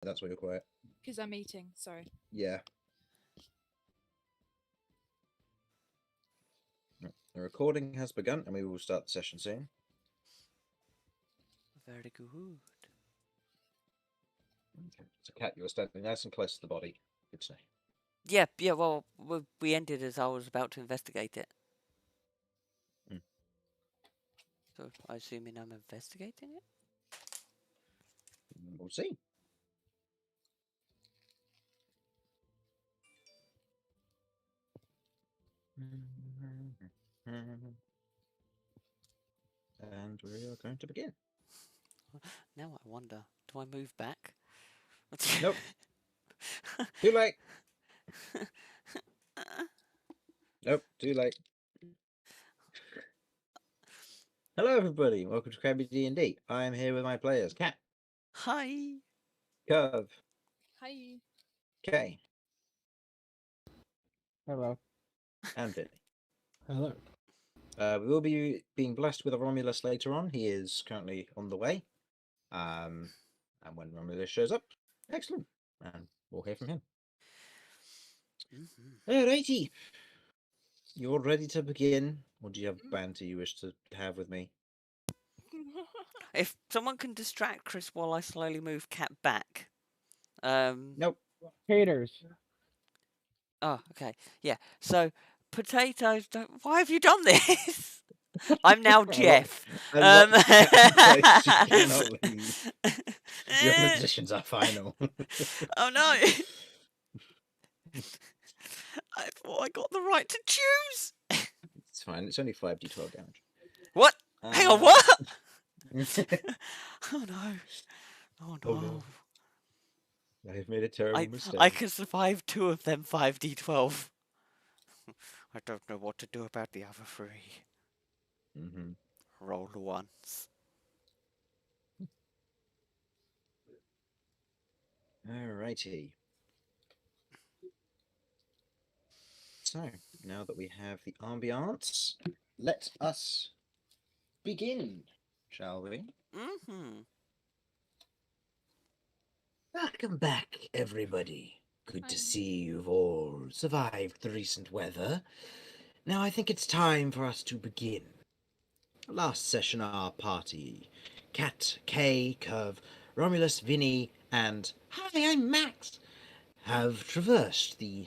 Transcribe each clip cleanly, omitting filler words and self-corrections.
That's why you're quiet. Because I'm eating. Sorry. Yeah. The recording has begun, and we will start the session soon. Very good. Okay. So, Cat, you were standing nice and close to the body. Good to know. Yeah. Well, we ended as I was about to investigate it. Hmm. So I assuming I'm investigating it. We'll see. And we are going to begin. Now I wonder, do I move back? Nope. Too late. Nope. Too late. Hello, everybody. Welcome to Crabby DnD. I am here with my players: Cat, Hi. Curve, Hi. Kay, Hello. and Vinny. Hello. We will be being blessed with a Romulus later on. He is currently on the way. And when Romulus shows up, excellent. And we'll hear from him. Alrighty. You're ready to begin? Or do you have banter you wish to have with me? If someone can distract Chris while I slowly move Cat back. Nope. Haters. Oh, okay. Yeah. So potatoes don't. Why have you done this? I'm now Jeff. You cannot leave. Your positions are final. Oh no! I thought I got the right to choose. It's fine. It's only 5d12 damage. What? Hang on, what? Oh no! Oh no! Oh, no. I've made a terrible mistake. I can survive 2 of them 5d12. I don't know what to do about the other 3. Roll once. Alrighty. So, now that we have the ambiance, let us begin, shall we? Welcome back, everybody. Good to see you've all survived the recent weather. Now I think it's time for us to begin. Last session our party, Cat, Kay, Curve, Romulus, Vinny, and hi, I'm Max, have traversed the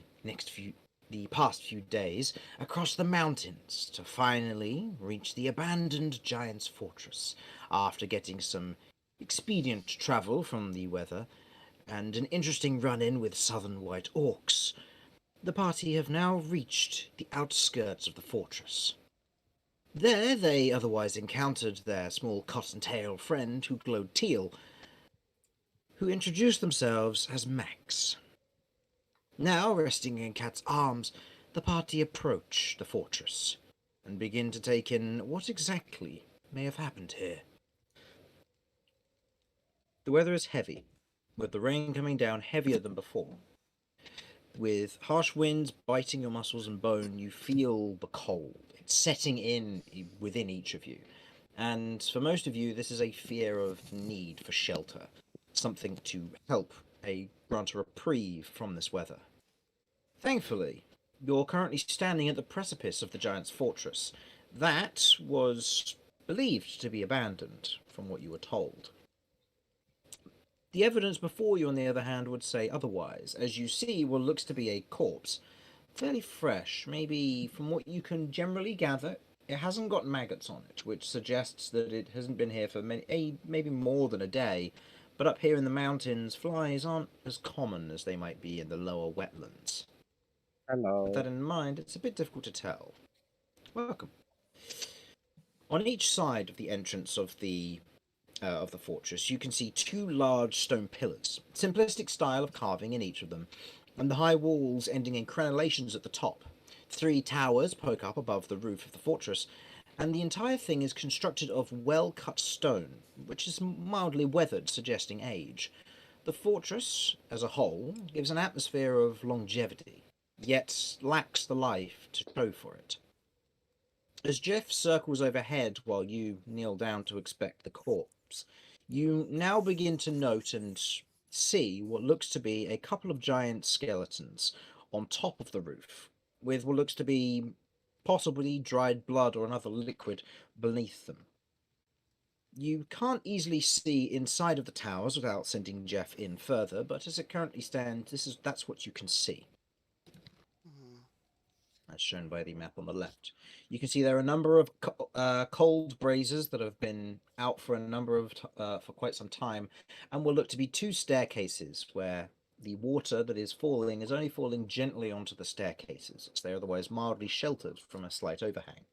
past few days across the mountains to finally reach the abandoned giant's fortress after getting some expedient travel from the weather and an interesting run-in with southern white orcs. The party have now reached the outskirts of the fortress. There they otherwise encountered their small cottontail friend who glowed teal, who introduced themselves as Max. Now, resting in Cat's arms, the party approach the fortress and begin to take in what exactly may have happened here. The weather is heavy, with the rain coming down heavier than before. With harsh winds biting your muscles and bone, you feel the cold. It's setting in within each of you. And for most of you, this is a fear of need for shelter, something to help grant a reprieve from this weather. Thankfully, you're currently standing at the precipice of the giant's fortress. That was believed to be abandoned, from what you were told. The evidence before you, on the other hand, would say otherwise. As you see, what looks to be a corpse. Fairly fresh, maybe from what you can generally gather, it hasn't got maggots on it, which suggests that it hasn't been here for maybe more than a day. But up here in the mountains, flies aren't as common as they might be in the lower wetlands. Hello. With that in mind, it's a bit difficult to tell. Welcome. On each side of the entrance of the fortress, you can see 2 large stone pillars, simplistic style of carving in each of them, and the high walls ending in crenellations at the top. 3 towers poke up above the roof of the fortress, and the entire thing is constructed of well-cut stone, which is mildly weathered, suggesting age. The fortress, as a whole, gives an atmosphere of longevity, yet lacks the life to show for it. As Jeff circles overhead while you kneel down to inspect the corpse, you now begin to note and see what looks to be a couple of giant skeletons on top of the roof, with what looks to be possibly dried blood or another liquid beneath them. You can't easily see inside of the towers without sending Jeff in further, but as it currently stands, that's what you can see, Hmm. as shown by the map on the left. You can see there are a number of cold braziers that have been out for a number of for quite some time, and will look to be two staircases where the water that is falling is only falling gently onto the staircases, as they are otherwise mildly sheltered from a slight overhang.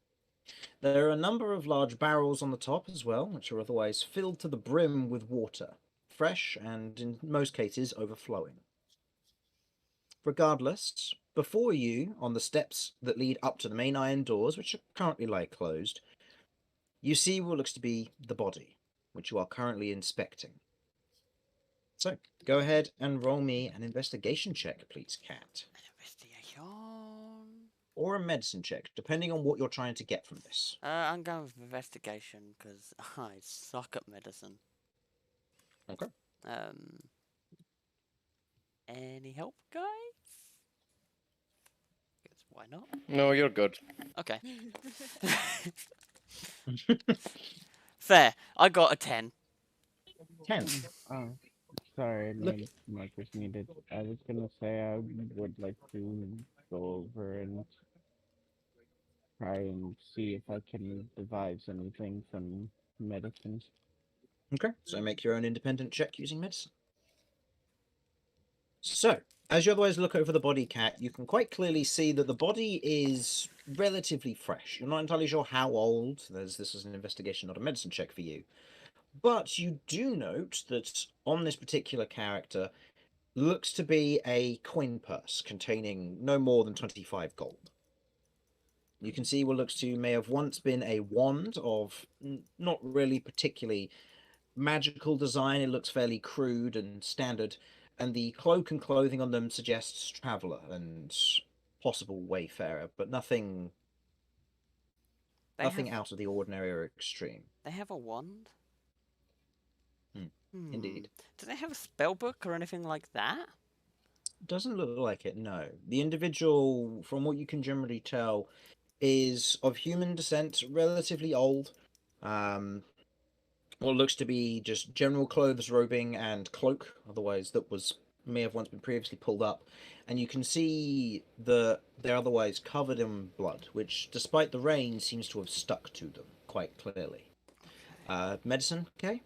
There are a number of large barrels on the top as well, which are otherwise filled to the brim with water, fresh and in most cases overflowing. Regardless, before you, on the steps that lead up to the main iron doors, which currently lie closed, you see what looks to be the body, which you are currently inspecting. So, go ahead and roll me an investigation check, please, Cat. An investigation. Or a medicine check, depending on what you're trying to get from this. I'm going with investigation because I suck at medicine. Okay. Any help, guys? Guess why not? No, you're good. Okay. Fair. I got a 10. 10. Oh, sorry, Look- my first needed. I was gonna say I would like to go over and try and see if I can devise anything from medicine. Okay, so make your own independent check using medicine. So, as you otherwise look over the body, Cat, you can quite clearly see that the body is relatively fresh. You're not entirely sure how old. This is an investigation, not a medicine check for you. But you do note that on this particular character looks to be a coin purse containing no more than 25 gold. You can see what looks to may have once been a wand of not really particularly magical design. It looks fairly crude and standard, and the cloak and clothing on them suggests traveler and possible wayfarer, but nothing They nothing have, out of the ordinary or extreme. They have a wand? Indeed. Do they have a spell book or anything like that? Doesn't look like it, no. The individual, from what you can generally tell, is of human descent, relatively old. What looks to be just general clothes, robing, and cloak, otherwise that may have once been previously pulled up. And you can see that they're otherwise covered in blood, which, despite the rain, seems to have stuck to them quite clearly. Medicine, okay?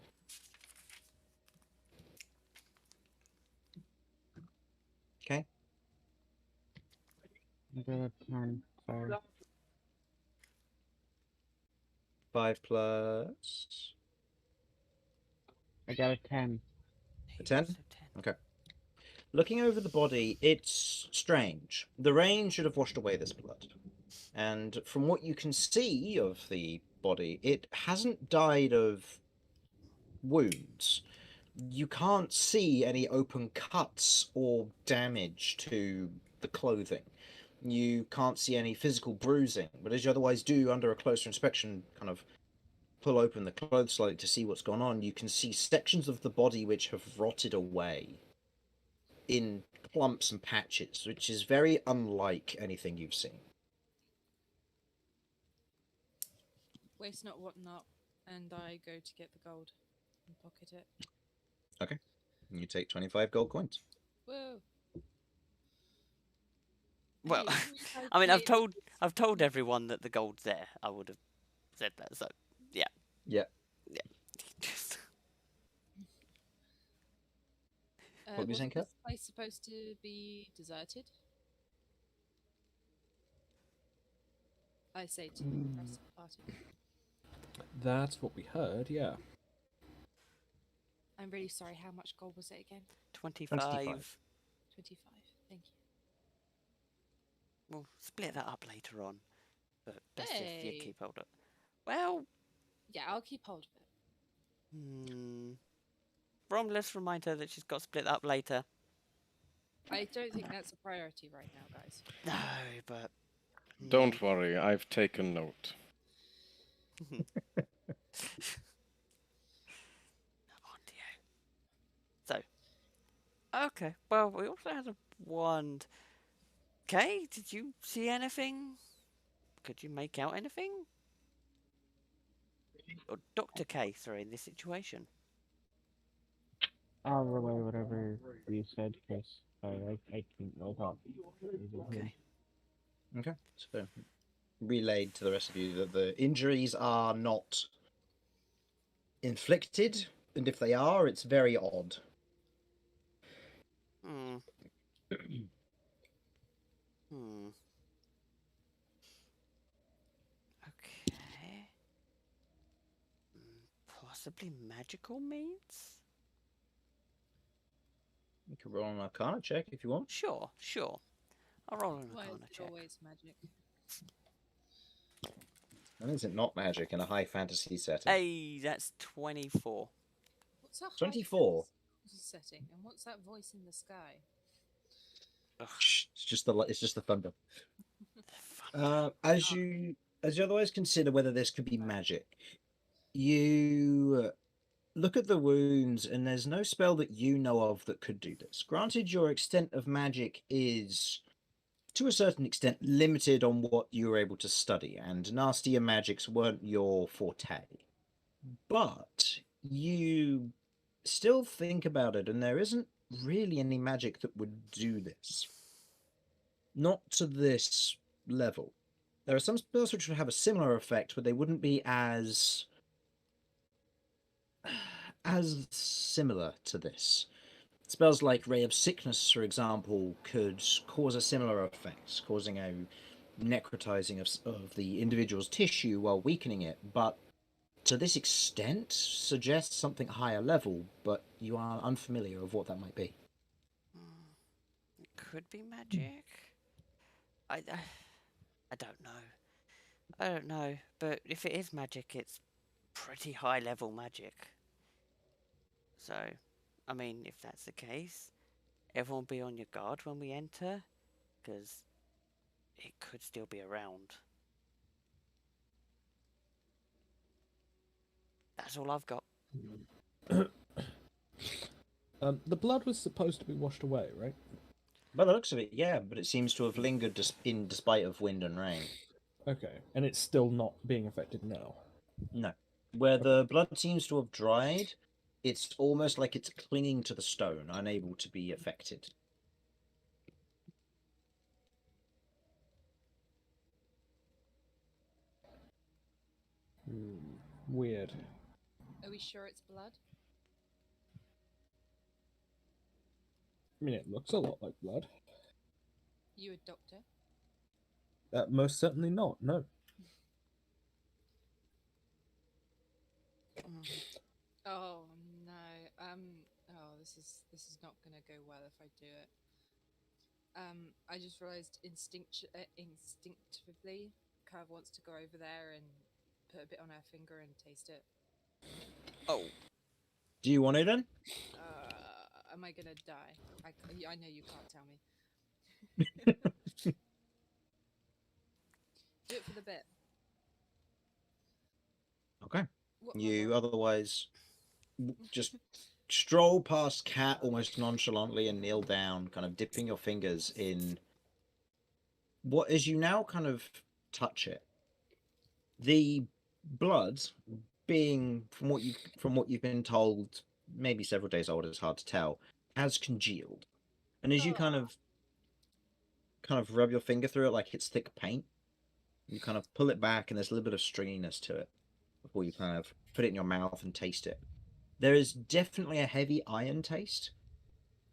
Okay. I got a 10. Sorry. 5 plus... I got a 10. A 10? Okay. Looking over the body, it's strange. The rain should have washed away this blood. And from what you can see of the body, it hasn't died of wounds. You can't see any open cuts or damage to the clothing. You can't see any physical bruising, but as you otherwise do under a closer inspection, kind of pull open the clothes slightly to see what's gone on, you can see sections of the body which have rotted away in clumps and patches, which is very unlike anything you've seen. Waste not, what not, and I go to get the gold and pocket it. Okay. You take 25 gold coins. Whoa. Well, Hey, who I mean, calculated- I've told everyone that the gold's there. I would have said that. So, yeah. Yeah. Just What were you saying, wasn't Kat? this place supposed to be deserted? I say to the rest of the party. That's what we heard, yeah. I'm really sorry. How much gold was it again? 25. 25. 25. Thank you. We'll split that up later on. But best if you Hey. keep hold of it. Well, Yeah, I'll keep hold of it. Rom, let's remind her that she's got to split that up later. I don't think that's a priority right now, guys. No, but... Don't worry, I've taken note. Oh dear. So, Okay. Well, we also had a wand. Kay, did you see anything? Could you make out anything? Or Dr. K, sorry, in this situation. I'll relay whatever you said, Chris. I can't really talk. Okay. Okay. So, relayed to the rest of you that the injuries are not inflicted, and if they are, it's very odd. Hmm. Hmm. Okay. Possibly magical means? You can roll an Arcana check if you want. Sure, sure. I'll roll an Why is Arcana it check. always magic? And is it not magic in a high fantasy setting? Hey, that's 24. What's a high 24. fantasy setting, and what's that voice in the sky? Ugh, Shh, it's just the thunder. fun. As you otherwise consider whether this could be magic, you look at the wounds, and there's no spell that you know of that could do this. Granted, your extent of magic is, to a certain extent, limited on what you were able to study, and nastier magics weren't your forte. But you still think about it, and there isn't really any magic that would do this. Not to this level. There are some spells which would have a similar effect, but they wouldn't be as similar to this. Spells like Ray of Sickness, for example, could cause a similar effect, causing a necrotizing of the individual's tissue while weakening it, but to this extent suggests something higher level, but you are unfamiliar of what that might be. It could be magic. I don't know. I don't know. But if it is magic, it's pretty high level magic. So, I mean, if that's the case, everyone be on your guard when we enter, because it could still be around. That's all I've got. The blood was supposed to be washed away, right? By the looks of it, yeah, but it seems to have lingered despite of wind and rain. Okay, and it's still not being affected now. No. Where the blood seems to have dried, it's almost like it's clinging to the stone, unable to be affected. Weird. Are we sure it's blood? I mean, it looks a lot like blood. You a doctor? Most certainly not. No. Oh no. Oh, this is not gonna go well if I do it. I just realised instinctively, Cav wants to go over there and put a bit on her finger and taste it. Oh, Do you want it then? Am I gonna die? I know you can't tell me. Do it for the bit. Okay. What, You what? otherwise just stroll past Cat almost nonchalantly and kneel down, kind of dipping your fingers in what, as you now kind of touch it, the blood, being from what you've been told, maybe several days old, it's hard to tell, has congealed. And as you kind of rub your finger through it like it's thick paint, you kind of pull it back, and there's a little bit of stringiness to it before you kind of put it in your mouth and taste it. There is definitely a heavy iron taste,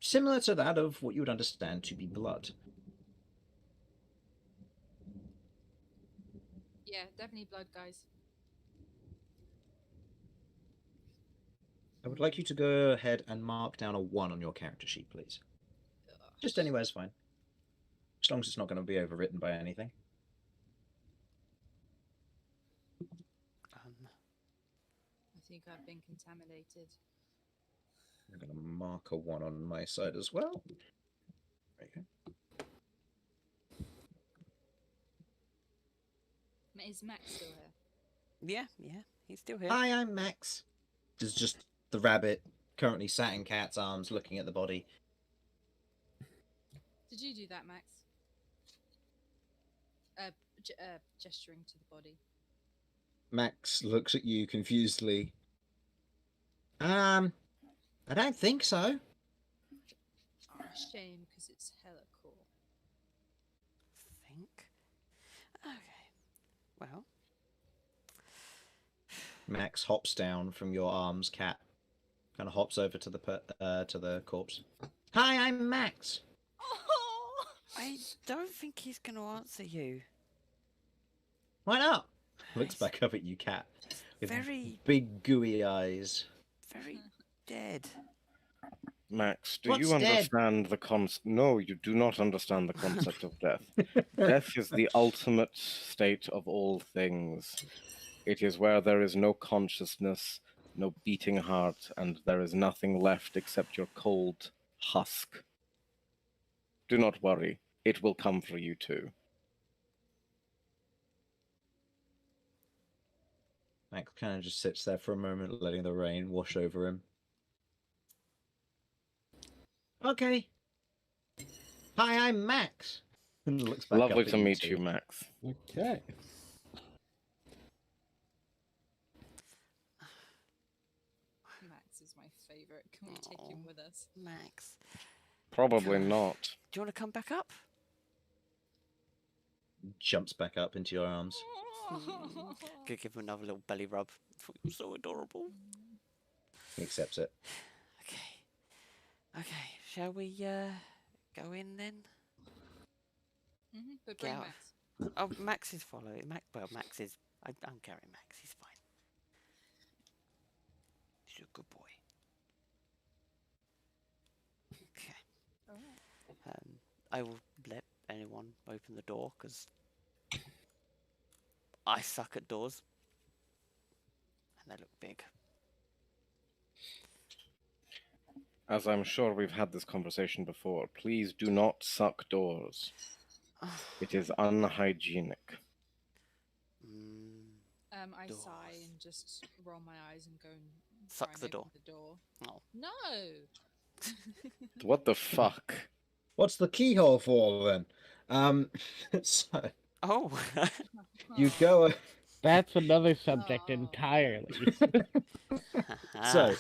similar to that of what you would understand to be blood. Yeah, definitely blood, guys. I would like you to go ahead and mark down a 1 on your character sheet, please. Just anywhere's fine. As long as it's not going to be overwritten by anything. I think I've been contaminated. I'm going to mark a 1 on my side as well. There you go. Is Max still here? yeah, he's still here. Hi, I'm Max. There's just the rabbit currently sat in Cat's arms looking at the body. Did you do that, Max? Gesturing to the body. Max looks at you confusedly. I don't think so. Oh, shame, because it's hella cool. Think. Okay. Well, Max hops down from your arms, Cat. Kind of hops over to the corpse. Hi, I'm Max. Oh! I don't think he's going to answer you. Why not? Looks He's back up at you, Cat. With very, big gooey eyes. very dead. Max, do What's you dead? understand the concept? No, you do not understand the concept of death. Death is the ultimate state of all things. It is where there is no consciousness, no beating heart, and there is nothing left except your cold husk. Do not worry, it will come for you too. Max kind of just sits there for a moment, letting the rain wash over him. Okay. Hi, I'm Max. And looks back Lovely up at to meet two. you, Max. Okay. Max is my favourite. Can we take him Aw. with us? Max. Probably not. Do you want to come back up? Jumps back up into your arms. Could give him another little belly rub. Thought you were so adorable. He accepts it. Okay. Okay. Shall we go in then? But Get bring out. Max. Oh, Max is following. Max is. I'm carrying Max. He's fine. He's a good boy. Okay. Alright. I will let anyone open the door because I suck at doors, and they look big. As I'm sure we've had this conversation before, please do not suck doors. It is unhygienic. I Doors. sigh and just roll my eyes and go and Suck try and the open door. the door. Oh. No. What the fuck? What's the keyhole for then? So Oh. you go. That's another subject Oh. entirely. So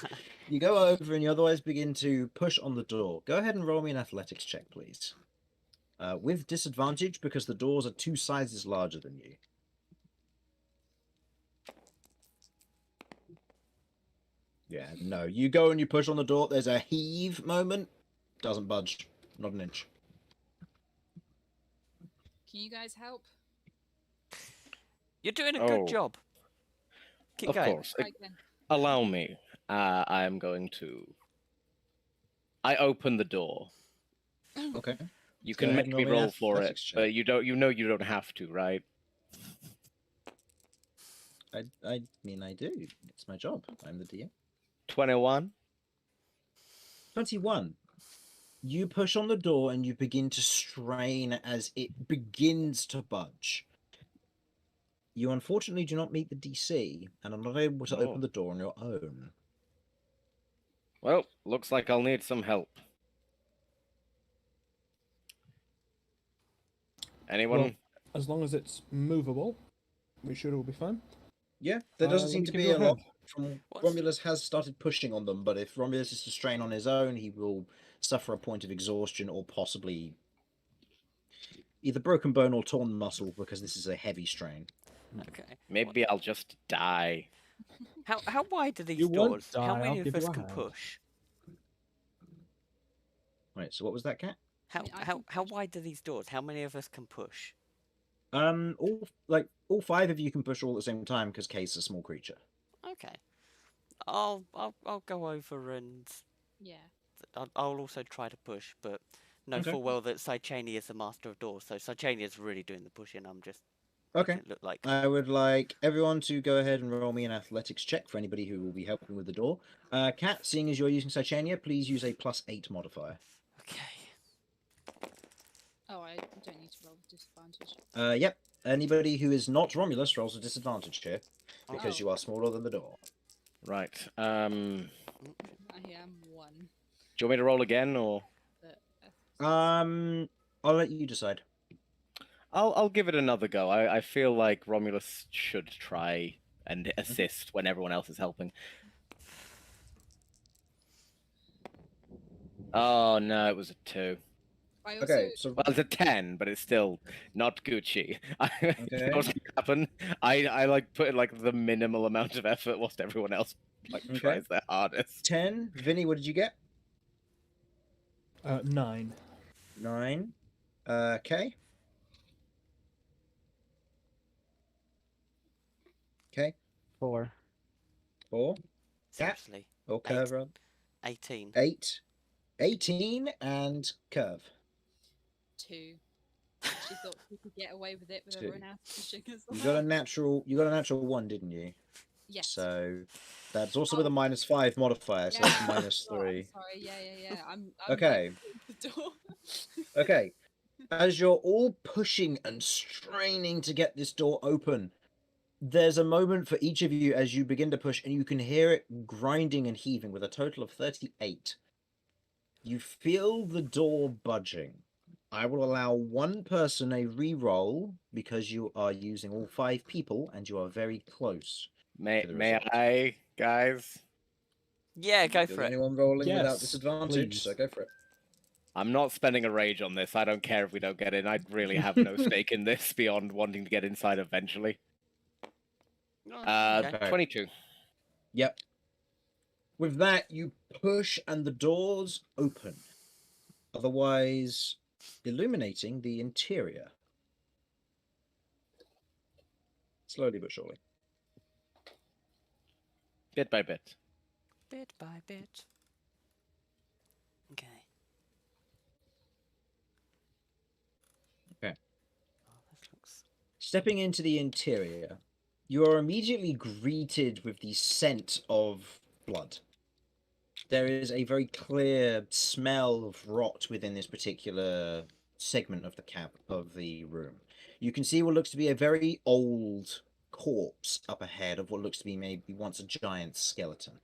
you go over and you otherwise begin to push on the door. Go ahead and roll me an athletics check, please. With disadvantage because the doors are 2 sizes larger than you. Yeah, no. You go and you push on the door. There's a heave moment. Doesn't budge. Not an inch. Can you guys help? You're doing a Oh. good job. Keep Of going. course. Right then. Allow me. I am going to. I open the door. Okay. You Go can ahead make and me roll me an roll for it, athletics check. but you don't. You know you don't have to, right? I mean, I do. It's my job. I'm the DM. 21. 21. You push on the door and you begin to strain as it begins to budge. You unfortunately do not meet the DC and are not able to Oh. open the door on your own. Well, looks like I'll need some help. Anyone? Well, as long as it's movable, we should all be fine. Yeah, there doesn't Let seem me to give be you a lot hand. from What's- Romulus has started pushing on them, but if Romulus is to strain on his own, he will suffer a point of exhaustion or possibly either broken bone or torn muscle because this is a heavy strain. Okay. Maybe I'll just die. How wide are these You won't doors? How die, many I'll of give us you a can hand. push? Right, so what was that, Cat? How I how can how push. wide are these doors? How many of us can push? All 5 of you can push all at the same time because Kay's a small creature. Okay. I'll go over and Yeah. I'll also try to push, but know Okay. full well that Saichani is the master of doors, so Saichani is really doing the pushing. I'm just Okay. making it look like. I would like everyone to go ahead and roll me an athletics check for anybody who will be helping with the door. Kat, seeing as you're using Saichania, please use a +8 modifier. Okay. Oh, I don't need to roll with disadvantage. Yep. Anybody who is not Romulus rolls a disadvantage here because Oh. you are smaller than the door. Right. I am 1. Do you want me to roll again, or? But, I'll let you decide. I'll give it another go. I feel like Romulus should try and assist when everyone else is helping. Oh no, it was a 2. I also Okay, so Well, it's a 10, but it's still not Gucci. If Okay. that was to happen, I like put in like the minimal amount of effort whilst everyone else like Okay. tries their hardest. 10. Vinny, what did you get? 9. 9. Kay? Okay. 4. 4. Cat? Seriously. Or curve, Rob? 18. 8. 18 and curve. 2. She thought she could get away with it with 2. everyone else pushing as You well. got a natural 1, didn't you? Yes. So that's also with a Oh. -5 modifier, so that's Yeah. minus Oh, I'm 3. sorry. Yeah. I'm Okay. like, the door. Okay. As you're all pushing and straining to get this door open, there's a moment for each of you as you begin to push, and you can hear it grinding and heaving with a total of 38. You feel the door budging. I will allow one person a re-roll because you are using all 5 people and you are very close. May to the may result. I, guys? Yeah, go Is for it. anyone rolling without Yes, disadvantage? please. So go for it. I'm not spending a rage on this. I don't care if we don't get in. I really have no stake in this beyond wanting to get inside eventually. Oh, okay. Okay. 22. Yep. With that, you push and the doors open, otherwise illuminating the interior. Slowly but surely. Bit by bit. Bit by bit. Okay. Okay. Oh, this looks... Stepping into the interior, you are immediately greeted with the scent of blood. There is a very clear smell of rot within this particular segment of the room. You can see what looks to be a very old corpse up ahead of what looks to be maybe once a giant skeleton.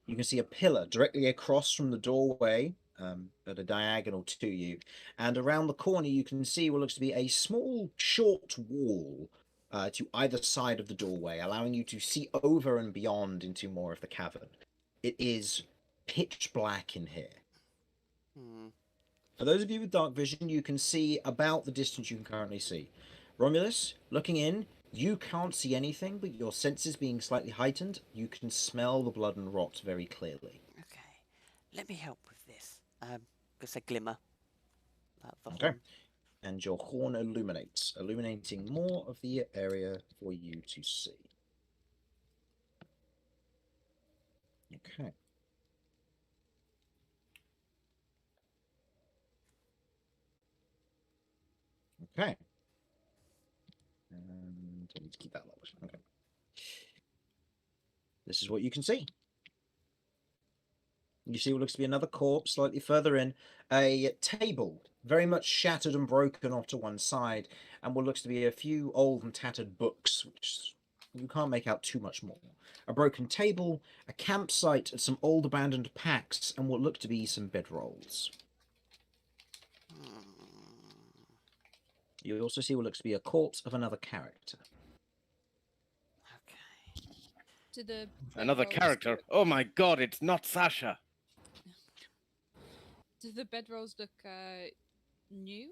You can see a pillar directly across from the doorway, at a diagonal to you, and around the corner you can see what looks to be a small, short wall to either side of the doorway, allowing you to see over and beyond into more of the cavern. It is pitch black in here. Hmm. For those of you with dark vision, you can see about the distance you can currently see. Romulus, looking in, you can't see anything, but your senses being slightly heightened, you can smell the blood and rot very clearly. Okay. Let me help with this. Just a glimmer. Like the Okay. horn. And your horn illuminates, illuminating more of the area for you to see. Okay. Okay. And I need to keep that locked. Okay. This is what you can see. You see what looks to be another corpse slightly further in, a table very much shattered and broken off to one side, and what looks to be a few old and tattered books, which you can't make out too much more. A broken table, a campsite, some old abandoned packs, and what look to be some bedrolls. Hmm. You also see what looks to be a corpse of another character. Okay. To the Another bedrolls character. look- Oh my god, it's not Sasha. Do the bedrolls look new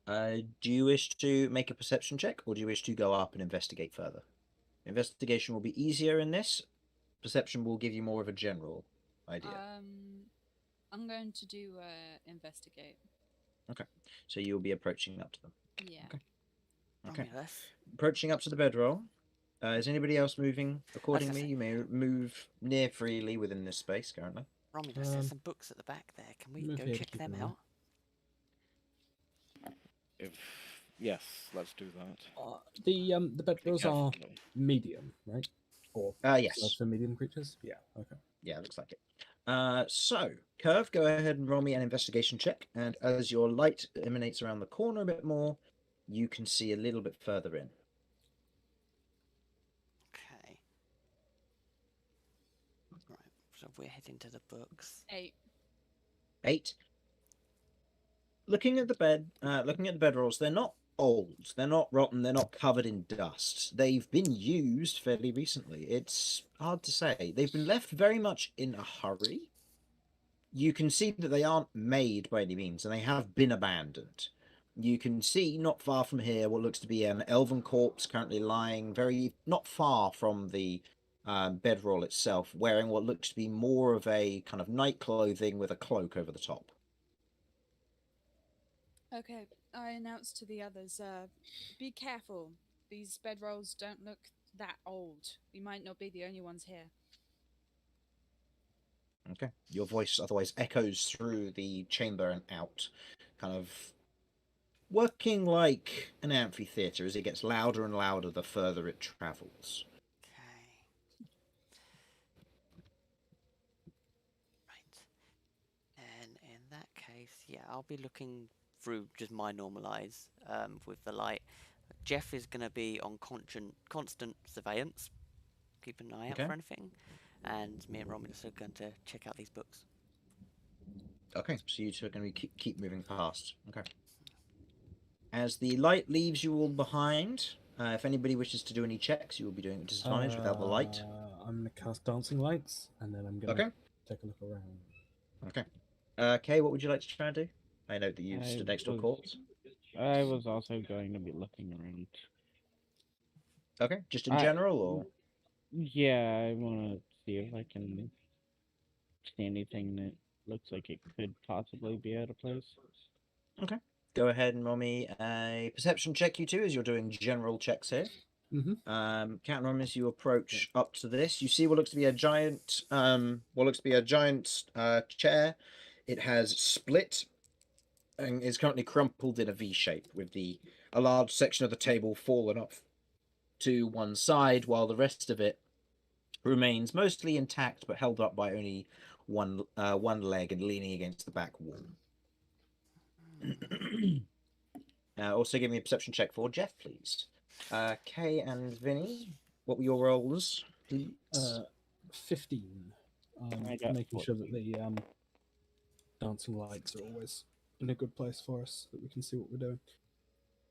or? Do you wish to make a perception check, or do you wish to go up and investigate further? Investigation will be easier in this. Perception will give you more of a general idea. I'm going to do investigate. So you'll be approaching up to them. Yeah. Okay. Okay. Romulus. Approaching up to the bedroll. Is anybody else moving accordingly? say- You may move near freely within this space currently. Romulus, there's some books at the back there. Can we move go here to check keep them an eye. out? Yes, let's do that. The bedrolls are Careful. medium, right? Or Yes. for medium creatures? Yeah, okay. Yeah, looks like it. So, Curve, go ahead and roll me an investigation check. And as your light emanates around the corner a bit more, you can see a little bit further in. Okay. Right, so we're heading to the books. 8. 8. looking at the bedrolls, they're not old, they're not rotten, they're not covered in dust. They've been used fairly recently. It's hard to say. They've been left very much in a hurry. You can see that they aren't made by any means, and they have been abandoned. You can see not far from here what looks to be an elven corpse currently lying very not far from the bedroll itself, wearing what looks to be more of a kind of night clothing with a cloak over the top. Okay, I announced to the others, be careful. These bedrolls don't look that old. We might not be the only ones here. Okay. Your voice otherwise echoes through the chamber and out, kind of working like an amphitheatre as it gets louder and louder the further it travels. Okay. Right. And in that case, yeah, I'll be looking through just my normal eyes with the light. Jeff is going to be on constant surveillance, keep an eye out Okay. for anything, and me and Romulus are going to check out these books. Okay, so you two are going to keep moving past. Okay. As the light leaves you all behind, if anybody wishes to do any checks, you will be doing it with disadvantage without the light. I'm gonna cast dancing lights, and then I'm gonna Okay. take a look around. Okay. Kay, what would you like to try and do? I note that you stood next to a corpse. I was also going to be looking around. Okay, just in general, or? Yeah, I want to see if I can see anything that looks like it could possibly be out of place. Okay. Go ahead and roll me a perception check, you two, as you're doing general checks here. Mm-hmm. Cat and Romus, you approach up to this. You see what looks to be a giant, chair. It has split and is currently crumpled in a V shape, with a large section of the table fallen off to one side, while the rest of it remains mostly intact, but held up by only one leg and leaning against the back wall. Also, give me a perception check for Jeff, please. Kay and Vinny, what were your rolls, please? 15. I got Making sure that 14. the dancing lights are always in a good place for us, so that we can see what we're doing.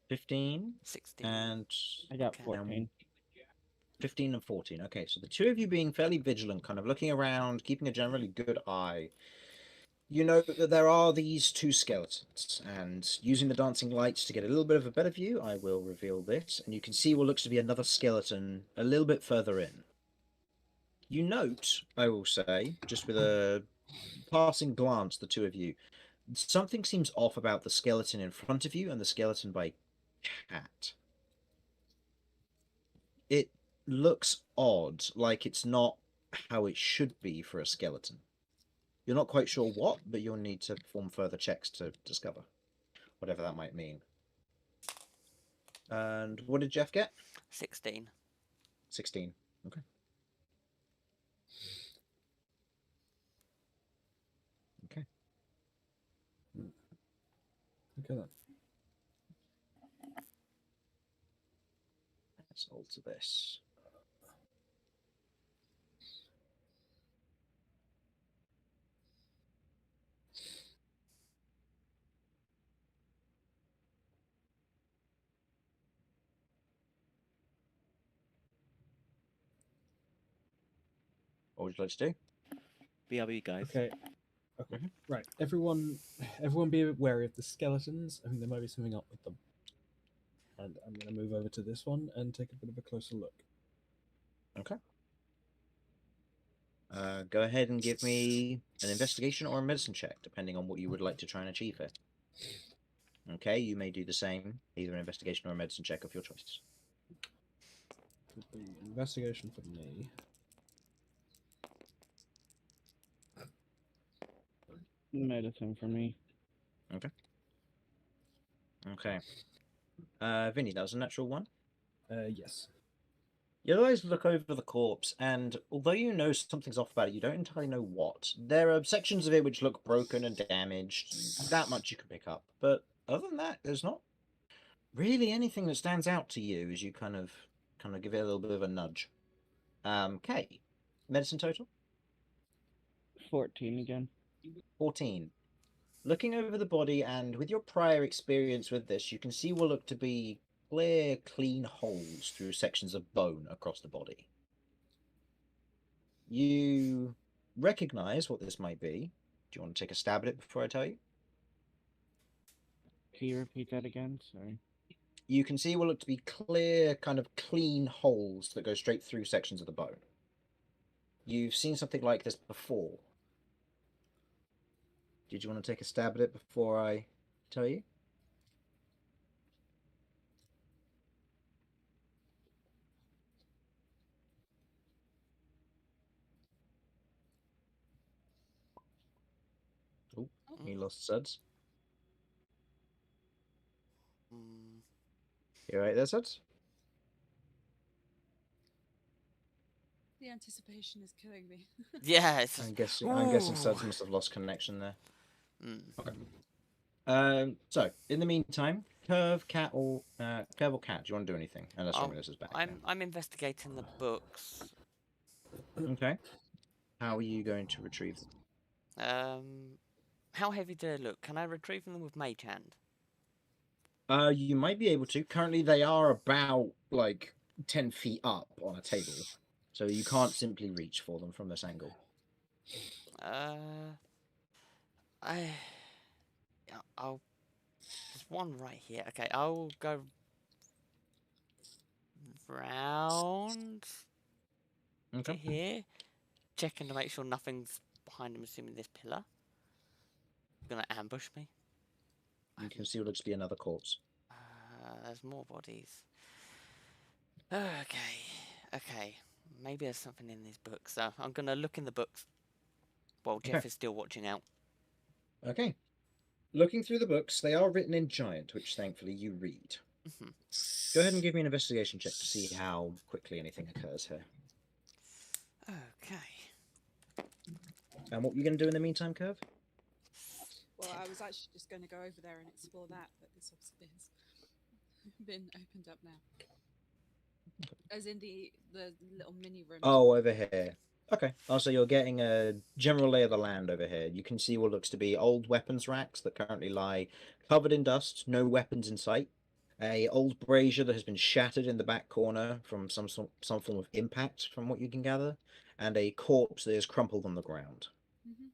15 16. and I got Okay. 14. 15 and 14. Okay, so the two of you being fairly vigilant, kind of looking around, keeping a generally good eye. You know that there are these two skeletons, and using the dancing lights to get a little bit of a better view, I will reveal this, and you can see what looks to be another skeleton a little bit further in. You note, I will say, just with a passing glance, the two of you, something seems off about the skeleton in front of you and the skeleton by Cat. It looks odd, like it's not how it should be for a skeleton. You're not quite sure what, but you'll need to perform further checks to discover whatever that might mean. And what did Jeff get? 16. 16. Okay. Okay. Okay then. Let's alter this. What would you like to do? BRB, guys. Okay. Okay. Right. Everyone be wary of the skeletons. I think there might be something up with them. And I'm going to move over to this one and take a bit of a closer look. Okay. Go ahead and give me an investigation or a medicine check, depending on what you would like to try and achieve here. Okay, you may do the same, either an investigation or a medicine check of your choice. Would be investigation for me. Medicine for me. Okay. Okay. Vinny, that was a natural one. Yes. You guys look over the corpse, and although you know something's off about it, you don't entirely know what. There are sections of it which look broken and damaged. That much you can pick up. But other than that, there's not really anything that stands out to you as you kind of give it a little bit of a nudge. Okay. Medicine total? 14 again. 14. Looking over the body, and with your prior experience with this, you can see what look to be clear, clean holes through sections of bone across the body. You recognize what this might be. Do you want to take a stab at it before I tell you? Can you repeat that again? Sorry. You can see what look to be clear, kind of clean holes that go straight through sections of the bone. You've seen something like this before. Did you want to take a stab at it before I tell you? Oh, he lost Suds. Mm, You right there, Suds? The anticipation is killing me. yeah, it's I'm just, guessing Ooh. Suds must have lost connection there. Mm. Okay. So in the meantime, Curve, Cat, or Cat, do you want to do anything? Unless Oh, Romulus is back. I'm investigating the books. Now. Okay. How are you going to retrieve them? How heavy do they look? Can I retrieve them with Mage Hand? You might be able to. Currently, they are about like 10 feet up on a table, so you can't simply reach for them from this angle. Yeah, I'll. There's one right here. Okay, I'll go round to Okay. here, checking to make sure nothing's behind him. Assuming this pillar gonna ambush me. You can see what looks to be another corpse. There's more bodies. Okay, okay. Maybe there's something in these books. So I'm gonna look in the books while Jeff Okay. is still watching out. Okay. Looking through the books, they are written in Giant, which thankfully you read. Mhm. Go ahead and give me an investigation check to see how quickly anything occurs here. Okay. And what were you going to do in the meantime, Curve? Well, I was actually just going to go over there and explore that, but this obviously has been opened up now. As in the little mini room. Oh, over here. Okay. So you're getting a general lay of the land over here. You can see what looks to be old weapons racks that currently lie covered in dust, no weapons in sight. A old brazier that has been shattered in the back corner from some form of impact, from what you can gather, and a corpse that is crumpled on the ground. Mm-hmm.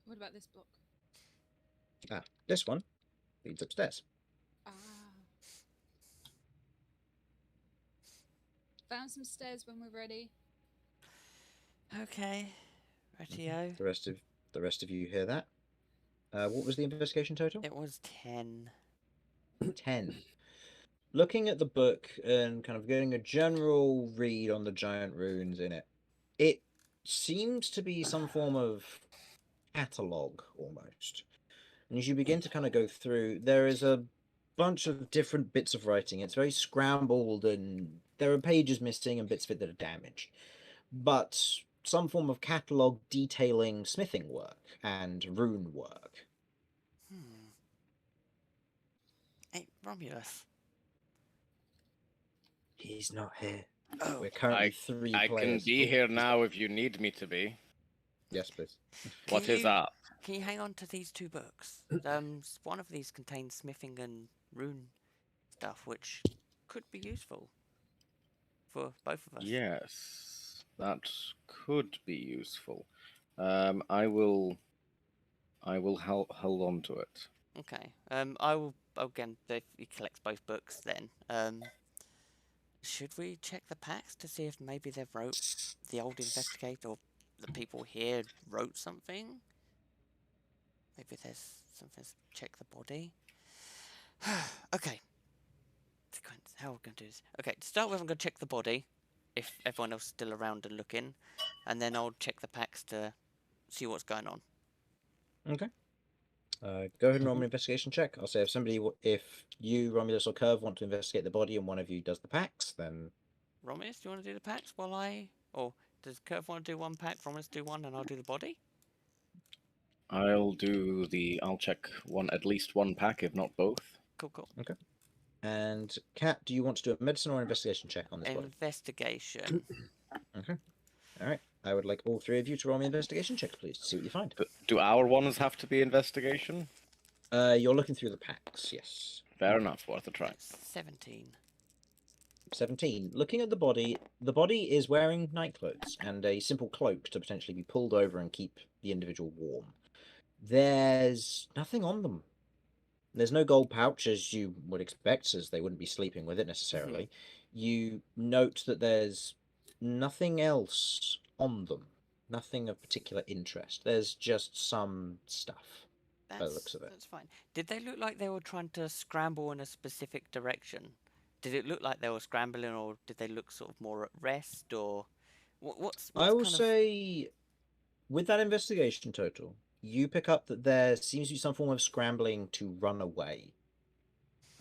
What about this block? This one leads upstairs. Ah. Found some stairs when we're ready. Okay. Righty-o. The rest of you hear that. What was the investigation total? It was 10. 10. Looking at the book and kind of getting a general read on the giant runes in it, it seems to be some form of catalogue almost. And as you begin to kind of go through, there is a bunch of different bits of writing. It's very scrambled, and there are pages missing and bits of it that are damaged. But some form of catalogue detailing smithing work and rune work. Hey, Romulus. He's not here. Oh, We're currently three I players. can be Oh, here he's now if you need me to be. Yes, please. What is up? Can you hang on to these two books? One of these contains smithing and rune stuff, which could be useful for both of us. Yes, that could be useful. I will hold on to it. Okay. I will again. If he collects both books, then should we check the packs to see if maybe they've wrote the old investigator or the people here wrote something? Maybe there's something to check the body. Okay. Sequence. How are we going to do this? Okay, to start with, I'm going to check the body, if everyone else is still around and looking, and then I'll check the packs to see what's going on. Okay. Go ahead and roll an investigation check. I'll say if you, Romulus or Curve, want to investigate the body and one of you does the packs, then... Romulus, do you want to do the packs while I... Or does Curve want to do one pack, Romulus do one, and I'll do the body? I'll check at least one pack, if not both. Cool, cool. Okay. And Kat, do you want to do a medicine or an investigation check on this body? Investigation. Okay. All right. I would like all three of you to roll me investigation checks, please, to see what you find. Do our ones have to be investigation? You're looking through the packs, yes. Fair enough, worth a try. 17. 17. Looking at the body is wearing nightclothes and a simple cloak to potentially be pulled over and keep the individual warm. There's nothing on them. There's no gold pouch, as you would expect, as they wouldn't be sleeping with it necessarily. You note that there's nothing else on them. Nothing of particular interest. There's just some stuff. By the looks of it. That's fine. Did they look like they were trying to scramble in a specific direction? Did it look like they were scrambling, or did they look sort of more at rest, or what's I will kind say, with that investigation total, you pick up that there seems to be some form of scrambling to run away.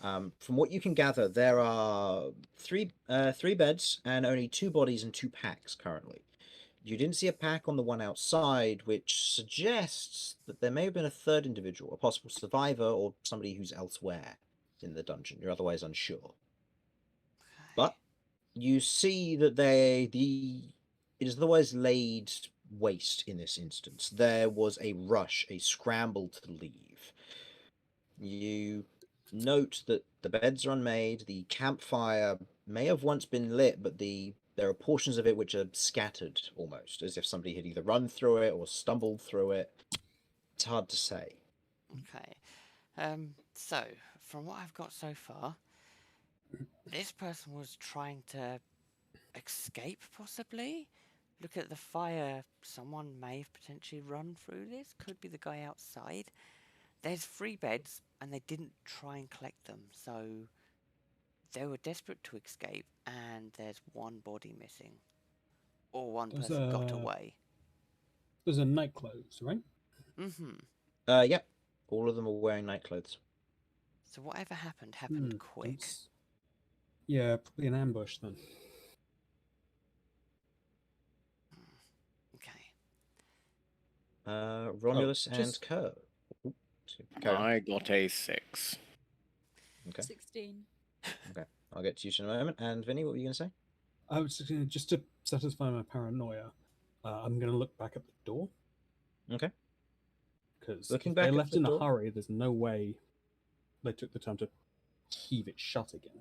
From what you can gather, there are three beds and only 2 bodies and 2 packs currently. You didn't see a pack on the one outside, which suggests that there may have been a third individual, a possible survivor, or somebody who's elsewhere in the dungeon. You're otherwise unsure. But you see that it is otherwise laid waste in this instance. There was a rush, a scramble to leave. You note that the beds are unmade, the campfire may have once been lit, but there are portions of it which are scattered almost, as if somebody had either run through it or stumbled through it. It's hard to say. Okay. So, from what I've got so far, this person was trying to escape, possibly? Look at the fire. Someone may have potentially run through this. Could be the guy outside. There's 3 beds, and they didn't try and collect them, so they were desperate to escape, and there's 1 body missing. Or one person got away. Those are night clothes, right? Yep. All of them are wearing night clothes. So whatever happened quick. Yeah, probably an ambush then. Okay. Romulus and Kerr. I got a 6. Okay. 16. Okay. I'll get to you in a moment. And Vinny, what were you going to say? I was just to satisfy my paranoia, I'm going to look back at the door. Okay. Because Looking if back they at left the in door? a hurry, there's no way they took the time to heave it shut again.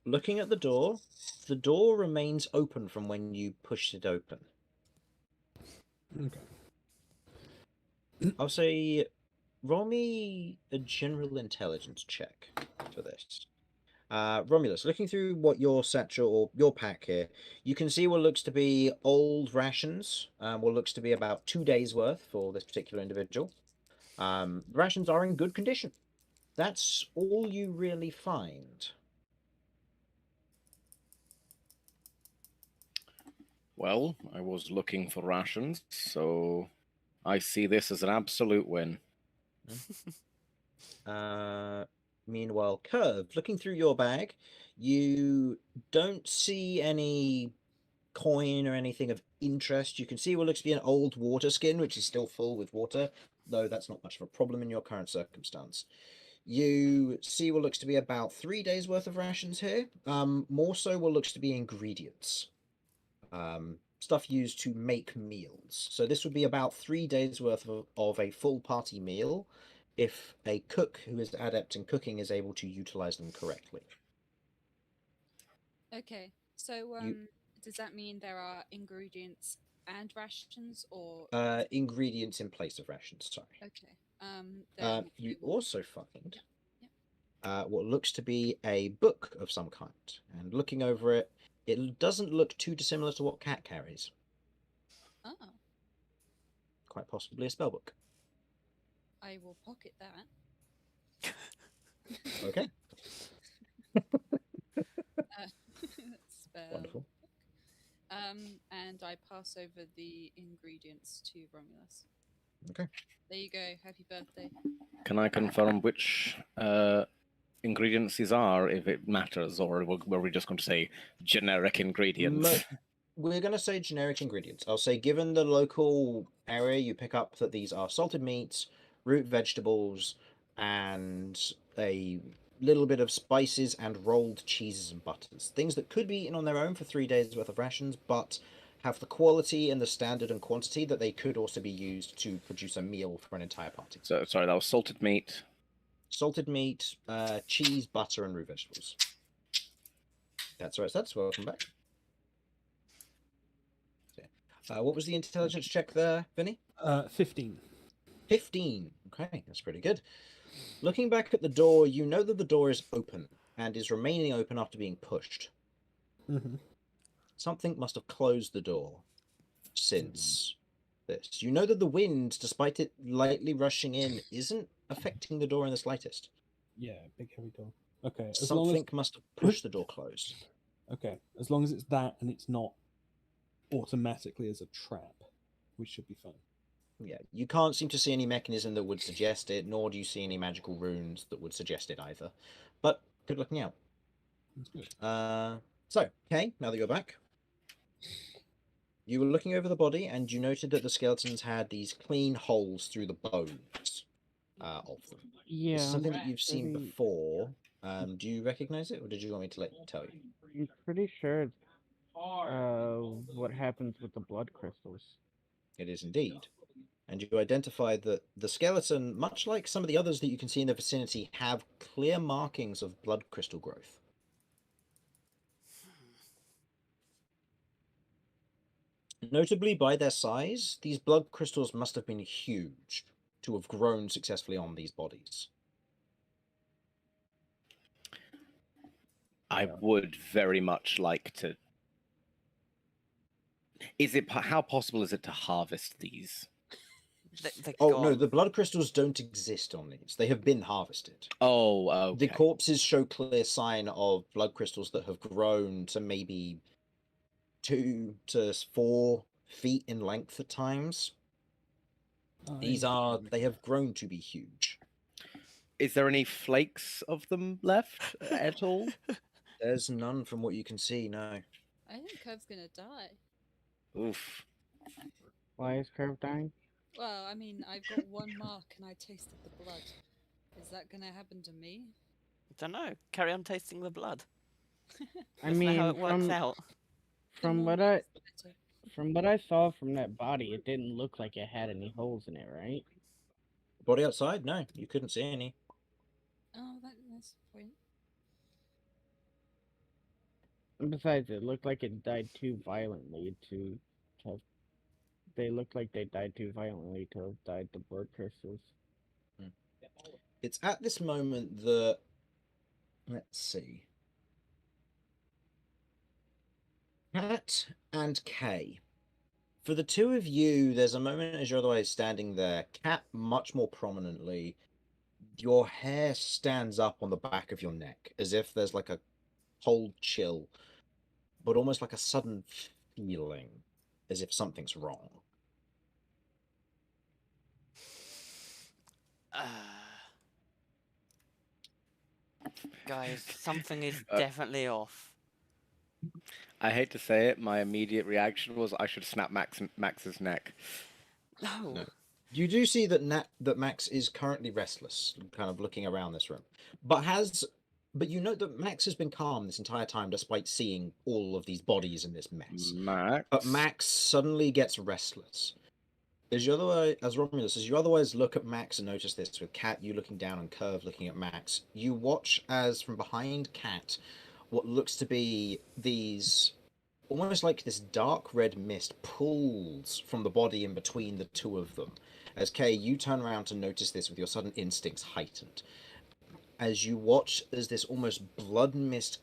Looking at the door remains open from when you pushed it open. Okay. I'll say, roll me a general intelligence check for this. Romulus, looking through what your satchel or your pack here, you can see what looks to be old rations. What looks to be about 2 days' worth for this particular individual. Rations are in good condition. That's all you really find. Well, I was looking for rations, so I see this as an absolute win. Meanwhile, Curve, looking through your bag, you don't see any coin or anything of interest. You can see what looks to be an old water skin, which is still full with water, though that's not much of a problem in your current circumstance. You see what looks to be about 3 days worth of rations here. More so what looks to be ingredients. Stuff used to make meals. So this would be about 3 days worth of a full party meal if a cook who is adept in cooking is able to utilize them correctly. Okay, so does that mean there are ingredients and rations, or ingredients in place of rations? Sorry. okay. Then you we will... also find Yep. what looks to be a book of some kind, and looking over it, it doesn't look too dissimilar to what Cat carries. Oh, Quite possibly a spellbook. I will pocket that. Okay. Spell. Wonderful. And I pass over the ingredients to Romulus. Okay. There you go. Happy birthday. Can I confirm which ingredients these are, if it matters, or were we just going to say generic ingredients? We're going to say generic ingredients. I'll say, given the local area, you pick up that these are salted meats, root vegetables, and a little bit of spices and rolled cheeses and butters. Things that could be eaten on their own for 3 days worth of rations, but have the quality and the standard and quantity that they could also be used to produce a meal for an entire party. So sorry, that was salted meat. Salted meat, cheese, butter, and root vegetables. That's right, that's welcome back. What was the intelligence check there, Vinny? 15. 15. Okay, that's pretty good. Looking back at the door, you know that the door is open and is remaining open after being pushed. Mm-hmm. Something must have closed the door since this. You know that the wind, despite it lightly rushing in, isn't affecting the door in the slightest. Yeah, big heavy door. Okay, Something must have pushed the door closed. Okay, as long as it's that and it's not automatically as a trap, we should be fine. Yeah, you can't seem to see any mechanism that would suggest it, nor do you see any magical runes that would suggest it either. But good looking out. That's good. So, okay, now that you're back, you were looking over the body and you noted that the skeletons had these clean holes through the bones of them. Yeah, This is something I'm that you've seen pretty- before. Do you recognize it, or did you want me to tell you? I'm pretty sure it's what happens with the blood crystals. It is indeed. And you identified that the skeleton, much like some of the others that you can see in the vicinity, have clear markings of blood crystal growth. Notably, by their size, these blood crystals must have been huge to have grown successfully on these bodies. I would very much like to. How possible is it to harvest these? Oh, no, the blood crystals don't exist on these. They have been harvested. Oh, okay. The corpses show clear sign of blood crystals that have grown to maybe 2 to 4 feet in length at times. They have grown to be huge. Is there any flakes of them left at all? There's none from what you can see, no. I think Curve's gonna die. Oof. Why is Curve dying? Well, I mean, I've got one mark and I tasted the blood. Is that gonna happen to me? I don't know. Carry on tasting the blood. I Let's know mean, how it works out. The from more what marks, the better. from what I saw from that body, it didn't look like it had any holes in it, right? Body outside? No, you couldn't see any. Oh, that's the point. And besides, it looked like it died too violently to have. They looked like they died too violently to have died to blood crystals. It's at this moment that... Let's see. Cat and Kay. For the two of you, there's a moment as you're otherwise standing there. Cat much more prominently. Your hair stands up on the back of your neck, as if there's like a cold chill, but almost like a sudden feeling, as if something's wrong. Guys, something is definitely off. I hate to say it, my immediate reaction was I should snap Max's neck. No. You do see that Max is currently restless, kind of looking around this room, but you note that Max has been calm this entire time, despite seeing all of these bodies in this mess. But Max suddenly gets restless. As Romulus, as you otherwise look at Max and notice this, with Cat, you looking down and Curve looking at Max, you watch as from behind Cat, what looks to be these, almost like this dark red mist pulls from the body in between the two of them. As Kay, you turn around to notice this with your sudden instincts heightened. As you watch as this almost blood mist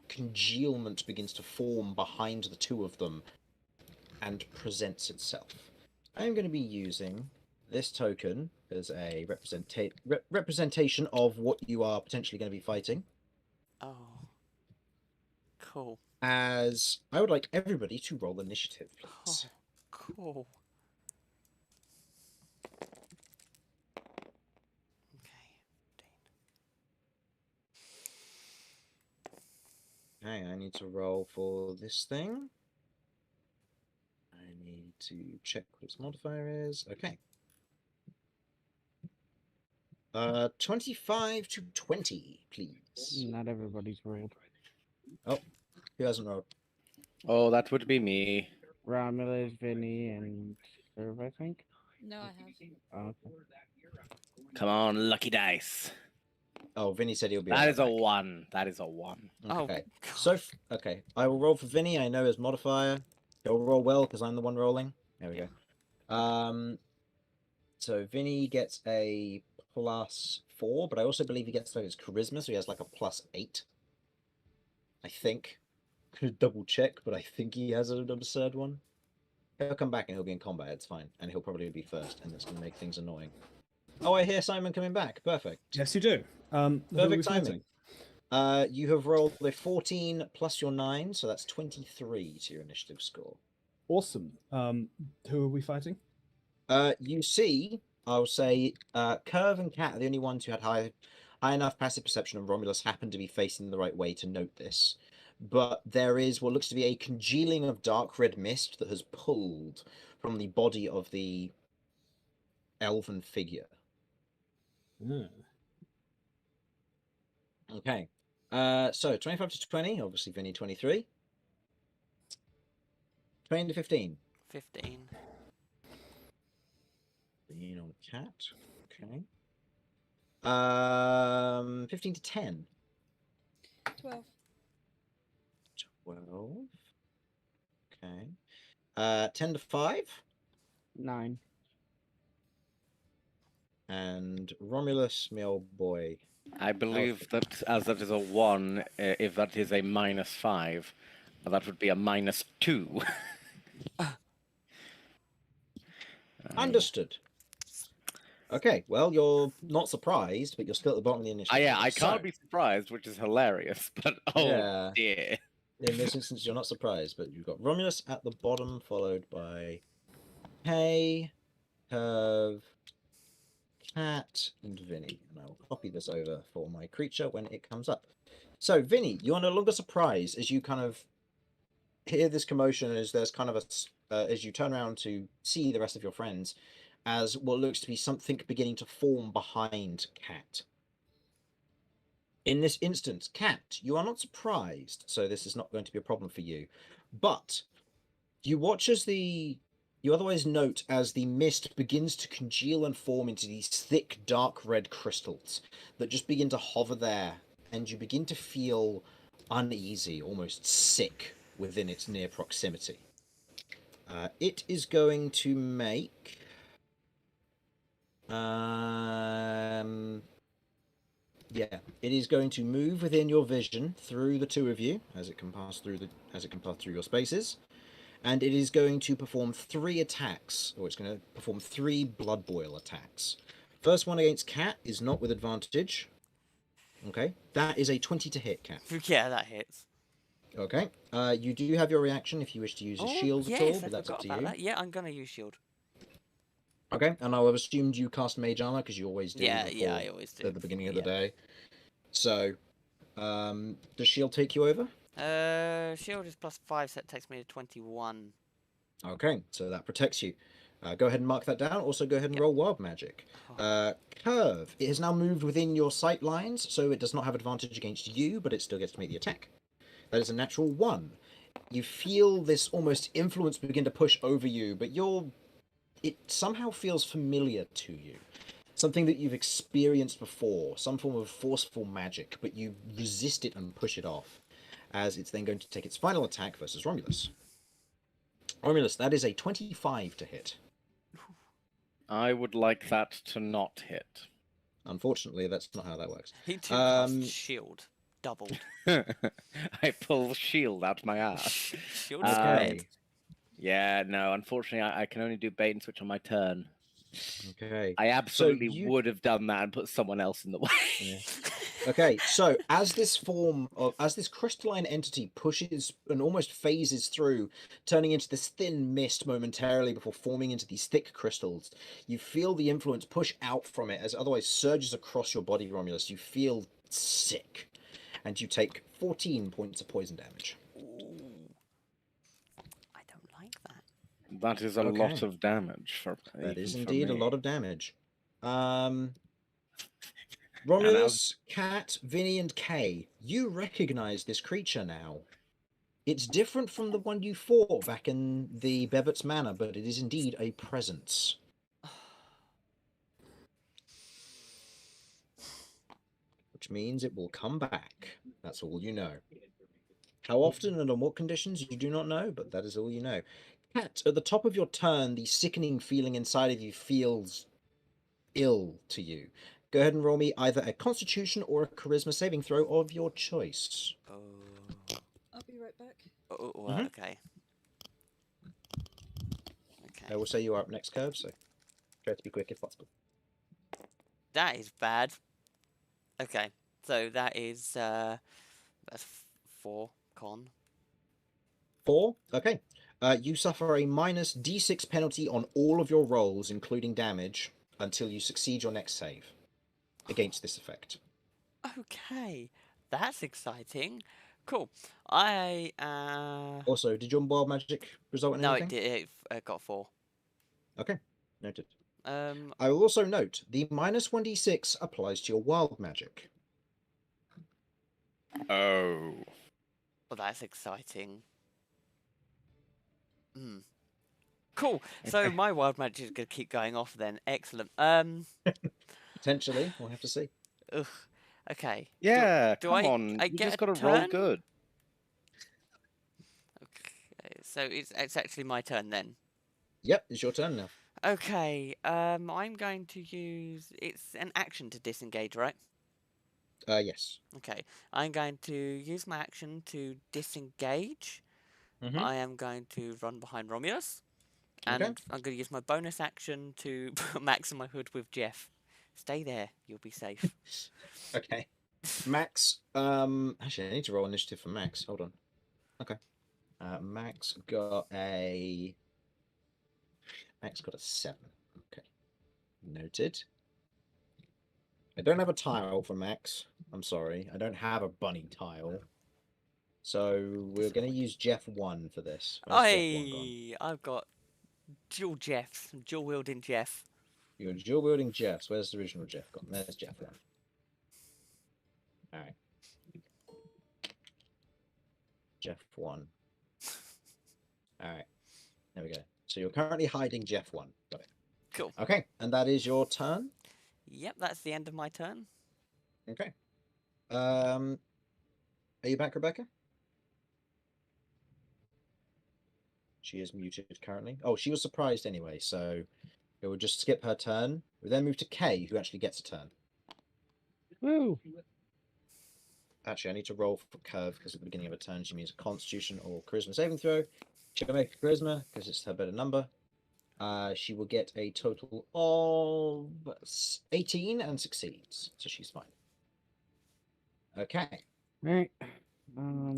congealment begins to form behind the two of them and presents itself. I am going to be using this token as a representation of what you are potentially going to be fighting. Oh. Cool. As I would like everybody to roll initiative, please. Oh, cool. Okay, I need to roll for this thing. I need to check what its modifier is. Okay. 25 to 20, please. Not everybody's rolled. Oh, who hasn't rolled? Oh, that would be me. Romulus, Vinny, and Irv, I think. No, I have. Okay. Come on, lucky dice. Oh, Vinny said he'll be That right is a back. 1. That is a 1. Oh, Okay. God. So, okay. I will roll for Vinny. I know his modifier. He'll roll well because I'm the one rolling. There we go. So Vinny gets a +4, but I also believe he gets like his charisma, so he has like a +8. I think. Could double check, but I think he has an absurd one. He'll come back and he'll be in combat. It's fine, and he'll probably be first, and that's going to make things annoying. Oh, I hear Simon coming back. Perfect. Yes, you do. Who are we Perfect fighting? timing. You have rolled a 14 plus your 9, so that's 23 to your initiative score. Awesome. Who are we fighting? You see, I'll say, Curve and Cat are the only ones who had high enough passive perception, and Romulus happened to be facing the right way to note this. But there is what looks to be a congealing of dark red mist that has pulled from the body of the elven figure. Okay. So 25 to 20, obviously Vinny 23. 20 to 15. 15. 15 on Cat. Okay. 15 to 10. 12. 12. Okay. 10 to 5. 9. And Romulus, my old boy. I believe that as that is a 1, if that is a -5, that would be a -2. Understood. Okay, well, you're not surprised, but you're still at the bottom of the initiative. Yeah, I can't So, be surprised, which is hilarious, but oh Yeah. dear. in this instance, you're not surprised, but you've got Romulus at the bottom, followed by Hay, Curve, Cat, and Vinny. And I will copy this over for my creature when it comes up. So, Vinny, you are no longer surprised as you kind of hear this commotion, as there's kind of as you turn around to see the rest of your friends, as what looks to be something beginning to form behind Cat. In this instance, Cat, you are not surprised, so this is not going to be a problem for you. But you watch as you otherwise note as the mist begins to congeal and form into these thick, dark red crystals that just begin to hover there, and you begin to feel uneasy, almost sick within its near proximity. It is going to make yeah, it is going to move within your vision through the two of you as it can pass through your spaces, and it is going to perform 3 attacks, or it's going to perform 3 blood boil attacks. First one against Cat is not with advantage. Okay, that is a 20 to hit, Cat. Yeah, that hits. Okay, you do have your reaction if you wish to use a shield at all, yes, I but that's up forgot to about you. that. Yeah, I'm gonna use shield. Okay, and I'll have assumed you cast Mage Armor because you always do. Yeah, before, I always do. at the beginning of the Yeah. day. So, does shield take you over? Shield is +5, so that takes me to 21. Okay, so that protects you. Go ahead and mark that down. Also, go ahead and roll Wild Magic. Curve. It has now moved within your sight lines, so it does not have advantage against you, but it still gets to make the attack. That is a natural 1. You feel this almost influence begin to push over you, but it somehow feels familiar to you. Something that you've experienced before, some form of forceful magic, but you resist it and push it off, as it's then going to take its final attack versus Romulus. Romulus, that is a 25 to hit. I would like that to not hit. Unfortunately, that's not how that works. He too cast shield. Doubled. I pull shield out my ass. Shield is Okay. red. Yeah, no, unfortunately, I can only do bait and switch on my turn. Okay. I absolutely you- would have done that and put someone else in the way. Yeah. Okay, so as this crystalline entity pushes and almost phases through, turning into this thin mist momentarily before forming into these thick crystals, you feel the influence push out from it as it otherwise surges across your body, Romulus. You feel sick, and you take 14 points of poison damage. Ooh. I don't like that. That is a lot of damage for. That is even for indeed a me. lot of damage. Romulus, Cat, Vinny, and Kay, you recognize this creature now. It's different from the one you fought back in the Bevets Manor, but it is indeed a presence. Which means it will come back. That's all you know. How often and on what conditions, you do not know, but that is all you know. Cat, at the top of your turn, the sickening feeling inside of you feels ill to you. Go ahead and roll me either a Constitution or a Charisma saving throw of your choice. Oh, I'll be right back. Mhm. okay. I will say you are up next, Curve, so try to be quick if possible. That is bad. Okay, so that's 4 con. 4. Okay. You suffer a minus d6 penalty on all of your rolls, including damage, until you succeed your next save against this effect. Okay, that's exciting. Cool. I Also, did your wild magic result in no, anything? it did. It got 4. Okay, noted. Um, I will also note the minus 1d6 applies to your wild magic. Oh. well, that's exciting. Hmm. Cool. So my wild magic is gonna keep going off then. Excellent. Potentially, we'll have to see. Ugh. Okay. Yeah, Do come I? on. I You get just a gotta roll turn? good. Okay. So it's actually my turn then. Yep, it's your turn now. Okay. I'm going to use. It's an action to disengage, right? Yes. Okay. I'm going to use my action to disengage. Mm-hmm. I am going to run behind Romulus. Okay. And I'm going to use my bonus action to put Max in my hood with Jeff. Stay there, you'll be safe. Okay. Max, actually, I need to roll initiative for Max. Hold on. Okay. Max got a 7. Okay. Noted. I don't have a tile for Max. I'm sorry. I don't have a bunny tile. So we're going to use Jeff 1 for this. Where's Jeff 1 gone? I've got dual Jeffs, dual wielding Jeff. You're dual wielding Jeffs. Where's the original Jeff gone? There's Jeff 1. Alright. Jeff 1. Alright. There we go. So you're currently hiding Jeff 1. Got it. Cool. Okay. And that is your turn? Yep, that's the end of my turn. Okay. Are you back, Rebecca? She is muted currently. Oh, she was surprised anyway, so it will just skip her turn. We then move to Kay, who actually gets a turn. Woo! Actually, I need to roll for Curve because at the beginning of a turn she means a Constitution or Charisma saving throw. She'll make a Charisma because it's her better number. She will get a total of 18 and succeeds, so she's fine. Okay. Right.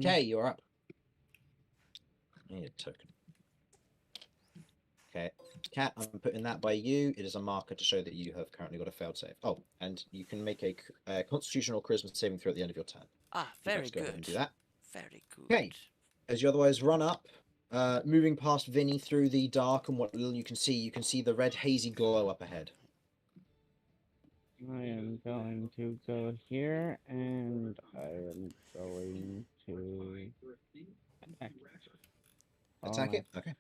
Kay, you're up. I need a token. Okay, Cat, I'm putting that by you. It is a marker to show that you have currently got a failed save. Oh, and you can make a Constitution or Charisma saving throw at the end of your turn. Ah, You'd like very to go ahead good. and do that. Very good. Okay. As you otherwise run up, moving past Vinny through the dark and what little you can see the red hazy glow up ahead. I am going to go here, and I am going to attack. Attack it? Okay.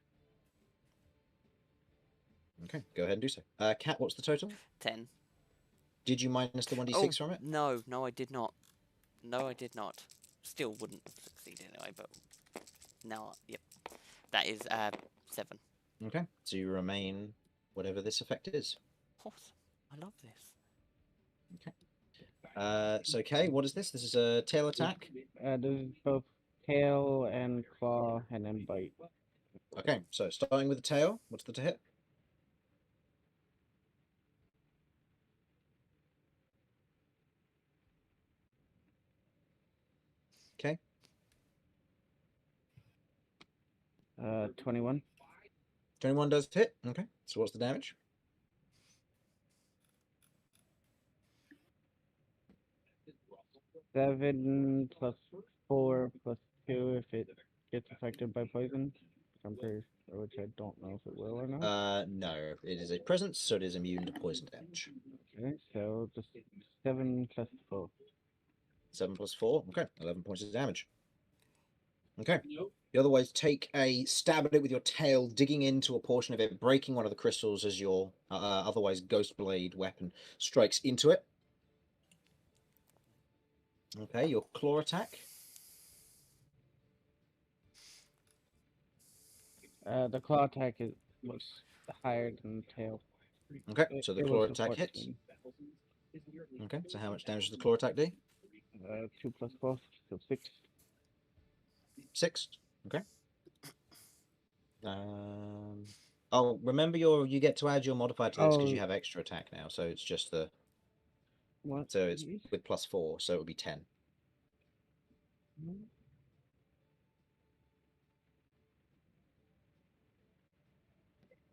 Okay, go ahead and do so. Cat, what's the total? 10. Did you minus the 1d6 from it? No, I did not. No, I did not. Still wouldn't succeed anyway, but now, yep. That is 7. Okay, so you remain whatever this effect is. Awesome. I love this. So Kay, what is this? This is a tail attack? This is both tail and claw and then bite. Okay, so starting with the tail, what's the to hit? Okay. 21. 21 does hit. Okay, so what's the damage? Seven plus 4 plus 2 if it gets affected by poison. I'm pretty sure, which I don't know if it will or not. No, it is a presence, so it is immune to poison damage. Okay, so just 7 plus 4. 7 plus 4, okay, 11 points of damage. Okay. You otherwise take a stab at it with your tail, digging into a portion of it, breaking one of the crystals as your otherwise ghost blade weapon strikes into it. Okay, your claw attack. The claw attack was higher than the tail. Okay, so the It claw was a attack hits. 14. Okay, so how much damage does the claw attack do? 2 plus 4, so 6. 6. Okay. Oh, remember you get to add your modifier to this because you Oh. have extra attack now, so it's just the What? so it's with +4, so it would be 10.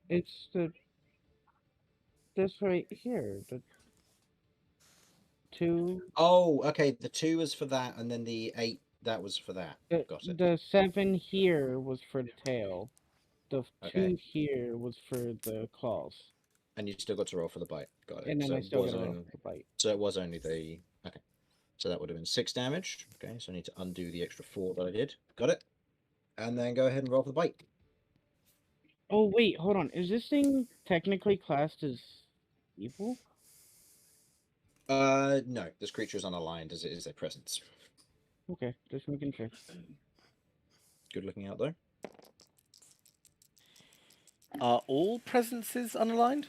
It's this right here. The 2. Oh, okay. The 2 was for that, and then the 8 that was for that. Got it. The 7 here was for the tail. The 2 Okay. here was for the claws. And you still got to roll for the bite. Got it. And then so I it still was got to roll only, for the bite. so it was only the okay. So that would have been 6 damage. Okay, so I need to undo the extra 4 that I did. Got it. And then go ahead and roll for the bite. Oh wait, hold on. Is this thing technically classed as evil? No. This creature is unaligned as it is a presence. Okay, just making sure. Good looking out though. Are all presences unaligned?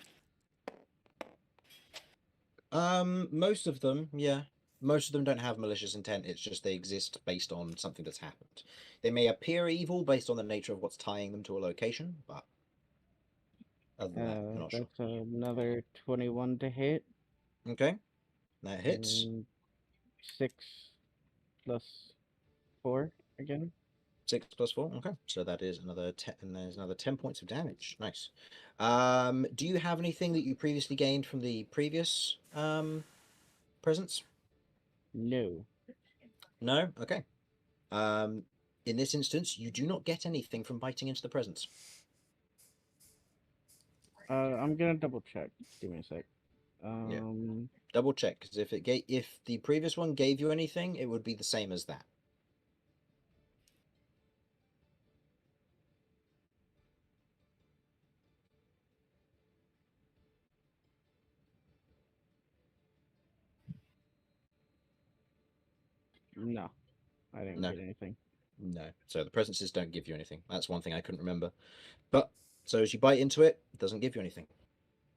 Most of them, yeah. Most of them don't have malicious intent. It's just they exist based on something that's happened. They may appear evil based on the nature of what's tying them to a location, but other than that, I'm not sure. That's another 21 to hit. Okay, that hits. And 6 plus 4 again. 6 plus 4. Okay, so that is another 10, and there's another 10 points of damage. Nice. Do you have anything that you previously gained from the previous presence? No. No. Okay. In this instance, you do not get anything from biting into the presence. I'm gonna double check. Give me a sec. Yeah. Double check, because if the previous one gave you anything, it would be the same as that. No, I didn't No. get anything. No. So the presences don't give you anything. That's one thing I couldn't remember. But so as you bite into it, it doesn't give you anything.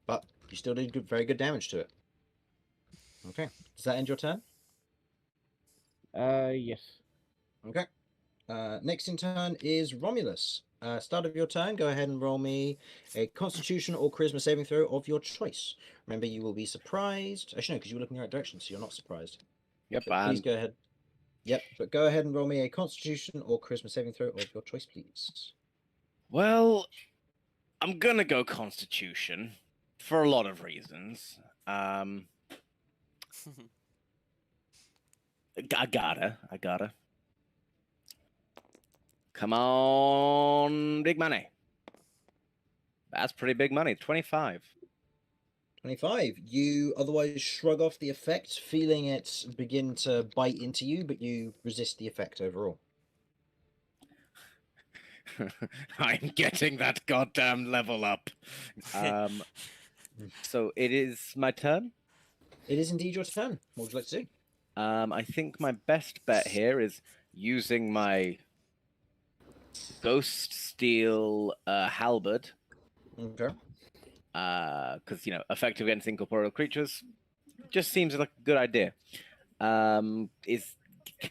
But you still did very good damage to it. Okay. Does that end your turn? Yes. Okay. Next in turn is Romulus. Start of your turn, go ahead and roll me a Constitution or Charisma saving throw of your choice. Remember, you will be surprised. Actually, no, because you were looking in the right direction, so you're not surprised. Yep, But please go ahead. Yep, but go ahead and roll me a Constitution or Charisma saving throw of your choice, please. Well, I'm gonna go Constitution for a lot of reasons. I gotta. Come on, big money. That's pretty big money. 25. 25. You otherwise shrug off the effect, feeling it begin to bite into you, but you resist the effect overall. I'm getting that goddamn level up. So it is my turn. It is indeed your turn. What would you like to do? I think my best bet here is using my Ghost Steel halberd. Okay. Because effective against incorporeal creatures just seems like a good idea. Can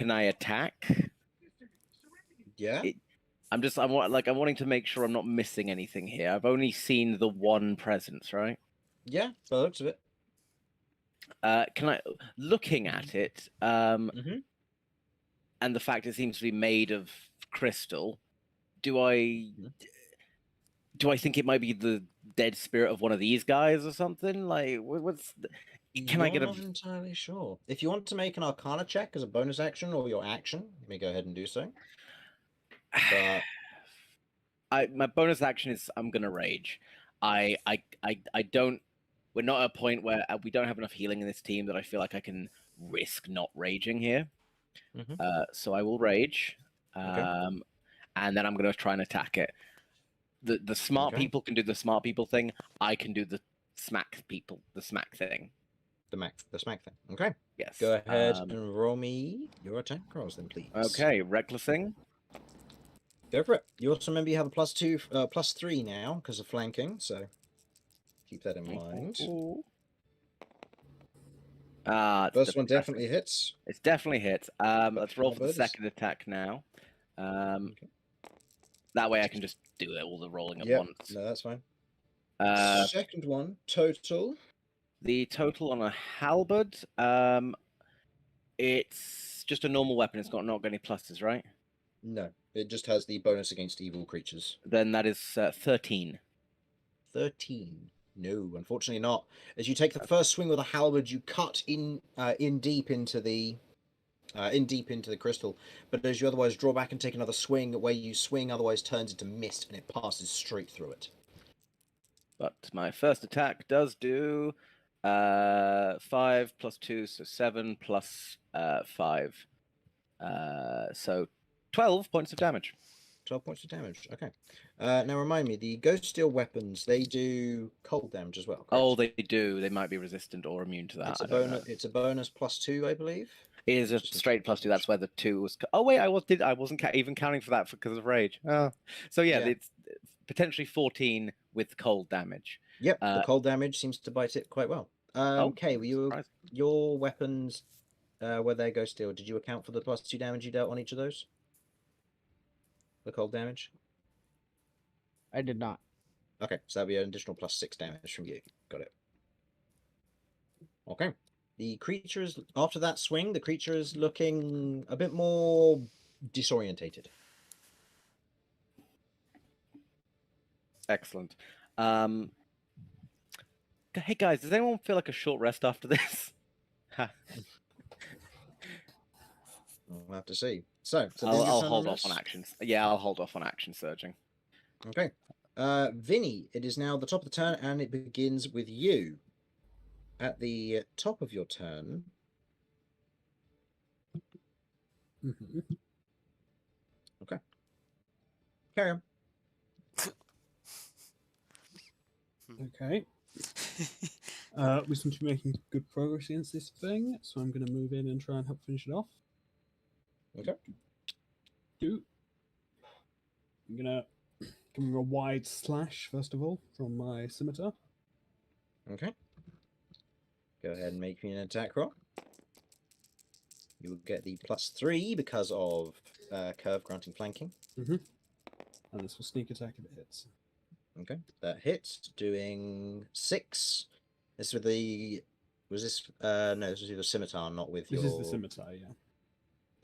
I attack? Yeah. I'm wanting to make sure I'm not missing anything here. I've only seen the one presence, right? Yeah, by the looks of it. Looking at it, and the fact it seems to be made of crystal, do I think it might be the dead spirit of one of these guys or something? Like, can I get a? I'm not entirely sure. If you want to make an Arcana check as a bonus action or your action, you may go ahead and do so. But my bonus action is I'm gonna rage. I don't. We're not at a point where we don't have enough healing in this team that I feel like I can risk not raging here. So I will rage. and then I'm going to try and attack it. The smart Okay. people can do the smart people thing. I can do the smack thing. The smack thing. Okay. Yes. Go ahead and roll me your attack rolls then, please. Okay, recklessing. Go for it. You also remember you have a +3 now because of flanking, so keep that in mind. First one definitely hits. It's definitely hit. Let's roll for the halberds. second attack now. That way I can just do all the rolling at Yep. once. No, that's fine. Uh, Second one, total. the total on a halberd, it's just a normal weapon. It's not got any pluses, right? No, it just has the bonus against evil creatures. Then that is 13. 13. No, unfortunately not. As you take the first swing with a halberd, you cut in deep into the crystal. But as you otherwise draw back and take another swing, where you swing otherwise turns into mist and it passes straight through it. But my first attack does do 5 plus 2, so 7 plus 5. So 12 points of damage. 12 points of damage. Okay. Now remind me, the ghost steel weapons, they do cold damage as well. Correct? Oh, they do. They might be resistant or immune to that. It's a bonus. It's a bonus +2, I believe. It is a straight +2. That's where the 2 was. Oh wait, I wasn't even counting for that because of rage. Oh, so yeah, it's potentially 14 with cold damage. Yep, the cold damage seems to bite it quite well. Okay, your weapons, were they ghost steel? Did you account for the +2 damage you dealt on each of those? The cold damage. I did not. Okay, so that'll be an additional +6 damage from you. Got it. Okay. The creature is, after that swing, the creature is looking a bit more disorientated. Excellent. Hey guys, does anyone feel like a short rest after this? We'll have to see. So I'll hold off on actions. Yeah, I'll hold off on action surging. Okay. Vinny, it is now the top of the turn, and it begins with you. At the top of your turn. Okay. Carry on. Okay. We seem to be making good progress against this thing, so I'm going to move in and try and help finish it off. Okay. I'm going to give him a wide slash, first of all, from my scimitar. Okay. Go ahead and make me an attack roll. You will get the +3 because of curve granting flanking. And this will sneak attack if it hits. Okay, that hits, doing 6. This with the... Was this... no, this was with the scimitar, not with This your... is the scimitar, yeah.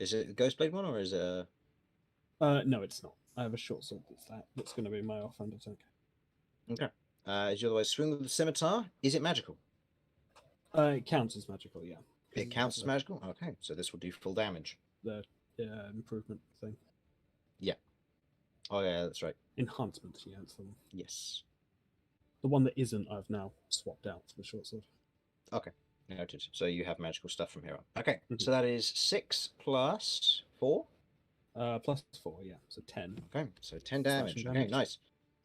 Is it a Ghostblade one, or is it a... No, it's not. I have a short sword that's going to be my offhand attack. Okay. As you otherwise swing with the scimitar, is it magical? It counts as magical, yeah. It counts as magical? Okay, so this will do full damage. The improvement thing. Yeah. Oh, yeah, that's right. Enhancement, yeah, it's the one. Yes. The one that isn't, I've now swapped out for the short sword. Okay, noted. So you have magical stuff from here on. Okay, so that is 6 plus 4? Plus 4, yeah, so 10. Okay, so 10 damage. Slashing Okay, damage. nice.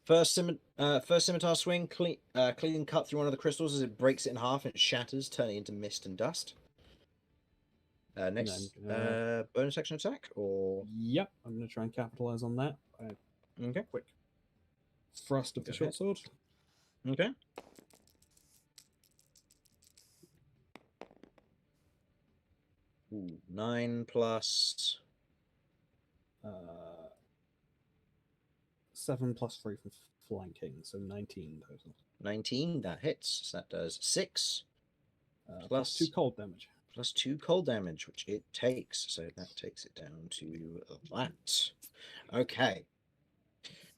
First scimitar swing, clean cut through one of the crystals as it breaks it in half and it shatters, turning into mist and dust. Next, bonus action attack, or... Yep, I'm going to try and capitalize on that. Okay. Quick thrust of the short sword. Okay. Ooh, 9 plus... 7 plus 3 from flanking, so 19 total. 19, that hits. So that does 6. Plus 2 cold damage. Plus 2 cold damage, which it takes. So that takes it down to that. Okay.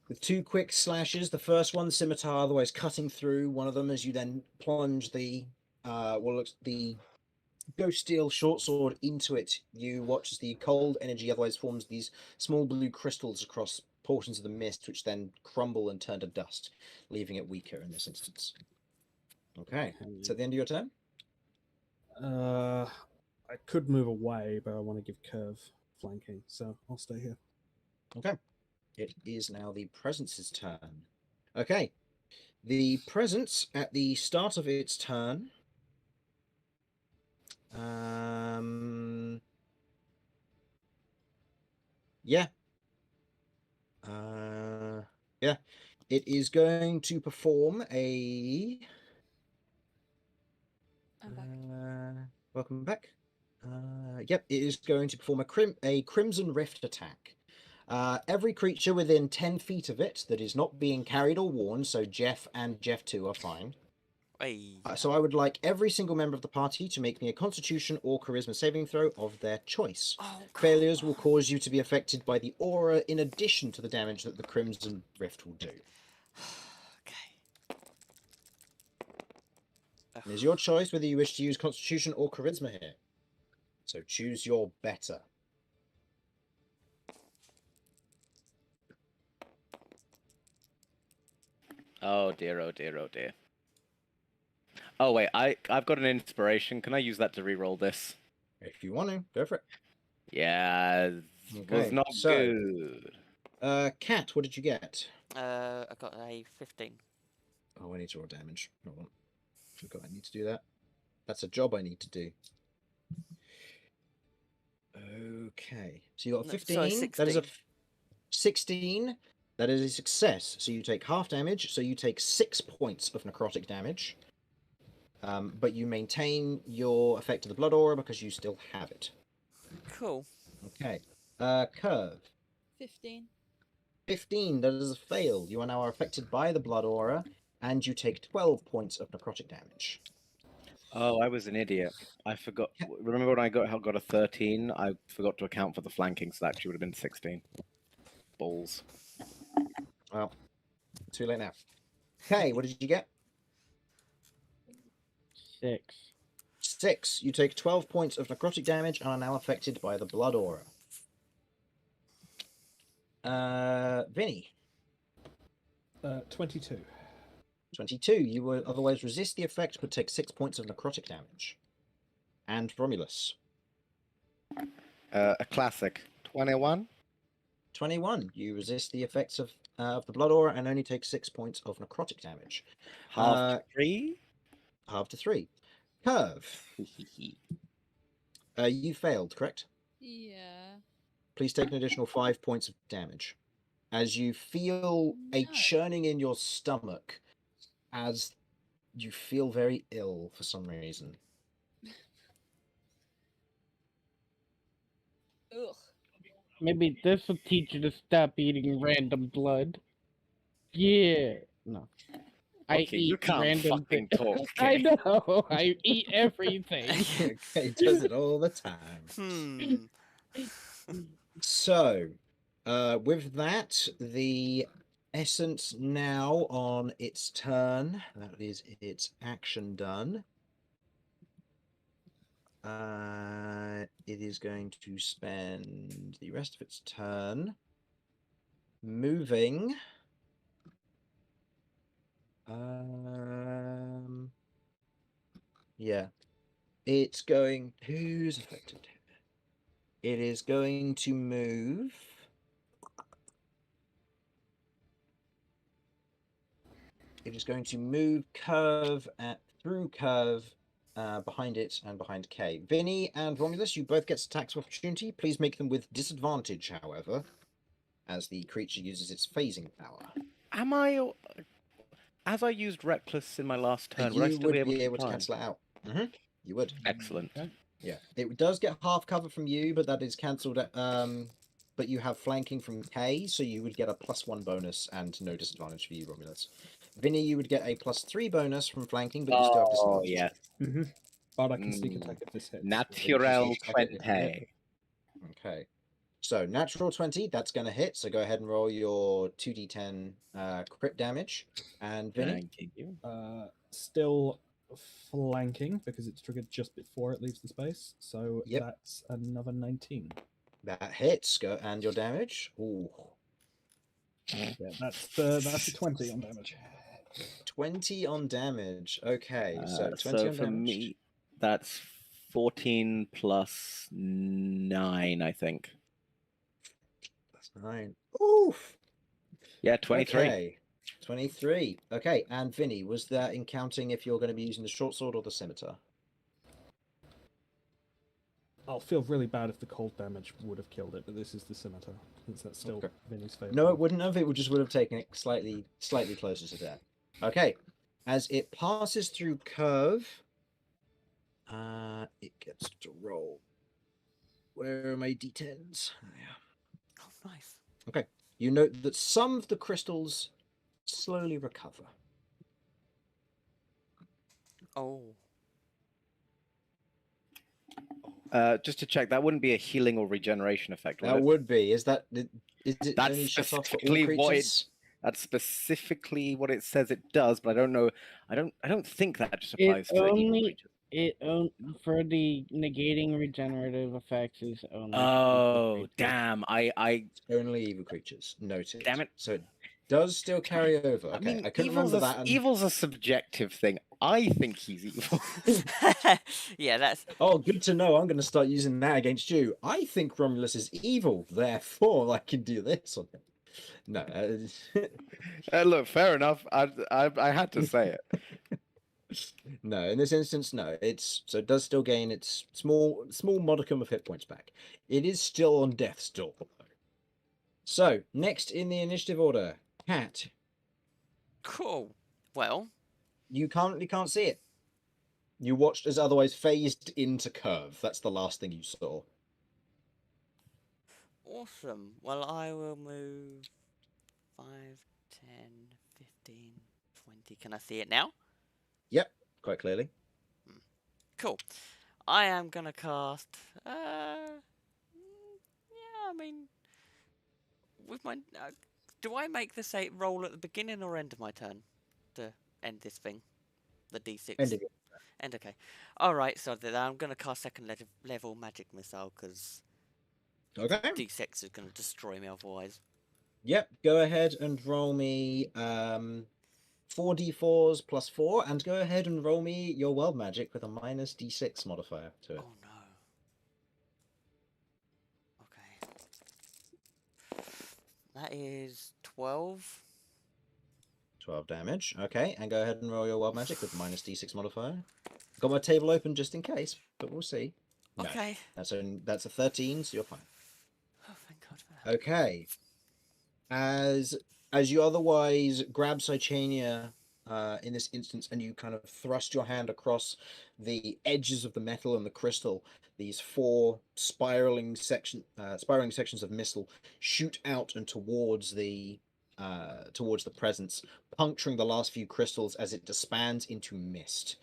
With 2 quick slashes, the first one, the scimitar, otherwise cutting through one of them as you then plunge the the ghost steel short sword into it. You watch as the cold energy otherwise forms these small blue crystals across portions of the mist, which then crumble and turn to dust, leaving it weaker in this instance. Okay, is that the end of your turn? I could move away, but I want to give Curve flanking, so I'll stay here. Okay. It is now the Presence's turn. Okay. The Presence, at the start of its turn, yeah. Yeah. It is going to perform a... I'm back. Welcome back. Yep, it is going to perform a Crimson Rift attack. Every creature within 10 feet of it that is not being carried or worn, so Jeff and Jeff 2 are fine. Hey. So I would like every single member of the party to make me a Constitution or Charisma saving throw of their choice. Oh, Failures come will on. cause you to be affected by the aura in addition to the damage that the Crimson Rift will do. Okay. It is your choice whether you wish to use Constitution or Charisma here. So choose your better. Oh dear, oh dear, oh dear. Oh wait, I've got an inspiration. Can I use that to re-roll this? If you want to, go for it. Yeah, was Okay, not so- good. Kat, what did you get? I got a 15. Oh, I need to roll damage. Hold on. Forgot I need to do that. That's a job I need to do. Okay. So you got a No, 15. sorry, That is a 16. 16. That is a success. So you take half damage. So you take 6 points of necrotic damage. But you maintain your effect of the blood aura because you still have it. Cool. Okay. Curve. 15. 15. That is a fail. You are now affected by the blood aura, and you take 12 points of necrotic damage. Oh, I was an idiot. I forgot. Remember when I got a 13? I forgot to account for the flanking, so that actually would have been 16. Balls. Well, too late now. Okay, what did you get? 6. 6. You take 12 points of necrotic damage and are now affected by the blood aura. Vinny. 22. 22. You would otherwise resist the effect but take 6 points of necrotic damage. And Romulus. A classic. 21? 21. You resist the effects of the blood aura and only take 6 points of necrotic damage. Half 3? Half to 3. Curve. You failed, correct? Yeah. Please take an additional 5 points of damage. As you feel a No. churning in your stomach as you feel very ill for some reason. Ugh. Maybe this will teach you to stop eating random blood. Yeah. No. I Okay, you eat can't random fucking talk, I okay? know. I eat everything. Okay, does it all the time. So, with that, the essence now on its turn, that is its action done. It is going to spend the rest of its turn moving. Yeah. It's going... Who's affected? It is going to move... It is going to move Curve through Curve behind it and behind K. Vinny and Romulus, you both get attacks of opportunity. Please make them with disadvantage, however, as the creature uses its phasing power. Am I... As I used Reckless in my last turn, would I You still would be able to apply? cancel it out. You would. Excellent. Okay. Yeah. It does get half cover from you, but that is cancelled at... But you have flanking from K, so you would get a +1 bonus and no disadvantage for you, Romulus. Vinny, you would get a +3 bonus from flanking, but you still have Oh, disadvantage. yeah. But I can sneak attack if this hits. Natural Just check it if you hit. 20. Okay. So, natural 20, that's going to hit. So, go ahead and roll your 2d10 crit damage. And Vinny? Thank you. Still flanking because it's triggered just before it leaves the space. So Yep. that's another 19. That hits. Go and your damage. Ooh. Yeah, that's a 20 on damage. 20 on damage. Okay, so 20 So on for damage. me, that's 14 plus 9, I think. That's 9. Oof. Yeah, 23. Okay. 23. Okay, and Vinny, was that in counting if you're going to be using the short sword or the scimitar? I'll feel really bad if the cold damage would have killed it, but this is the scimitar, since that's still Okay. Vinny's favourite. No, it wouldn't have. It just would have taken it slightly closer to death. Okay. As it passes through curve, it gets to roll. Where are my d10s? Yeah. Oh, nice. Okay. You note that some of the crystals slowly recover. Oh. Just to check, that wouldn't be a healing or regeneration effect, would That it? would be. Is it That's only shut off for all specifically what it. creatures? That's specifically what it says it does, but I don't know. I don't think that just It applies to evil only creatures. for the negating regenerative effects is only. for Oh creatures. damn! I Only evil creatures. Noted. Damn it. So it does still carry over. Okay, I mean, I couldn't evil's remember a, that. evil's a subjective thing. I think he's evil. Yeah, that's. Oh, good to know. I'm going to start using that against you. I think Romulus is evil, therefore I can do this on him. No. Look, fair enough. I had to say it. No, in this instance, no. So it does still gain its small modicum of hit points back. It is still on death's door. So next in the initiative order, Cat. Cool. Well, You currently can't see it. You watched as otherwise phased into curve. That's the last thing you saw. awesome. Well, I will move 5, 10, 15, 20. Can I see it now? Yep, quite clearly. Cool. I am gonna cast. Yeah, I mean, with my. Do I make the say roll at the beginning or end of my turn to end this thing? The D6. End of it. End. Okay. All right. So then I'm gonna cast second level magic missile because Okay. D6 is gonna destroy me otherwise. Yep, go ahead and roll me 4d4s plus 4, and go ahead and roll me your world magic with a minus d6 modifier to it. Oh no. Okay. That is 12. 12 damage. Okay, and go ahead and roll your world magic with minus d6 modifier. Got my table open just in case, but we'll see. No, Okay. that's a 13, so you're fine. Oh, thank God for that. Okay. As you otherwise grab Cychania in this instance, and you kind of thrust your hand across the edges of the metal and the crystal, these four spiraling sections of missile shoot out and towards the presence, puncturing the last few crystals as it disbands into mist.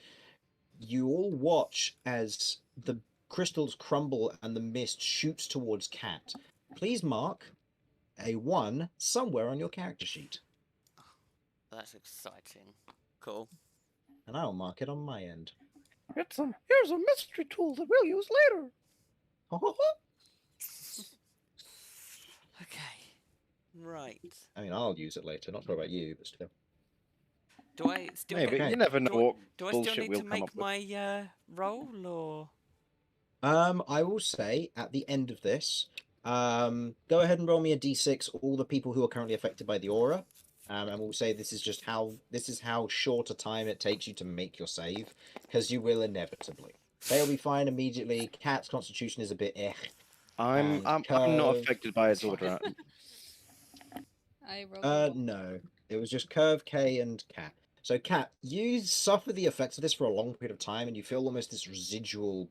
You all watch as the crystals crumble and the mist shoots towards Cat. Please mark a 1 somewhere on your character sheet. That's exciting. Cool. And I'll mark it on my end. Here's a mystery tool that we'll use later. Okay. Right. I mean, I'll use it later. Not sure about you, but still. Do I still Maybe get, you never know what do I still bullshit need we'll to come up make with. my roll or? I will say at the end of this, go ahead and roll me a d6. All the people who are currently affected by the aura, and we'll say this is how short a time it takes you to make your save, because you will inevitably. They'll be fine immediately. Cat's constitution is a bit I'm not Curve affected by its is order. I rolled a one. No. It was just Curve, K, and Cat. So, Cat, you suffer the effects of this for a long period of time, and you feel almost this residual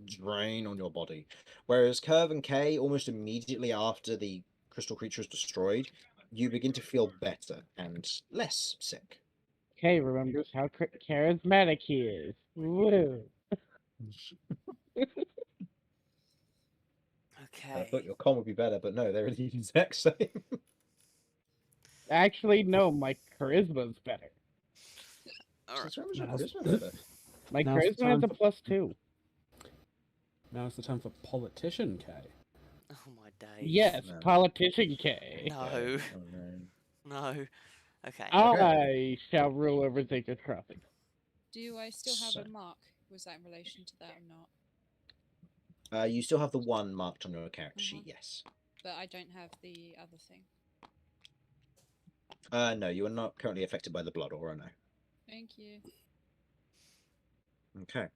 drain on your body. Whereas Curve and K, almost immediately after the crystal creature is destroyed, you begin to feel better and less sick. Kay remembers how charismatic he is. Woo! I Okay. thought your con would be better, but no, they're the exact same. Actually, no, my charisma's better. All right. Since when was your Now- charisma better? My Now's the charisma has time a for- +2. Now it's the time for Politician K. Oh my days. Yes, No. politician K. No. Oh, no. No. Okay. I shall rule everything as crossing. Do I still have So- a mark? Was that in relation to that or not? You still have the 1 marked on your character sheet, Mhm. yes. But I don't have the other thing. No, you are not currently affected by the blood aura, no. Thank you. Okay.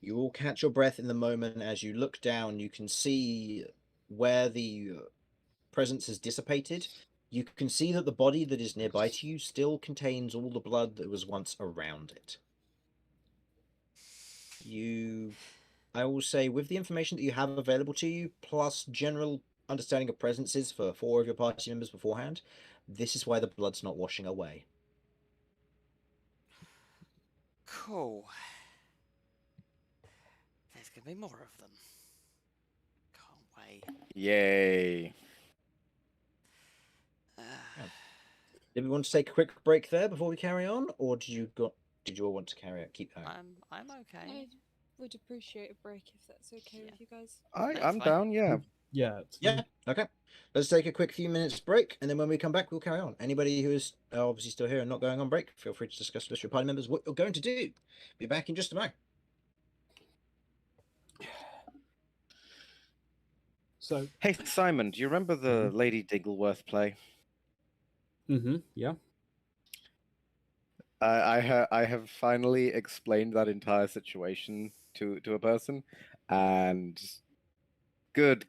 You all catch your breath in the moment as you look down. You can see where the presence has dissipated. You can see that the body that is nearby to you still contains all the blood that was once around it. I will say, with the information that you have available to you, plus general understanding of presences for 4 of your party members beforehand, this is why the blood's not washing away. Cool. There's gonna be more of them. Can't wait. Yay. Did we want to take a quick break there before we carry on, or did you all want to keep going? I'm okay. I would appreciate a break if that's okay Yeah. with you guys. I'm fine. down, yeah. Yeah. It's Yeah, okay. Let's take a quick few minutes break, and then when we come back, we'll carry on. Anybody who is obviously still here and not going on break, feel free to discuss with your party members what you're going to do. Be back in just a moment. So. Hey, Simon, do you remember the Lady Diggleworth play? Yeah. I have finally explained that entire situation to a person, and good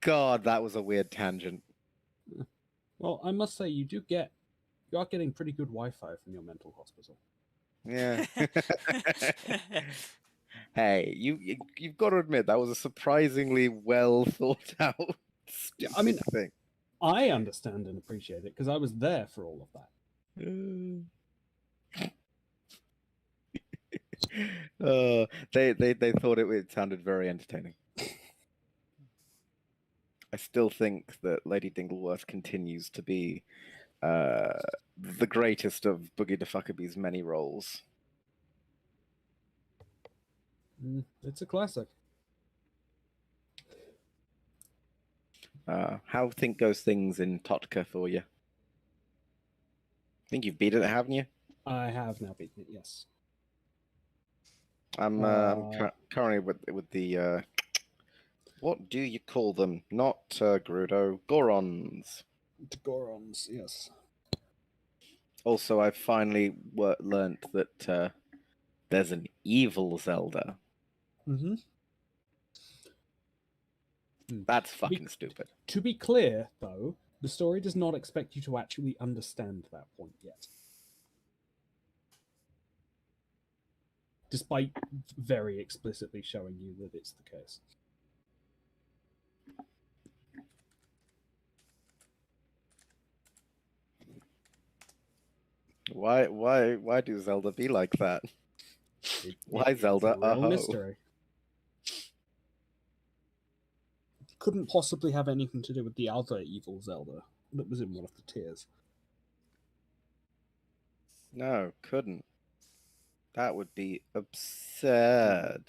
God, that was a weird tangent. Well, I must say you are getting pretty good Wi-Fi from your mental hospital. Yeah. Hey, you've got to admit that was a surprisingly well thought out. Yeah, I mean, thing. I understand and appreciate it because I was there for all of that. They thought it sounded very entertaining. I still think that Lady Dingleworth continues to be the greatest of Boogie the Fuckabee's many roles. It's a classic. How goes things in Totka for you? I think you've beaten it, haven't you? I have now beaten it. Yes. I'm currently with the what do you call them? Not Grudo, Gorons. The Gorons, yes. Also, I finally learnt that there's an evil Zelda. Mm-hmm. That's fucking stupid. To be clear, though, the story does not expect you to actually understand that point yet. Despite very explicitly showing you that it's the case. Why do Zelda be like that? Why Zelda? It's a real mystery. Couldn't possibly have anything to do with the other evil Zelda that was in one of the tiers. No, couldn't. That would be absurd.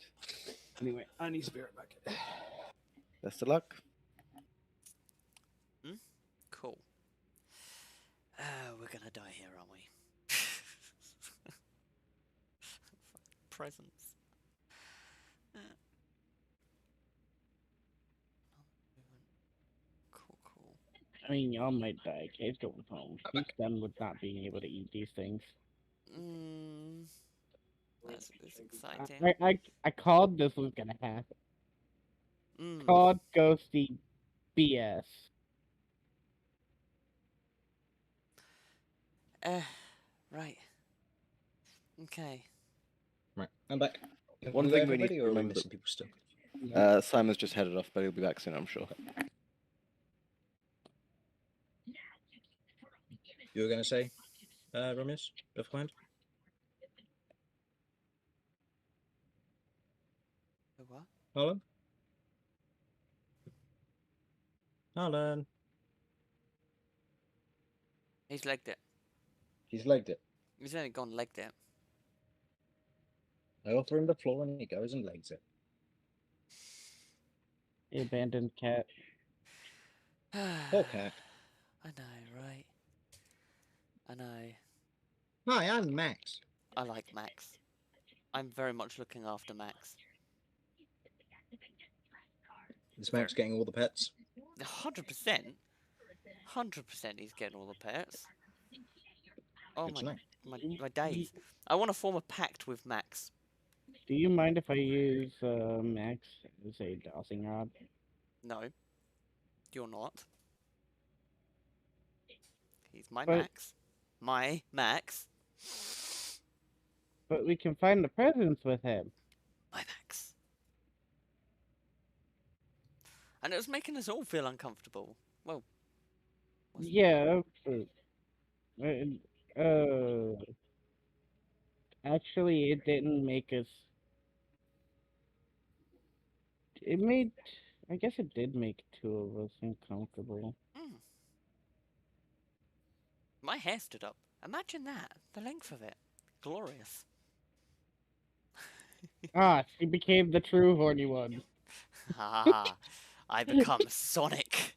Anyway, I need spirit back. Best of luck. Cool. We're gonna die here, aren't we? Presents. Cool. I mean, y'all might die. Case goes home. He's done with not being able to eat these things. That's exciting. I called this was gonna happen. Called ghosty BS. Right. Okay. Right, I'm back. One thing we need to remember missing people still. Simon's just headed off, but he'll be back soon, I'm sure. You were going to say, Romius, beforehand? What? Harlan? Harlan. He's legged it. He's legged it. He's only gone legged it. I offer him the floor and he goes and legs it. The abandoned cat. Poor cat. I know, right? I know. Hi, I'm Max. I like Max. I'm very much looking after Max. Is Max getting all the pets? 100%. 100% he's getting all the pets. Oh Good to know. my days. I want to form a pact with Max. Do you mind if I use Max as a dowsing rod? No, you're not. He's my But- Max. My Max. But we can find the presents with him. My Max. And it was making us all feel uncomfortable. Well, wasn't it? Yeah, but, actually, it didn't make us. It made. I guess it did make two of us uncomfortable. Mm. My hair stood up. Imagine that. The length of it. Glorious. Ah, she became the true horny one. Ha! I become Sonic.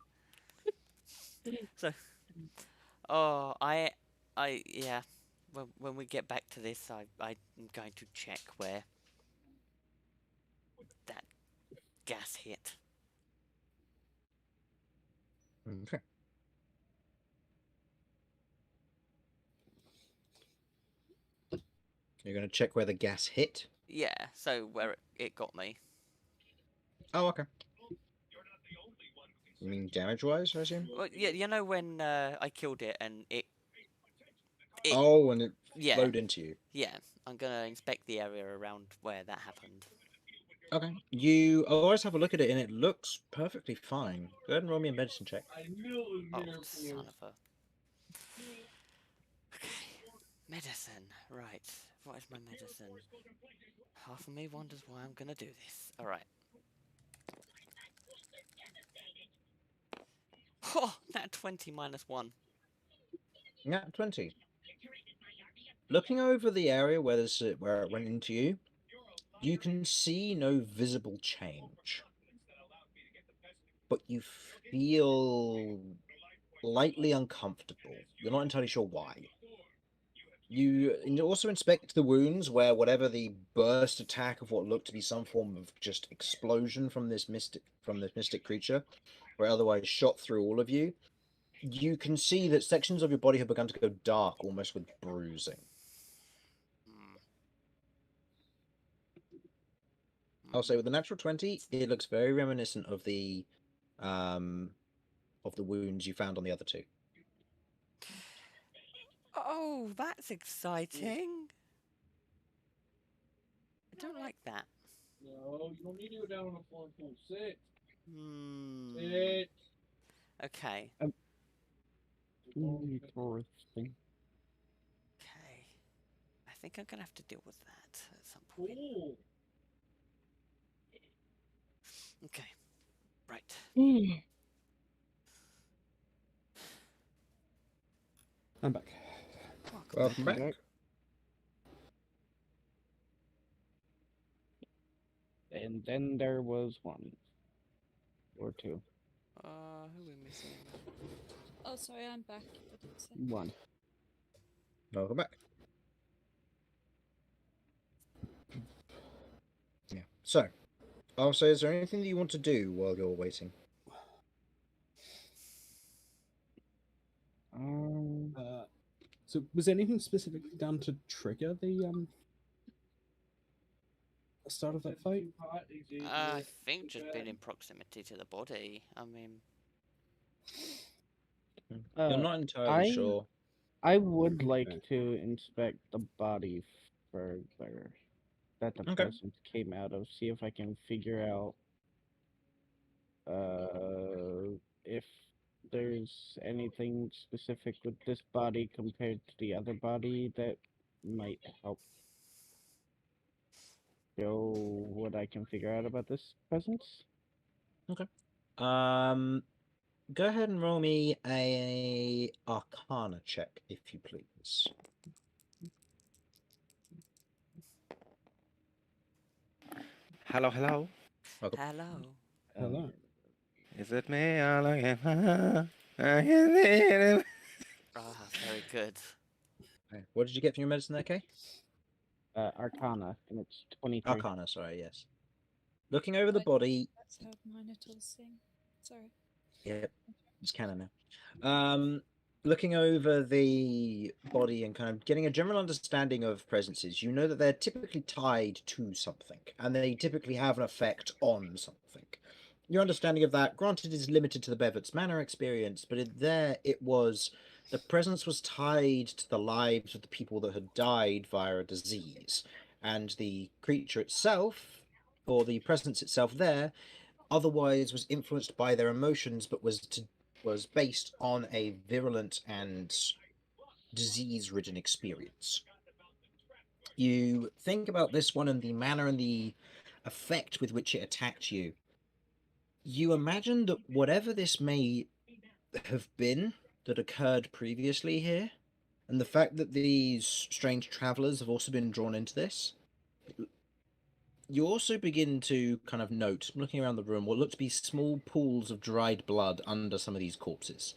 So, oh, yeah. When we get back to this, I'm going to check where that gas hit. Okay. You're going to check where the gas hit? Yeah, so where it got me. Oh, okay. You mean damage-wise, I assume? Well, yeah, you know when I killed it and it Oh, and it yeah, flowed into you. yeah. I'm gonna inspect the area around where that happened. Okay. You always have a look at it, and it looks perfectly fine. Go ahead and roll me a medicine check. Oh, son of a. Okay, medicine. Right. What is my medicine? Half of me wonders why I'm gonna do this. All right. Oh, that 20 minus 1. Yeah, 20. Looking over the area where where it went into you, you can see no visible change. But you feel lightly uncomfortable. You're not entirely sure why. You also inspect the wounds where whatever the burst attack of what looked to be some form of just explosion from this mystic creature, where otherwise shot through all of you. You can see that sections of your body have begun to go dark, almost with bruising. Hmm. I'll say with a natural 20, it looks very reminiscent of the wounds you found on the other two. Oh, that's exciting. I don't like that. No, you don't need to go down on the floor and pull. Sit. Hmm. Sit. Okay. Interesting. Okay. I think I'm gonna have to deal with that at some point. Cool. Okay. Right. I'm back. Welcome back. Okay. And then there was one. Or two. Who are we missing? Oh, sorry, I'm back. I didn't say. One. Welcome back. Yeah. So, I'll say, is there anything that you want to do while you're waiting? So, was anything specifically done to trigger the start of that fight? I think just being in proximity to the body. I mean, You're not entirely sure. I would like to inspect the body further that the Okay. presence came out of. See if I can figure out if there's anything specific with this body compared to the other body that might help show what I can figure out about this presence. Go ahead and roll me a Arcana check, if you please. Hello, hello. Welcome. hello. Hello. Is it me? I'm looking for- I can see it. Ah, very good. Okay. What did you get from your medicine there, Kay? Arcana, and it's 23. Arcana, sorry, yes. Looking over the body, That's how Minotaurs sing. Sorry. yep. It's canon now. Looking over the body and kind of getting a general understanding of presences, you know that they're typically tied to something, and they typically have an effect on something. Your understanding of that, granted, is limited to the Bevert's Manor experience, but it was the presence was tied to the lives of the people that had died via a disease, and the creature itself, or the presence itself there, otherwise was influenced by their emotions, but was based on a virulent and disease-ridden experience. You think about this one and the manner and the effect with which it attacked you. You imagine that whatever this may have been that occurred previously here, and the fact that these strange travelers have also been drawn into this, you also begin to kind of note, looking around the room, what look to be small pools of dried blood under some of these corpses.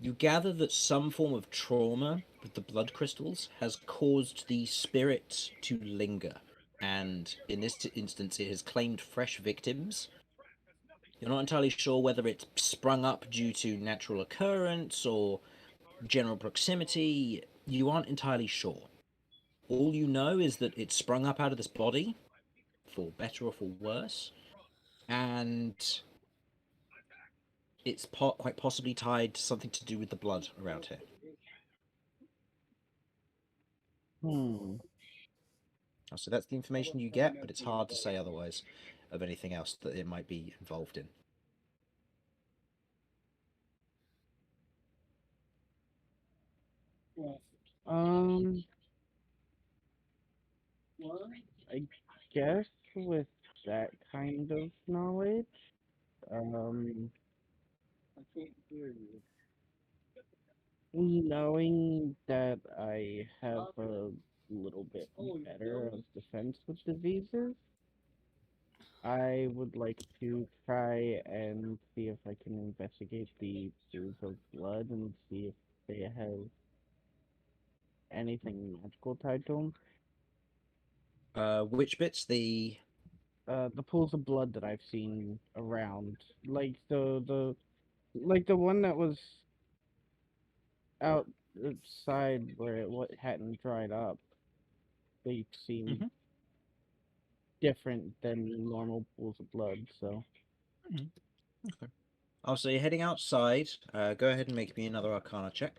You gather that some form of trauma with the blood crystals has caused the spirit to linger, and in this instance, it has claimed fresh victims. You're not entirely sure whether it's sprung up due to natural occurrence or general proximity. You aren't entirely sure. All you know is that it sprung up out of this body, for better or for worse, and it's quite possibly tied to something to do with the blood around here. So that's the information you get, but it's hard to say otherwise of anything else that it might be involved in. Um, I guess with that kind of knowledge, um, knowing that I have a little bit better of defense with diseases, I would like to try and see if I can investigate the pools of blood and see if they have anything magical tied to Which bits? The the pools of blood that I've seen around, like the one that was outside where what hadn't dried up. They seem Mhm. different than normal pools of blood. So Okay. Oh, so you're heading outside. Go ahead and make me another Arcana check.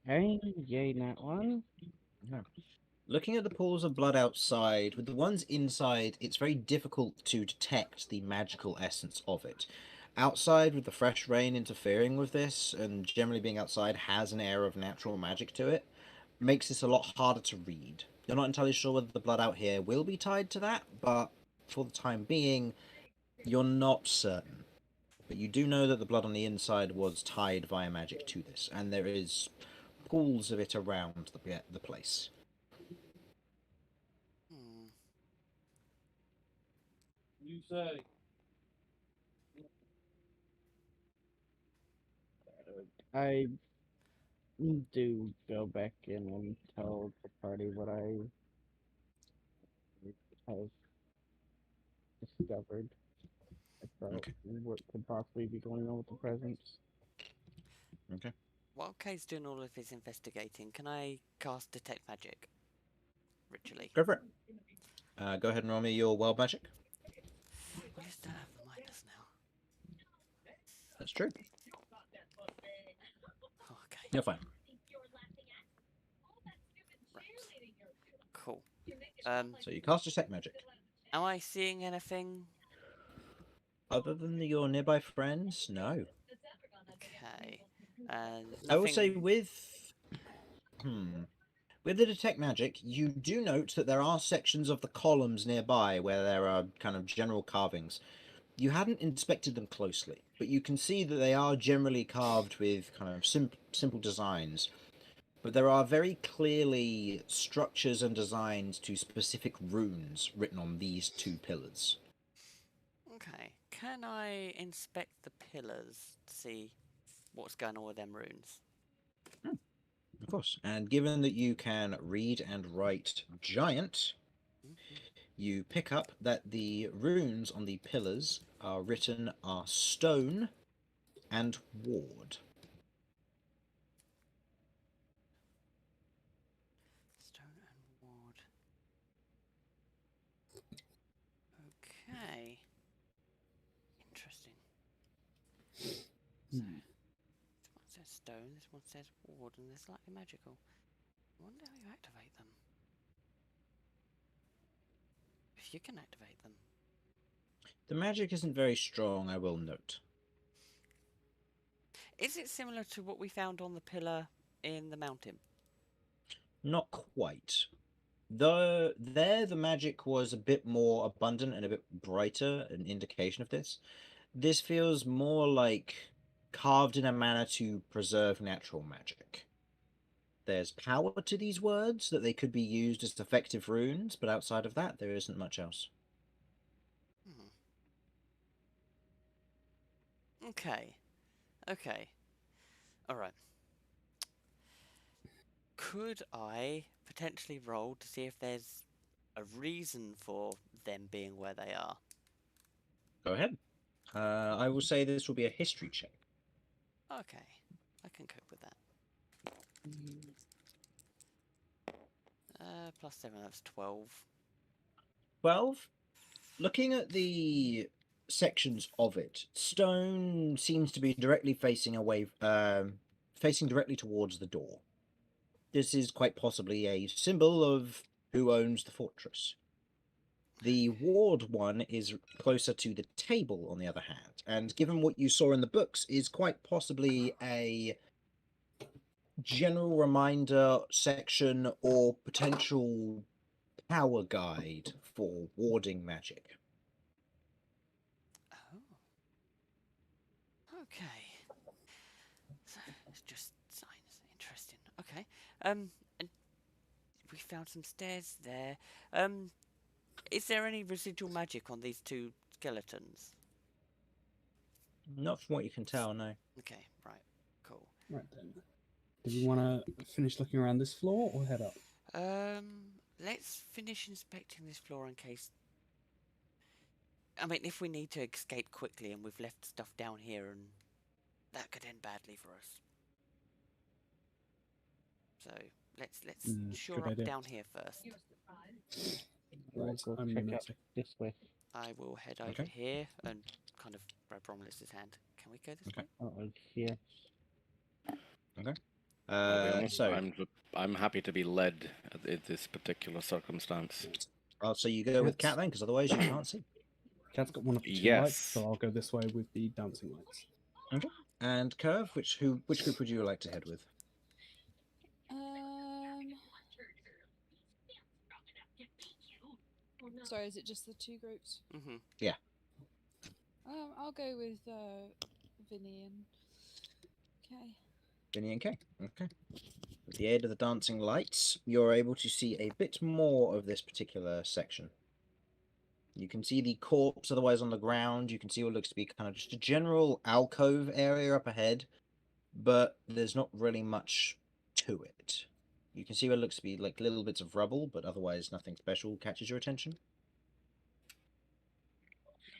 hey, yay, that one. No. Looking at the pools of blood outside, with the ones inside, it's very difficult to detect the magical essence of it. Outside, with the fresh rain interfering with this, and generally being outside has an air of natural magic to it, makes this a lot harder to read. You're not entirely sure whether the blood out here will be tied to that, but for the time being, you're not certain. But you do know that the blood on the inside was tied via magic to this, and there is pools of it around the place. Hmm. I do go back in and tell the party what I have discovered about Okay. what could possibly be going on with the presents. Okay. While Kay's doing all of his investigating, can I cast Detect Magic? Ritually. Go for it. Go ahead and roll me your wild magic. Well, you still have the minus now. That's true. Oh, okay. You're fine. Right. Cool. So you cast Detect Magic. Am I seeing anything? Other than your nearby friends, no. Okay. And I will say nothing. with the Detect Magic, you do note that there are sections of the columns nearby where there are kind of general carvings. You hadn't inspected them closely, but you can see that they are generally carved with kind of simple designs. But there are very clearly structures and designs to specific runes written on these two pillars. Okay. Can I inspect the pillars to see what's going on with them runes? Of course. And given that you can read and write giant, Mhm. you pick up that the runes on the pillars are written are stone and ward. Stone and ward. Okay. Interesting. So, this one says stone, this one says ward, and they're slightly magical. I wonder how you activate them. If you can activate them. The magic isn't very strong, I will note. Is it similar to what we found on the pillar in the mountain? Not quite. Though there the magic was a bit more abundant and a bit brighter, an indication of this. This feels more like carved in a manner to preserve natural magic. There's power to these words that they could be used as effective runes, but outside of that, there isn't much else. Okay. Okay. Alright. Could I potentially roll to see if there's a reason for them being where they are? Go ahead. I will say this will be a history check. Okay. I can cope with that. +7, that's 12. 12. Looking at the sections of it, stone seems to be directly facing away, facing directly towards the door. This is quite possibly a symbol of who owns the fortress. The ward one is closer to the table, on the other hand, and given what you saw in the books, is quite possibly a general reminder section or potential power guide for warding magic. Oh. Okay. So it's just signs. Interesting. Okay. And we found some stairs there. Is there any residual magic on these two skeletons? Not from what you can tell, no. Okay, right. Cool. Right then. Do we want to finish looking around this floor or head up? Let's finish inspecting this floor in case. I mean, if we need to escape quickly and we've left stuff down here, and that could end badly for us. So let's shore good up idea. down here first. Right, We'll I'm check gonna out take. this way. I will head over Okay. here and kind of grab Romulus's hand. Can we go this Okay. way? Oh, here. I'll be honest, So I'm happy to be led in this particular circumstance. so you go with Yes. Cat then, because otherwise you can't see. Cat's got one of the two Yes. lights, so I'll go this way with the dancing lights. And Curve, which group would you like to head with? Sorry, is it just the two groups? Mm-hmm. I'll go with Vinny and Kay. Vinny and Kay. Okay. With the aid of the dancing lights, you're able to see a bit more of this particular section. You can see the corpse otherwise on the ground. You can see what looks to be kind of just a general alcove area up ahead, but there's not really much to it. You can see what looks to be like little bits of rubble, but otherwise nothing special catches your attention.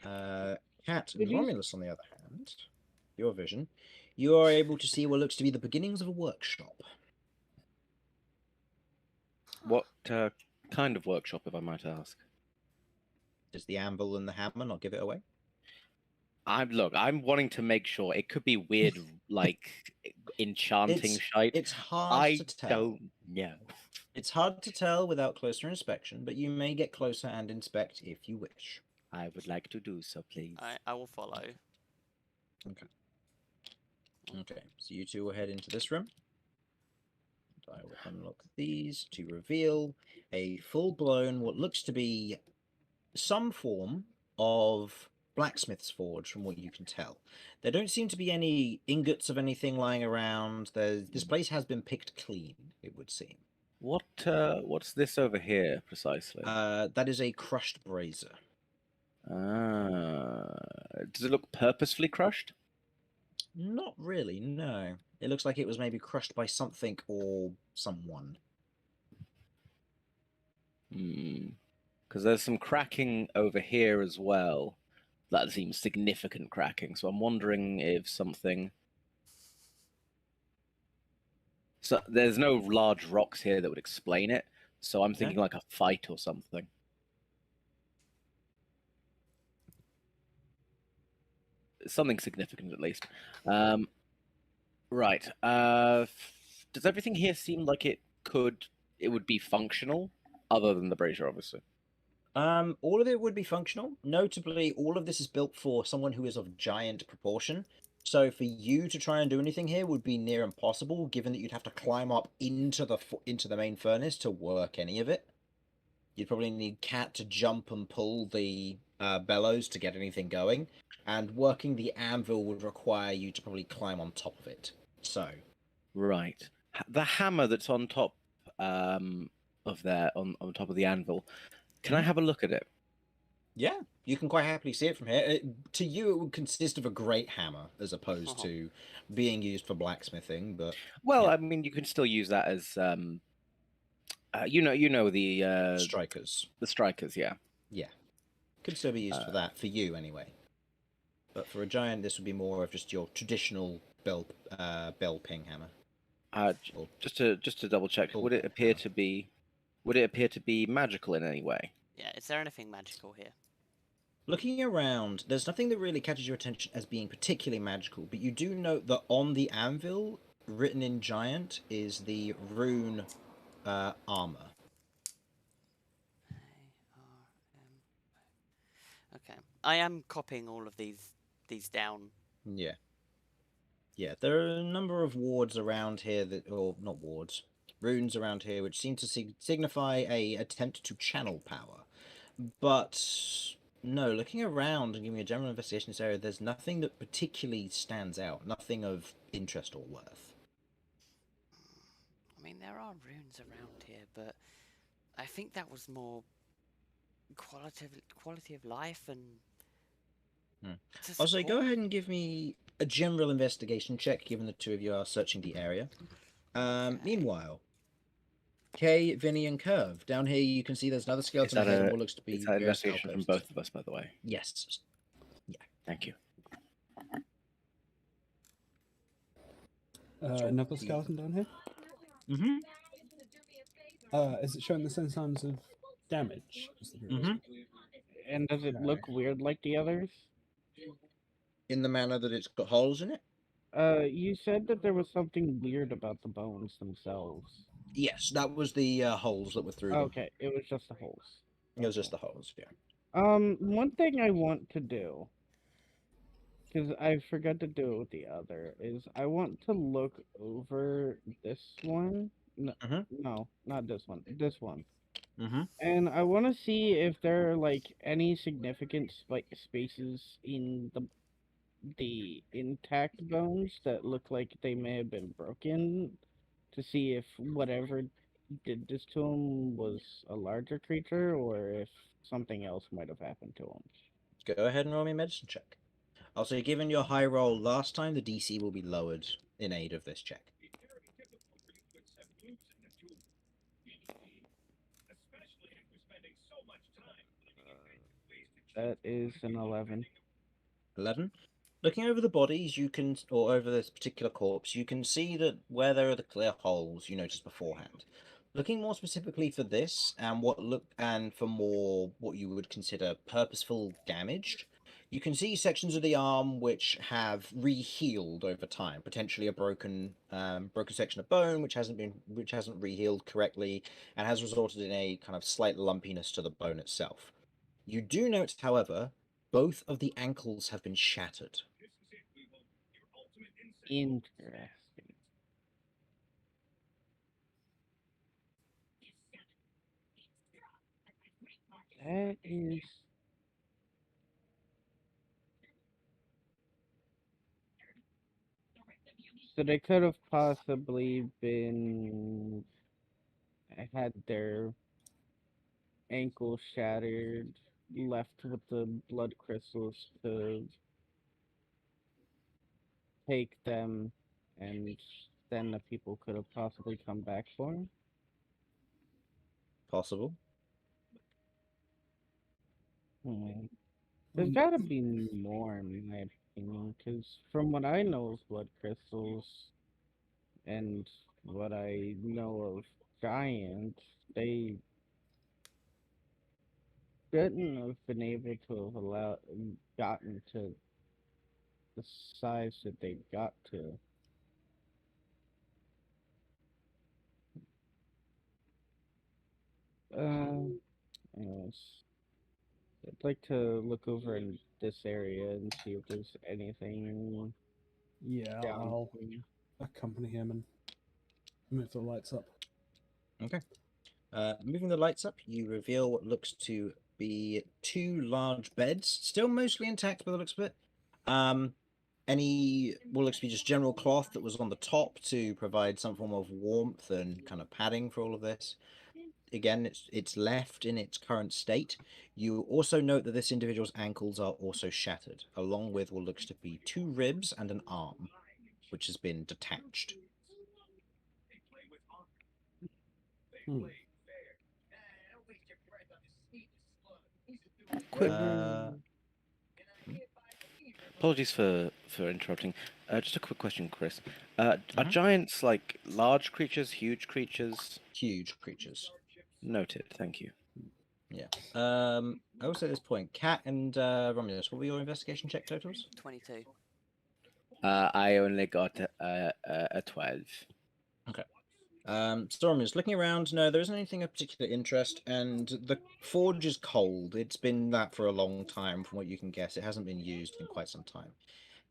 Cat and Romulus, on the other hand, your vision, you are able to see what looks to be the beginnings of a workshop. What kind of workshop, if I might ask? Does the anvil and the hammer not give it away? I'm wanting to make sure. It could be weird, like enchanting shite. It's hard to tell. don't know. It's hard to tell without closer inspection, but you may get closer and inspect if you wish. I would like to do so, please. I will follow. Okay, so you two will head into this room. I will unlock these to reveal a full-blown, what looks to be some form of blacksmith's forge, from what you can tell. There don't seem to be any ingots of anything lying around. This place has been picked clean, it would seem. What's this over here precisely? That is a crushed brazier. Does it look purposefully crushed? Not really, no. It looks like it was maybe crushed by something or someone. Because there's some cracking over here as well. That seems significant cracking. So I'm wondering if something. So there's no large rocks here that would explain it. So I'm thinking like a fight or something. Something significant at least. Right. Does everything here seem like it would be functional, other than the brazier, obviously? All of it would be functional. Notably, all of this is built for someone who is of giant proportion. So for you to try and do anything here would be near impossible, given that you'd have to climb up into the main furnace to work any of it. You'd probably need Cat to jump and pull the bellows to get anything going, and working the anvil would require you to probably climb on top of it. So, Right. The hammer that's on top of there, on top of the anvil. Can I have a look at it? yeah, you can quite happily see it from here. To you, it would consist of a great hammer as opposed to being used for blacksmithing. But Well, yeah. I mean, you can still use that as you know the Strikers. the strikers, yeah. Yeah, could still be used for that, for you anyway. But for a giant, this would be more of just your traditional bell ping hammer. Just to double check, would it appear to be magical in any way? Yeah, is there anything magical here? Looking around, there's nothing that really catches your attention as being particularly magical, but you do note that on the anvil, written in giant, is the rune armor. Okay, I am copying all of these down. Yeah. Yeah, there are a number of wards around here that, or not wards, runes around here which seem to signify a attempt to channel power. But no, looking around and giving a general investigation in this area, there's nothing that particularly stands out. Nothing of interest or worth. I mean, there are runes around here, but I think that was more quality of life and. Also, go ahead and give me a general investigation check, given the two of you are searching the area. Okay. Meanwhile, Kay, Vinny, and Curve, down here you can see there's another skeleton ahead and what looks to be Is that various investigation from outposts. both of us, by the way? Yes. Yeah. Thank you. Another skeleton down here. Mm-hmm. Is it showing the same signs of damage as the previous Mhm. one? And does it look weird like the others? In the manner that it's got holes in it? You said that there was something weird about the bones themselves. Yes, that was the holes that were through them. Okay, it was just the holes. It was just the holes, yeah. One thing I want to do, because I forgot to do it with the other, is I want to look over this one. No, no, not this one. This one. Mm-hmm. And I want to see if there are like any significant spaces in the intact bones that look like they may have been broken, to see if whatever did this to him was a larger creature or if something else might have happened to him. Go ahead and roll me a medicine check. Also, given your high roll last time, the DC will be lowered in aid of this check. That is an 11. 11. Looking over the bodies, you can, or over this particular corpse, you can see that where there are the clear holes you noticed beforehand. Looking more specifically for this, and for more what you would consider purposeful damage, you can see sections of the arm which have re-healed over time. Potentially a broken section of bone which hasn't re-healed correctly, and has resulted in a kind of slight lumpiness to the bone itself. You do note, however, both of the ankles have been shattered. Interesting. That is... So they could have possibly had their ankle shattered, left with the blood crystals to take them, and then the people could have possibly come back for him. Possible. There's Um, gotta be more, in my opinion, because from what I know of blood crystals and what I know of giants, they shouldn't have been able to have gotten to the size that they got to. Anyways, I'd like to look over in this area and see if there's anything yeah, down I'll here. accompany him and move the lights up. Okay. Moving the lights up, you reveal what looks to be two large beds, still mostly intact by the looks of it. What looks to be just general cloth that was on the top to provide some form of warmth and kind of padding for all of this. Again, it's left in its current state. You also note that this individual's ankles are also shattered, along with what looks to be two ribs and an arm, which has been detached. Hmm. Quick. Uh, Apologies for interrupting. Just a quick question, Chris. Are Mhm. giants like large creatures, huge creatures? Huge creatures. Noted. Thank you. Yeah. I will say at this point, Cat and Romulus, what were your investigation check totals? 22. I only got a 12. Okay. So Romulus, looking around, no, there isn't anything of particular interest, and the forge is cold. It's been that for a long time, from what you can guess. It hasn't been used in quite some time.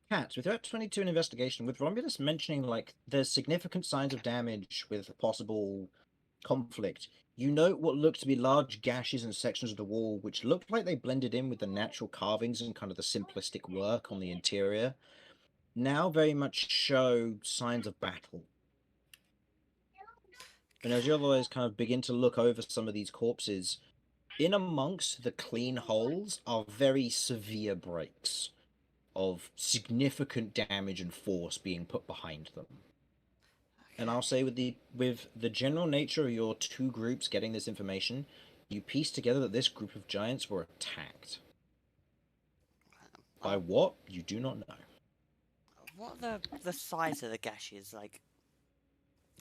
Cat, with that 22 in investigation, with Romulus mentioning like there's significant signs of damage with possible conflict, you note what look to be large gashes and sections of the wall, which looked like they blended in with the natural carvings and kind of the simplistic work on the interior, now very much show signs of battle. And as your lawyers kind of begin to look over some of these corpses, in amongst the clean holes are very severe breaks of significant damage and force being put behind them. And I'll say with the general nature of your two groups getting this information, you piece together that this group of giants were attacked. By what? You do not know. What are the size of the gashes like?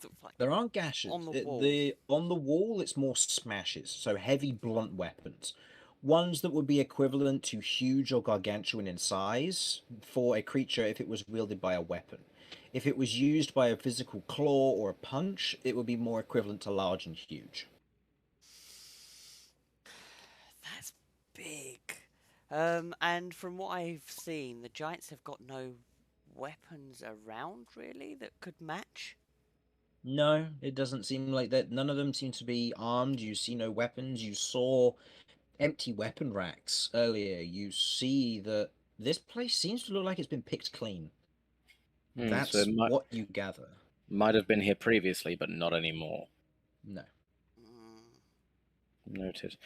Sort of like There aren't gashes. on the wall. On the wall, it's more smashes, so heavy blunt weapons. Ones that would be equivalent to huge or gargantuan in size for a creature if it was wielded by a weapon. If it was used by a physical claw or a punch, it would be more equivalent to large and huge. That's big. And from what I've seen, the giants have got no weapons around really that could match. No, it doesn't seem like that. None of them seem to be armed. You see no weapons. You saw empty weapon racks earlier. You see that this place seems to look like it's been picked clean. So That's it what you gather. might have been here previously, but not anymore. No. Noted.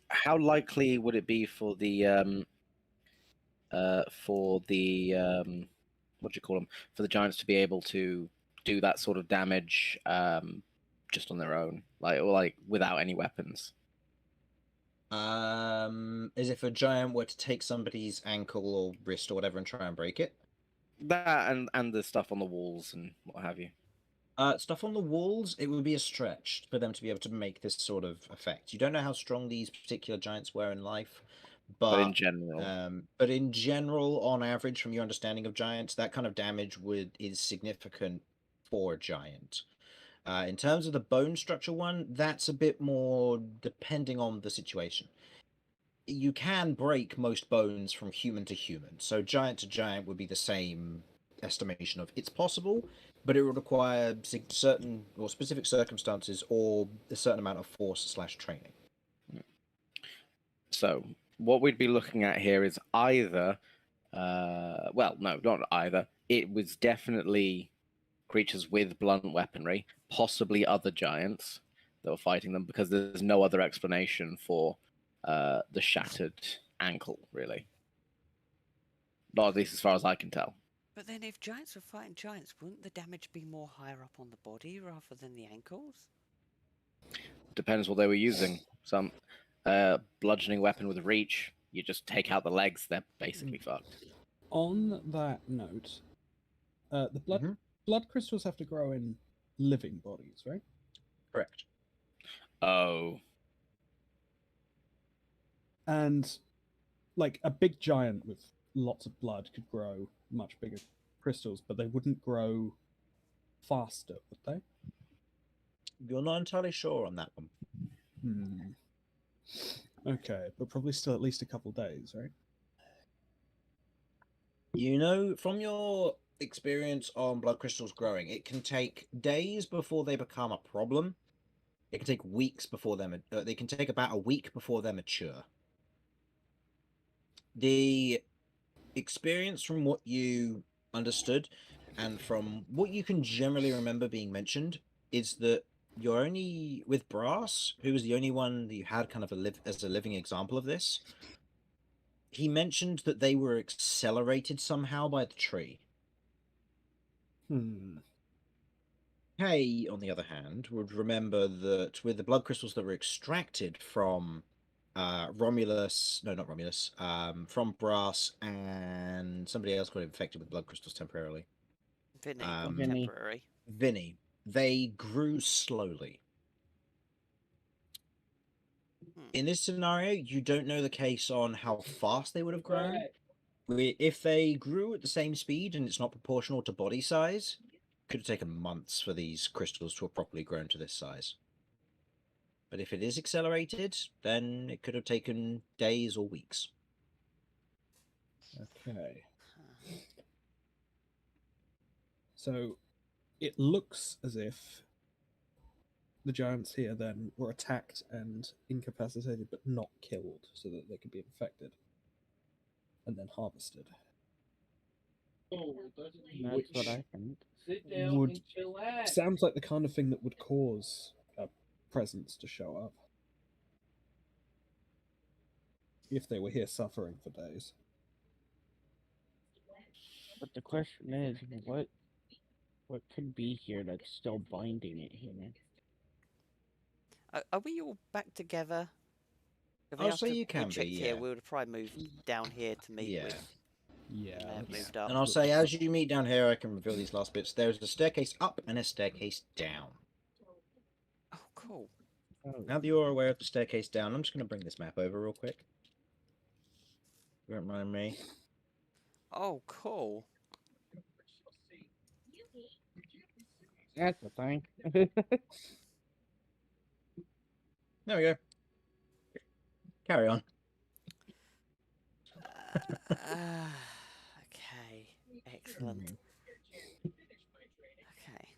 How likely would it be for the what do you call them? For the giants to be able to do that sort of damage just on their own, like without any weapons? As if a giant were to take somebody's ankle or wrist or whatever and try and break it. That and the stuff on the walls and what have you. Stuff on the walls, it would be a stretch for them to be able to make this sort of effect. You don't know how strong these particular giants were in life, But in general, but in general, on average, from your understanding of giants, that kind of damage is significant for a giant. In terms of the bone structure one, that's a bit more depending on the situation. You can break most bones from human to human, so giant to giant would be the same estimation of it's possible, but it would require certain or specific circumstances or a certain amount of force/training. so what we'd be looking at here is either, well, no, not either. It was definitely creatures with blunt weaponry, possibly other giants that were fighting them, because there's no other explanation for the shattered ankle, really. Not at least as far as I can tell. But then if giants were fighting giants, wouldn't the damage be more higher up on the body rather than the ankles? Depends what they were using. Some bludgeoning weapon with reach, you just take out the legs, they're basically fucked. On that note, the Mhm. blood crystals have to grow in living bodies, right? Correct. Oh. And like a big giant with lots of blood could grow much bigger crystals, but they wouldn't grow faster, would they? You're not entirely sure on that one. Hmm. Okay, but probably still at least a couple days, right? You know, from your experience on blood crystals growing, it can take days before they become a problem. It can take weeks before they can take about a week before they're mature. The experience from what you understood and from what you can generally remember being mentioned is that you're only with Brass, who was the only one that you had kind of as a living example of this. He mentioned that they were accelerated somehow by the tree. Hmm. Kay, on the other hand, would remember that with the blood crystals that were extracted from Romulus, no, not Romulus, from Brass and somebody else got infected with blood crystals temporarily. Vinny got Vinny. temporary. Vinny, they grew slowly. In this scenario, you don't know the case on how fast they would have grown. If they grew at the same speed and it's not proportional to body size, could have taken months for these crystals to have properly grown to this size. But if it is accelerated, then it could have taken days or weeks. Okay. So it looks as if the giants here then were attacked and incapacitated but not killed so that they could be infected and then harvested. That's what I think. Would sounds like the kind of thing that would cause a presence to show up if they were here suffering for days. But the question is, what could be here that's still binding it here? Are we all back together? If Oh, so you can we be, checked here, yeah. we would have probably moved down here to meet Yeah. with. Yeah. May have let's- moved up. And I'll say, as you meet down here, I can reveal these last bits. There's a staircase up and a staircase down. Oh, cool. Oh, Now that you're aware of the staircase down, I'm just going to bring this map over real quick. Don't mind me. Oh, cool. that's a thing. There we go. Carry on. Okay. Excellent. Okay.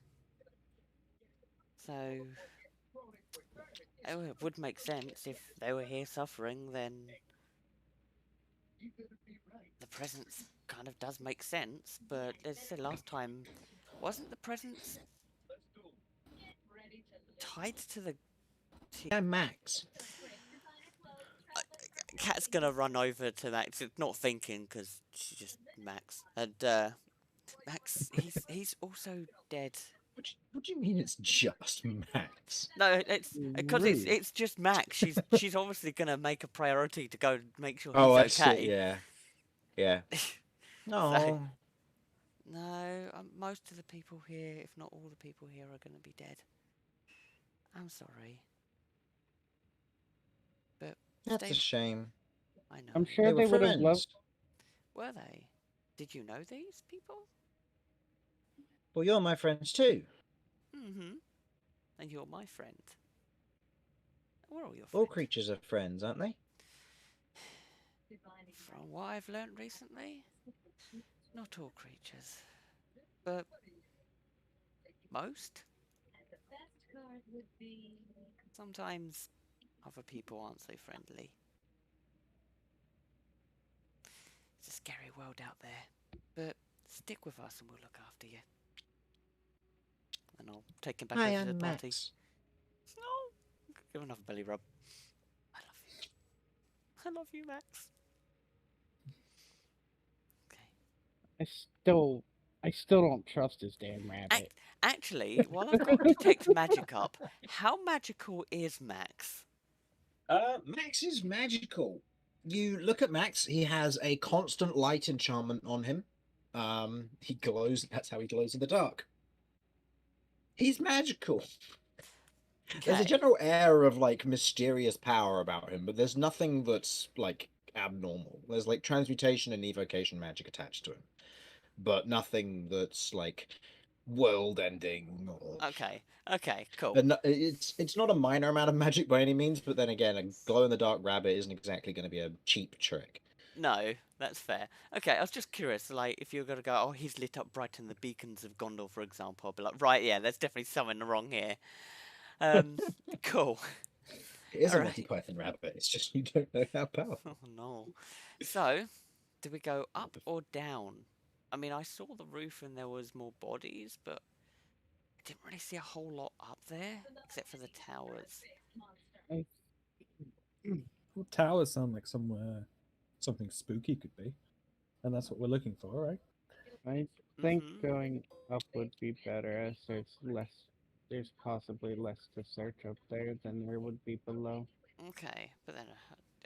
So, it would make sense if they were here suffering, then the presence kind of does make sense, but as I said last time, wasn't the presence tied to the... Yeah, Max. Cat's gonna run over to Max, not thinking, because she's just Max. And, Max, he's also dead. What do you mean it's just Max? No, it's because Rude. it's just Max. She's obviously gonna make a priority to go make sure Oh, I he's see. okay. Yeah. Yeah. No. No, most of the people here, if not all the people here, are gonna be dead. I'm sorry, but That's a stay. shame. I know. I'm sure They they were would have loved. friends. Were they? Did you know these people? Well, you're my friends too. Mm-hmm. And you're my friend. We're all your friends. All creatures are friends, aren't they? From what I've learnt recently, not all creatures, but most. Sometimes other people aren't so friendly. It's a scary world out there, but stick with us and we'll look after you. And I'll take him back Hi, over to I'm the party. Max. No, give another belly rub. I love you. I love you, Max. Okay. I still don't trust this damn rabbit. Actually, while I've got Detect Magic up, how magical is Max? Max is magical. You look at Max, he has a constant light enchantment on him. He glows, that's how he glows in the dark. He's magical. There's a Okay. general air of like mysterious power about him, but there's nothing that's like abnormal. There's like transmutation and evocation magic attached to him, but nothing that's like world ending or Okay. Okay. Cool. and it's not a minor amount of magic by any means, but then again, a glow in the dark rabbit isn't exactly going to be a cheap trick. No, that's fair. Okay, I was just curious, like, if you're gonna go, oh, he's lit up bright in the beacons of Gondor, for example, I'll be like, right, yeah, there's definitely something wrong here. Cool. It is a Alright. Monty Python rabbit. It's just you don't know how powerful. Oh no. So, do we go up or down? I mean, I saw the roof and there was more bodies, but I didn't really see a whole lot up there, except for the towers. Well, towers sound like somewhere something spooky could be, and that's what we're looking for, right? I think Mhm. going up would be better, as there's possibly less to search up there than there would be below. Okay, but then,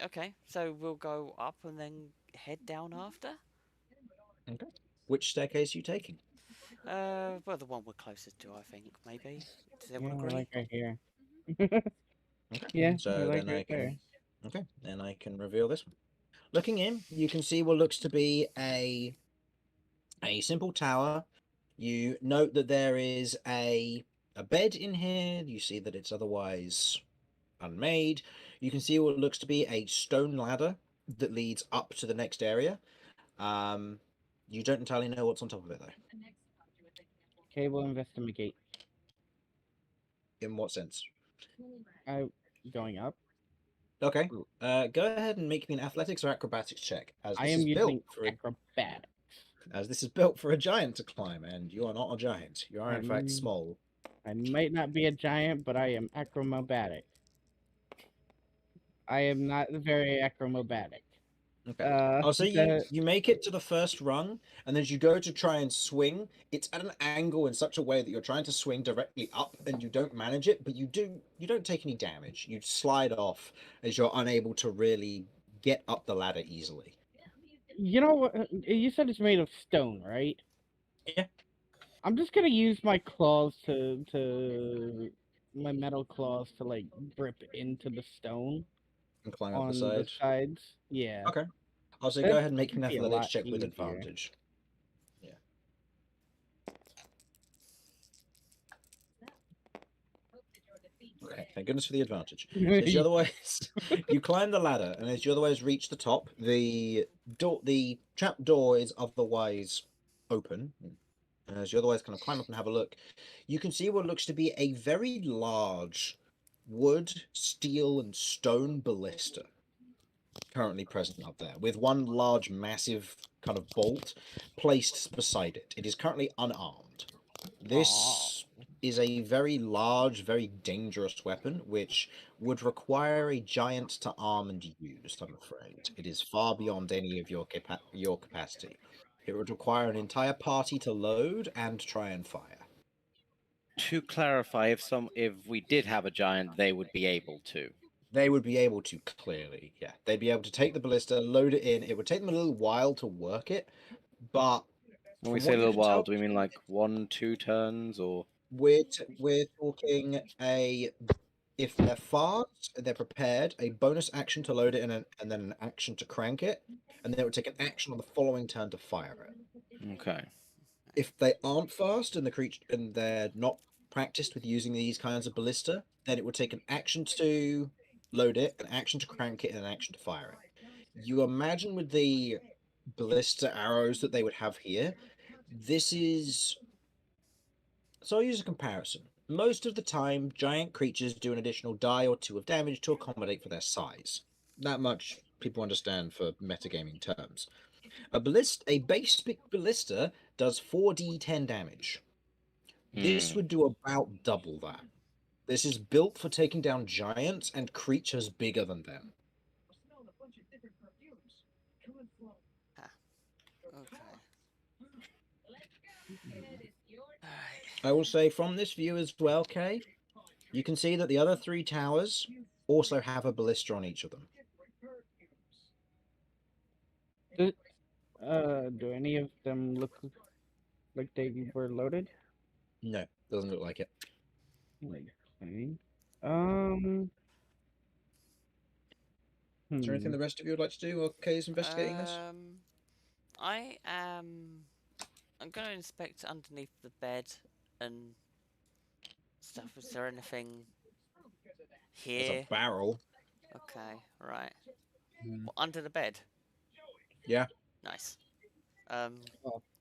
okay, so we'll go up and then head down after? Okay. Which staircase are you taking? Well, the one we're closest to, I think, maybe. Does Yeah, everyone I agree? like right here. Okay. Yeah, So I like then I right there. can. Okay, then I can reveal this one. Looking in, you can see what looks to be a simple tower. You note that there is a bed in here. You see that it's otherwise unmade. You can see what looks to be a stone ladder that leads up to the next area. You don't entirely know what's on top of it though. Okay, we'll investigate. In what sense? Going up. Okay. Go ahead and make me an athletics or acrobatics check, as I this am is built using for acrobat. as this is built for a giant to climb, and you are not a giant. You are in fact small. I might not be a giant, but I am acrobatic. I am not very acrobatic. Okay. I'll say the- you make it to the first rung, and as you go to try and swing, it's at an angle in such a way that you're trying to swing directly up, and you don't manage it, but you don't take any damage. You slide off as you're unable to really get up the ladder easily. You know what? You said it's made of stone, right? Yeah. I'm just gonna use my claws my metal claws to like grip into the stone And climb up on the the side. sides. Yeah. Okay. I'll say That go ahead and make would an be a athletics lot check with easier. advantage. Yeah. Okay, thank goodness for the advantage. As you otherwise, you climb the ladder, and as you otherwise reach the top, the trap door is otherwise open. And as you otherwise kind of climb up and have a look, you can see what looks to be a very large wood, steel, and stone ballista currently present up there, with one large, massive kind of bolt placed beside it. It is currently unarmed. This is a very large, very dangerous weapon, which would require a giant to arm and use, I'm afraid. It is far beyond any of your capacity. It would require an entire party to load and try and fire. To clarify, if we did have a giant, they would be able to. They would be able to, clearly, yeah. They'd be able to take the ballista, load it in. It would take them a little while to work it, but When we from say a what you little can while, tell, do we mean like 1-2 turns, or we're talking if they're fast, they're prepared, a bonus action to load it in, and then an action to crank it, and then it would take an action on the following turn to fire it. okay? If they aren't fast and the creature and they're not practiced with using these kinds of ballista, then it would take an action to load it, an action to crank it, and an action to fire it. You imagine with the ballista arrows that they would have here, this is. So I'll use a comparison. Most of the time, giant creatures do an additional die or two of damage to accommodate for their size. That much people understand for metagaming terms. A basic ballista does 4d10 damage. This would do about double that. This is built for taking down giants and creatures bigger than them. Okay. Alright. I will say from this view as well, Kay, you can see that the other three towers also have a ballista on each of them. Do any of them look like they were loaded? No, doesn't look like it. Okay. Is there anything the rest of you would like to do while Kay's investigating this? I am. I'm going to inspect underneath the bed and stuff. Is there anything There's here? a barrel. Okay, right. Hmm. What, under the bed? Yeah. Nice. Oh.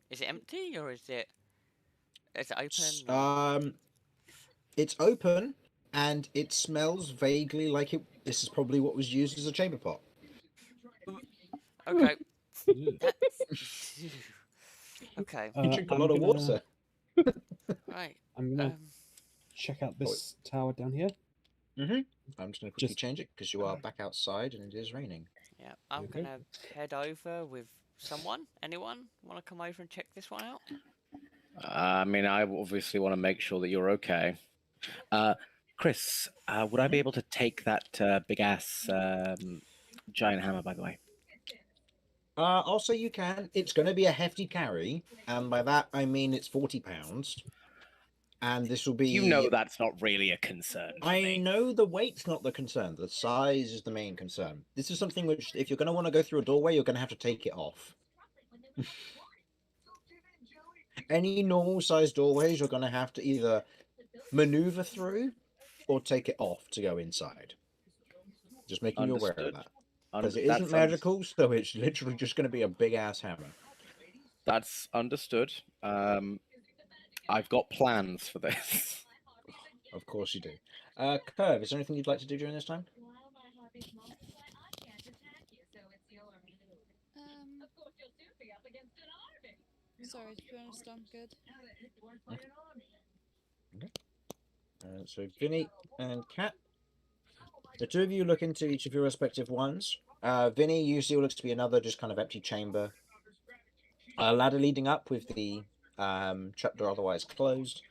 Is it empty or is it open? S- Or... It's open and it smells vaguely like it. This is probably what was used as a chamber pot. Okay. Ew. That's... okay. You drink a lot of water. Right. I'm gonna check out this tower down here. I'm just going to quickly Just- change it because you are back outside and it is raining. Yeah, I'm Okay. gonna head over with someone. Anyone want to come over and check this one out? I mean, I obviously want to make sure that you're okay. Chris, would I be able to take that big ass giant hammer, by the way? Also, you can. It's going to be a hefty carry, and by that I mean it's 40 pounds. And this will be. You know that's not really a concern. For I me. know the weight's not the concern. The size is the main concern. This is something which, if you're going to want to go through a doorway, you're going to have to take it off. Any normal sized doorways, you're going to have to either maneuver through or take it off to go inside. Just making you aware of Understood. that. Because it That's isn't magical, so it's literally just going to be a big ass hammer. That's understood. I've got plans for this. Of course you do. Curve, is there anything you'd like to do during this time? Sorry, to be honest, I'm good. So Vinny and Kat, the two of you look into each of your respective ones. Vinny, you see what looks to be another just kind of empty chamber. A ladder leading up with the trapdoor otherwise closed.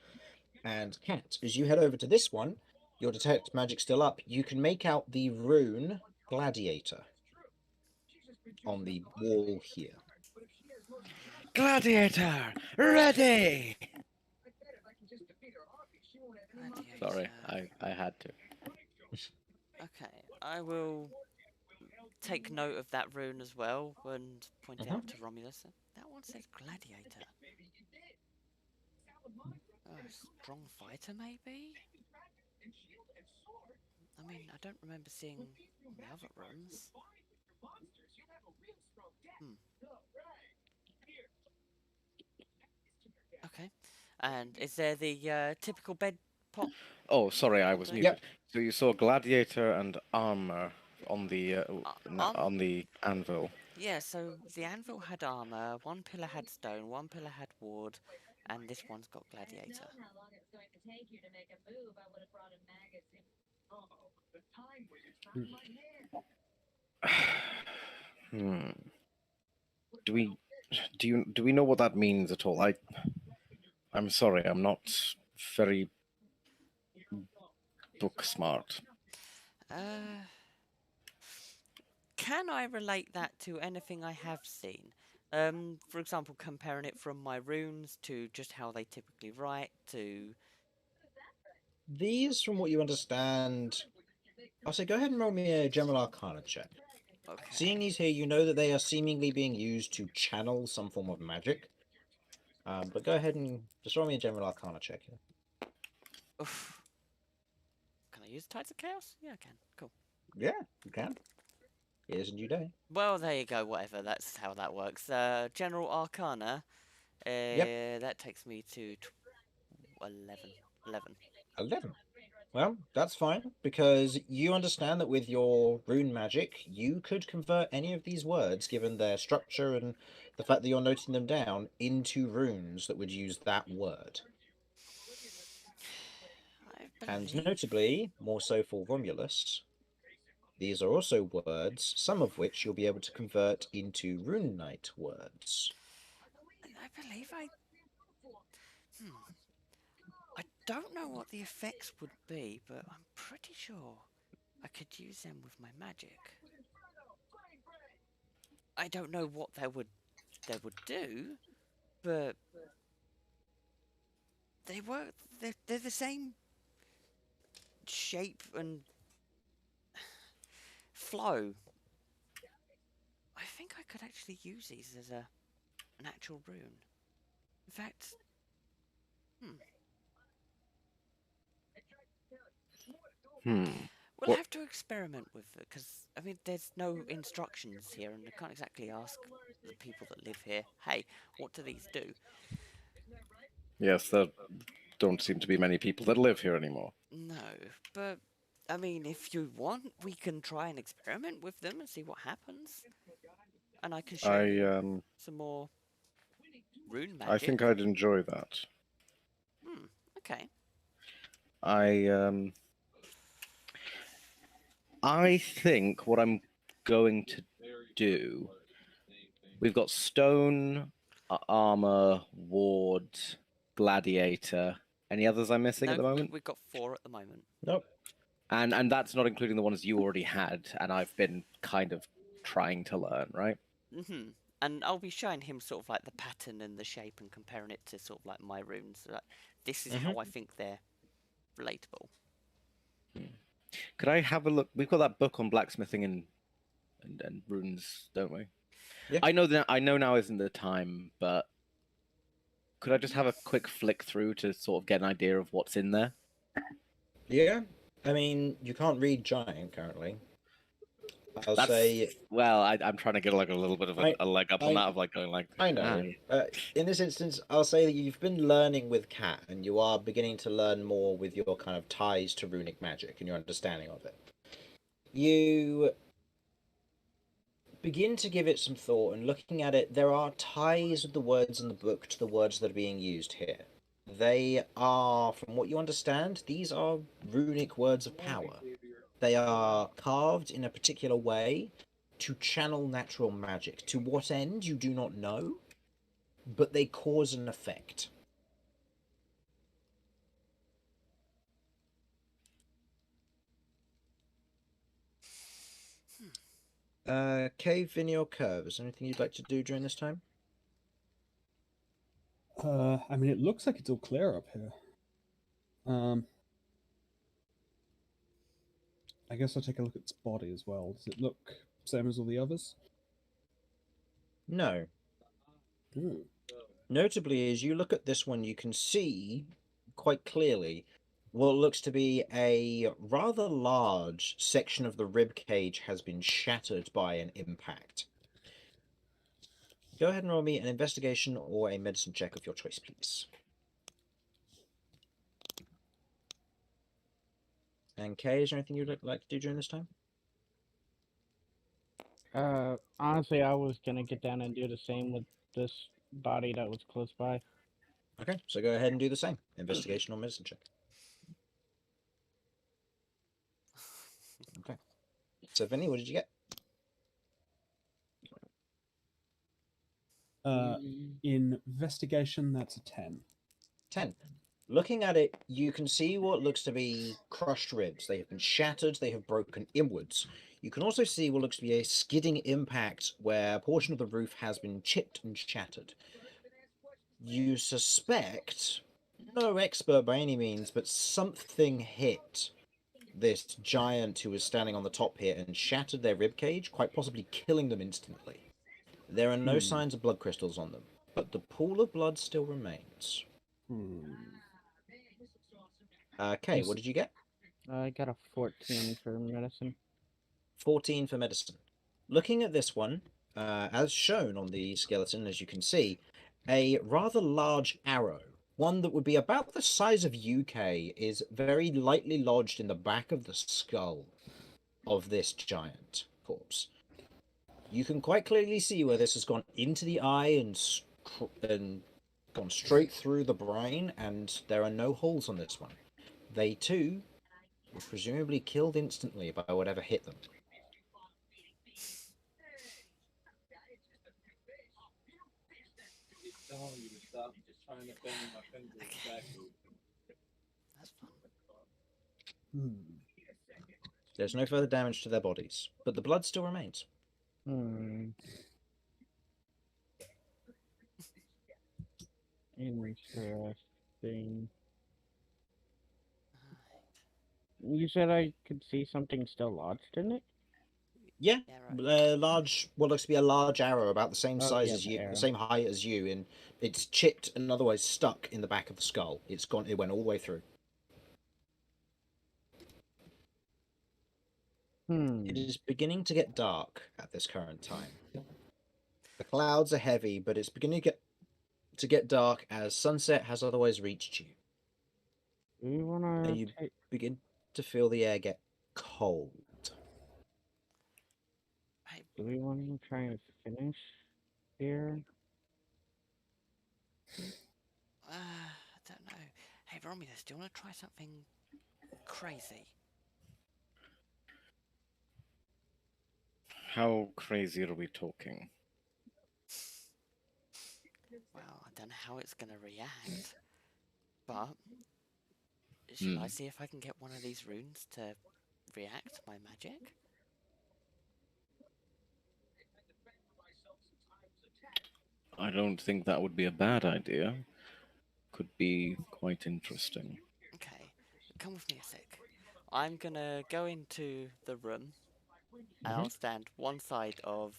And Kat, as you head over to this one, your detect magic still up. You can make out the rune Gladiator on the wall here. Gladiator, ready! Sorry, Gladiator. I had to. Okay, I will take note of that rune as well and point it out to Romulus. That one says gladiator. Oh, strong fighter, maybe? I mean, I don't remember seeing the other runes. Okay. And is there the typical bed pot? Oh, sorry, I was Okay. muted. Yep. So you saw gladiator and armor on the on the anvil. Yeah, so the anvil had armor, one pillar had stone, one pillar had wood, and this one's got gladiator. Hmm. Do we know what that means at all? I'm sorry, I'm not very book smart. Can I relate that to anything I have seen? For example, comparing it from my runes to just how they typically write to... These, from what you understand, I'll say go ahead and roll me a General Arcana check. Okay. Seeing these here, you know that they are seemingly being used to channel some form of magic. But go ahead and just roll me a General Arcana check here. Oof. Can I use Tides of Chaos? Yeah, I can. Cool. Yeah, you can. Here's a new day. Well, there you go. Whatever. That's how that works. General Arcana. That takes me to 11. 11. Well, that's fine, because you understand that with your rune magic, you could convert any of these words, given their structure and the fact that you're noting them down, into runes that would use that word. And notably, more so for Romulus, these are also words, some of which you'll be able to convert into Rune Knight words. I believe I don't know what the effects would be, but I'm pretty sure I could use them with my magic. I don't know what they would do, but they work. They're the same shape and flow. I think I could actually use these as an actual rune. In fact, we'll What- have to experiment with it, because, I mean, there's no instructions here, and I can't exactly ask the people that live here, hey, what do these do? Yes, there don't seem to be many people that live here anymore. No, but, I mean, if you want, we can try and experiment with them and see what happens. And I can show you some more rune magic. I think I'd enjoy that. Okay. I think what I'm going to do. We've got stone, armor, ward, gladiator. Any others I'm missing No, at the moment? we've got 4 at the moment. Nope. And that's not including the ones you already had, and I've been kind of trying to learn, right? And I'll be showing him sort of like the pattern and the shape and comparing it to sort of like my runes. Like, this is how I think they're relatable. Could I have a look? We've got that book on blacksmithing and runes, don't we? Yeah. I know now isn't the time, but could I just have a quick flick through to sort of get an idea of what's in there? Yeah. I mean, you can't read giant currently. I'll That's- say. Well, I'm trying to get like a little bit of a leg up on that of like going like. I know. In this instance, I'll say that you've been learning with Cat, and you are beginning to learn more with your kind of ties to runic magic and your understanding of it. You begin to give it some thought, and looking at it, there are ties of the words in the book to the words that are being used here. They are, from what you understand, these are runic words of power. They are carved in a particular way to channel natural magic. To what end, you do not know, but they cause an effect. Cave in your curve. Is there anything you'd like to do during this time? I mean, it looks like it's all clear up here. I guess I'll take a look at its body as well. Does it look same as all the others? No. Ooh. Notably, as you look at this one, you can see quite clearly what looks to be a rather large section of the rib cage has been shattered by an impact. Go ahead and roll me an investigation or a medicine check of your choice, please. And Kay, is there anything you'd like to do during this time? Honestly, I was gonna get down and do the same with this body that was close by. Okay, so go ahead and do the same. Investigation or medicine check. Okay. So, Vinny, what did you get? Investigation, that's a 10. 10. Looking at it, you can see what looks to be crushed ribs. They have been shattered, they have broken inwards. You can also see what looks to be a skidding impact where a portion of the roof has been chipped and shattered. You suspect, no expert by any means, but something hit this giant who was standing on the top here and shattered their ribcage, quite possibly killing them instantly. There are no signs of blood crystals on them, but the pool of blood still remains. Kay, what did you get? I got a 14 for medicine. 14 for medicine. Looking at this one, as shown on the skeleton, as you can see, a rather large arrow, one that would be about the size of UK, is very lightly lodged in the back of the skull of this giant corpse. You can quite clearly see where this has gone into the eye and gone straight through the brain, and there are no holes on this one. They too were presumably killed instantly by whatever hit them. That's fun. There's no further damage to their bodies, but the blood still remains. Interesting. You said I could see something still lodged in it? Yeah, Yeah, right. large, what looks to be a large arrow about the same Oh, size yeah, as the you, arrow. the same height as you, and it's chipped and otherwise stuck in the back of the skull. It's gone. It went all the way through. It is beginning to get dark at this current time. The clouds are heavy, but it's beginning to get dark as sunset has otherwise reached you, Do we want and to you take... begin to feel the air get cold. Hey, Do we want to try and finish here? I don't know. Hey, Romulus, do you want to try something crazy? How crazy are we talking? Well, I don't know how it's going to react, but shall I see if I can get one of these runes to react to my magic? I don't think that would be a bad idea. Could be quite interesting. Okay, come with me a sec. I'm gonna go into the room and I'll stand one side of.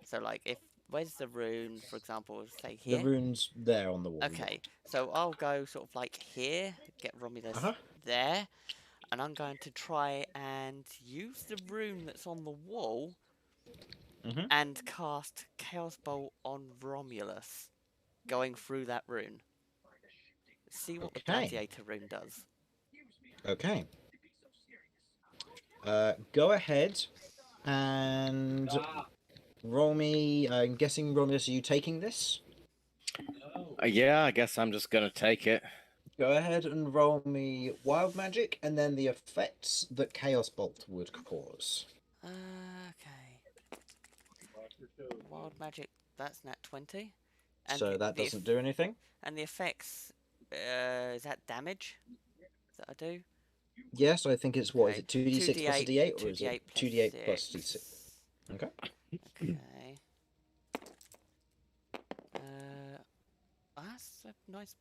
So, like, if where's the rune, for example, say The here? rune's there on the wall. Okay, so I'll go sort of like here, get Romulus there, and I'm going to try and use the rune that's on the wall and cast Chaos Bolt on Romulus, going through that rune. See what the Gladiator rune does. Okay. Go ahead and roll me. I'm guessing, Romulus, are you taking this? Yeah, I guess I'm just gonna take it. Go ahead and roll me wild magic and then the effects that Chaos Bolt would cause. Okay. Wild magic, that's nat 20. So that doesn't do anything? And the effects, is that damage that I do? Yes, I think it's what? Is it 2d6 plus a 2d8, d8 or is it 2d8 plus 6. d6? Okay. Okay. That's a nice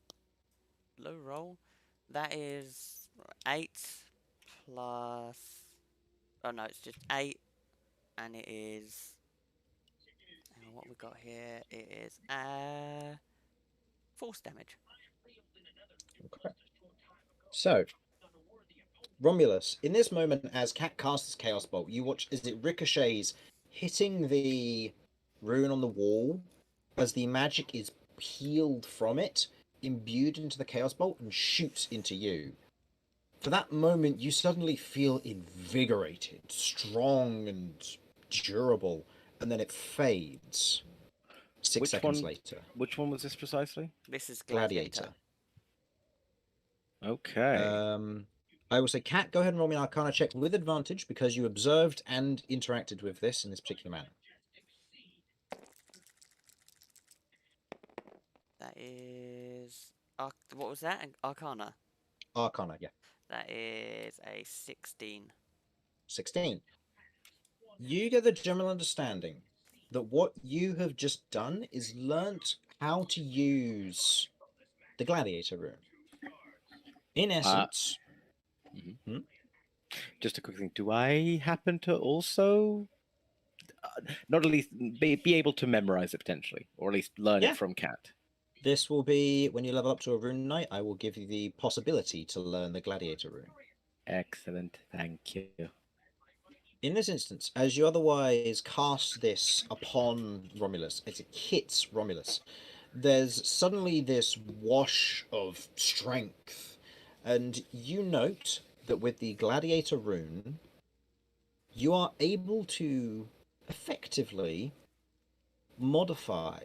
low roll. That is 8 plus. Oh no, it's just 8, and it is. Hang on, what we got here? It is force damage. Okay. So, Romulus, in this moment, as Cat casts Chaos Bolt, you watch as it ricochets, hitting the rune on the wall, as the magic is peeled from it, imbued into the Chaos Bolt, and shoots into you. For that moment, you suddenly feel invigorated, strong, and durable, and then it fades. 6 seconds later. Which one was this precisely? This is Gladiator. Okay. I will say, Cat, go ahead and roll me an Arcana check with advantage because you observed and interacted with this in this particular manner. That is. What was that? Arcana? Arcana, yeah. That is a 16. 16. You get the general understanding that what you have just done is learnt how to use the Gladiator rune. In essence... Just a quick thing. Do I happen to also... not at least be able to memorize it potentially, or at least learn it from Cat? This will be, when you level up to a rune knight, I will give you the possibility to learn the Gladiator rune. Excellent, thank you. In this instance, as you otherwise cast this upon Romulus, as it hits Romulus, there's suddenly this wash of strength, and you note that with the Gladiator rune, you are able to effectively modify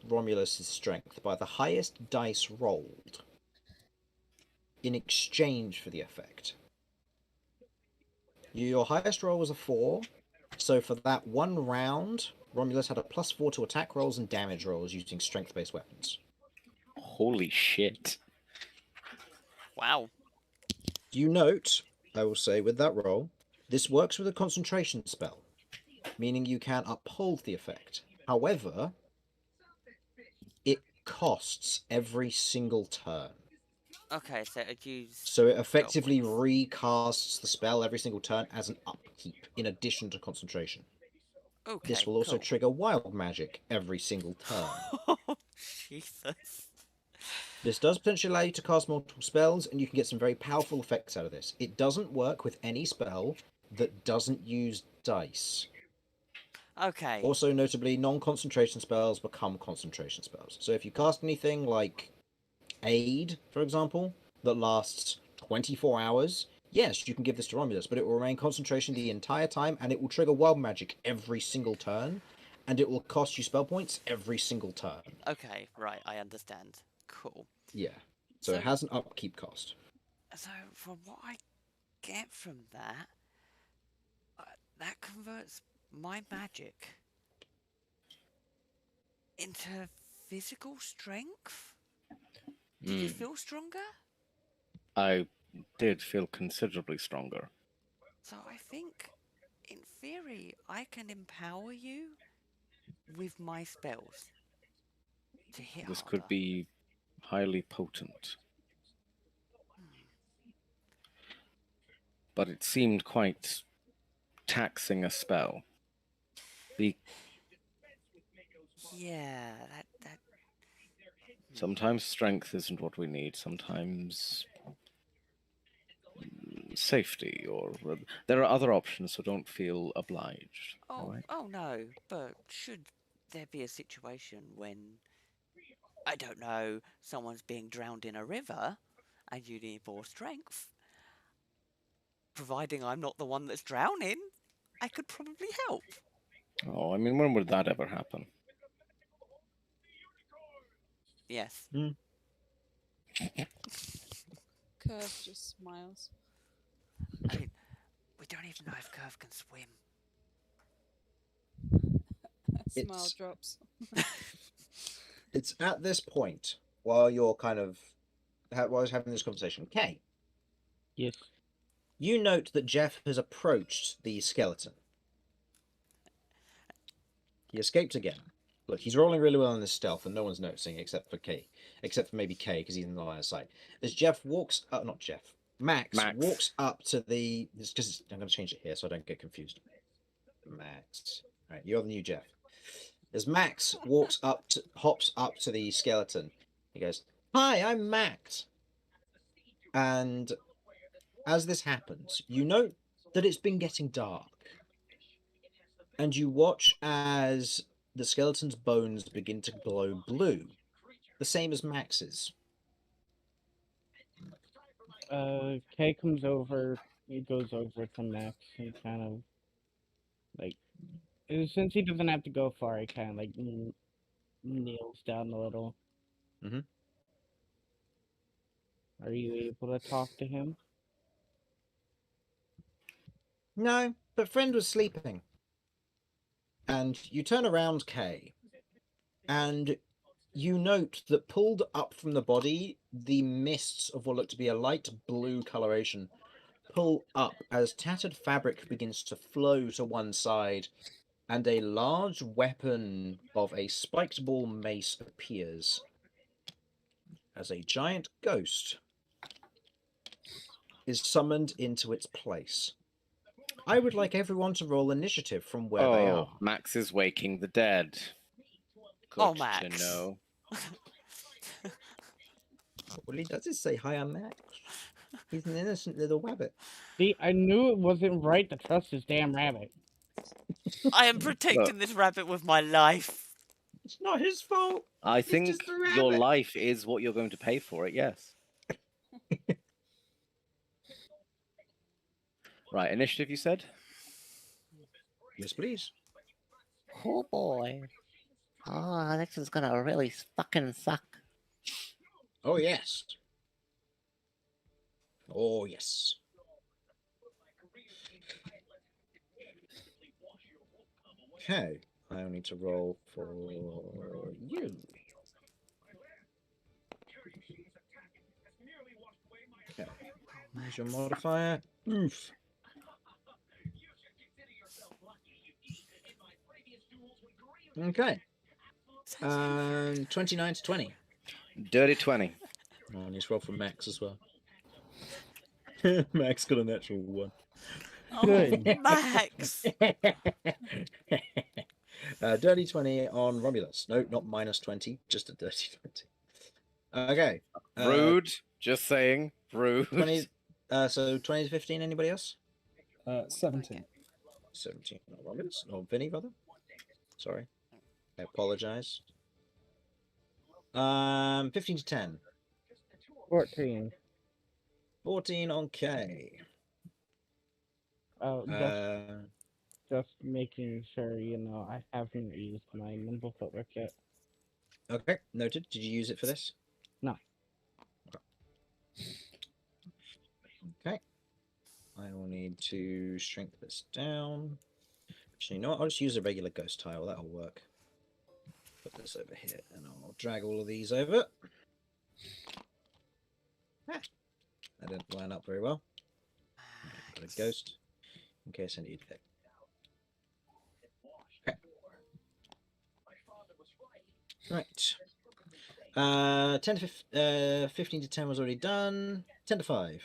Romulus's strength by the highest dice rolled in exchange for the effect. Your highest roll was a 4, so for that one round, Romulus had a +4 to attack rolls and damage rolls using strength-based weapons. Holy shit. Wow. You note, I will say, with that roll, This works with a concentration spell, meaning you can uphold the effect. However, it costs every single turn. Okay, so I'd use. So it spell effectively points. recasts the spell every single turn as an upkeep, in addition to concentration. Okay, This will also cool. trigger wild magic every single turn. Oh, Jesus. This does potentially allow you to cast multiple spells, and you can get some very powerful effects out of this. It doesn't work with any spell that doesn't use dice. Okay. Also, notably, non-concentration spells become concentration spells. So if you cast anything like Aid, for example, that lasts 24 hours, yes, you can give this to Romulus, but it will remain concentration the entire time, and it will trigger wild magic every single turn, and it will cost you spell points every single turn. Okay, right, I understand. Cool. Yeah. So it has an upkeep cost. So from what I get from that, that converts my magic into physical strength. Did you feel stronger? I did feel considerably stronger. So I think, in theory, I can empower you with my spells to hit This harder. could be highly potent. But it seemed quite taxing a spell. Yeah, that. Sometimes strength isn't what we need. Sometimes safety, or there are other options, so don't feel obliged. Oh, Right? oh no. But should there be a situation when, I don't know, someone's being drowned in a river, and you need more strength, providing I'm not the one that's drowning, I could probably help. Oh, I mean, when would that ever happen? Yes. Curve just smiles. I mean, we don't even know if Curve can swim. Smile drops. It's at this point, while you're kind of while I was having this conversation, Kay, Yes. you note that Jeff has approached the skeleton. He escaped again. Look, he's rolling really well on this stealth, and no one's noticing except for Kay, except for maybe Kay, because he's in the line of sight. As Jeff walks up, not Jeff, Max walks up to the. Because I'm going to change it here so I don't get confused. Max, all right, you're the new Jeff. As Max hops up to the skeleton, he goes, "Hi, I'm Max." And as this happens, you note that it's been getting dark. And you watch as the skeleton's bones begin to glow blue, the same as Max's. Kay comes over, he goes over to Max and kind of, like, since he doesn't have to go far, he kind of, like, kneels down a little. Mm-hmm. Are you able to talk to him? No, but friend was sleeping. And you turn around, Kay, and you note that pulled up from the body, the mists of what look to be a light blue coloration pull up as tattered fabric begins to flow to one side, and a large weapon of a spiked ball mace appears as a giant ghost is summoned into its place. I would like everyone to roll initiative from where they are. Max is waking the dead. Good Oh, Max. to know. All he does is say, "Hi, I'm Max." He's an innocent little rabbit. See, I knew it wasn't right to trust this damn rabbit. I am protecting this rabbit with my life. It's not his fault. I It's think just a your rabbit. life is what you're going to pay for it, yes. Right, initiative, you said? Yes, please. Oh boy. Oh, this is gonna really fucking suck. Oh, yes. Oh, yes. Okay, I need to roll for you. Okay. Here's your modifier. Oof. Okay. 29 to 20. Dirty 20. Oh, and he's rolled for Max as well. Max got a natural one. Oh, Good. Max! Dirty 20 on Romulus. No, not minus 20, just a dirty 20. Okay. Rude. Just saying. Rude. 20. So 20 to 15. Anybody else? 17. 17 on Romulus. Or Vinny, rather. Sorry. I apologize. 15 to 10. 14. 14 on K. Just making sure, I haven't used my nimble footwork yet. Okay, noted. Did you use it for this? No. Okay. I will need to shrink this down. Actually, you know what? I'll just use a regular ghost tile. That'll work. Put this over here, and I'll drag all of these over. Ah, that didn't line up very well. Put a ghost in case I need it. Okay. Right. 10 to 15 to 10 was already done. 10 to 5.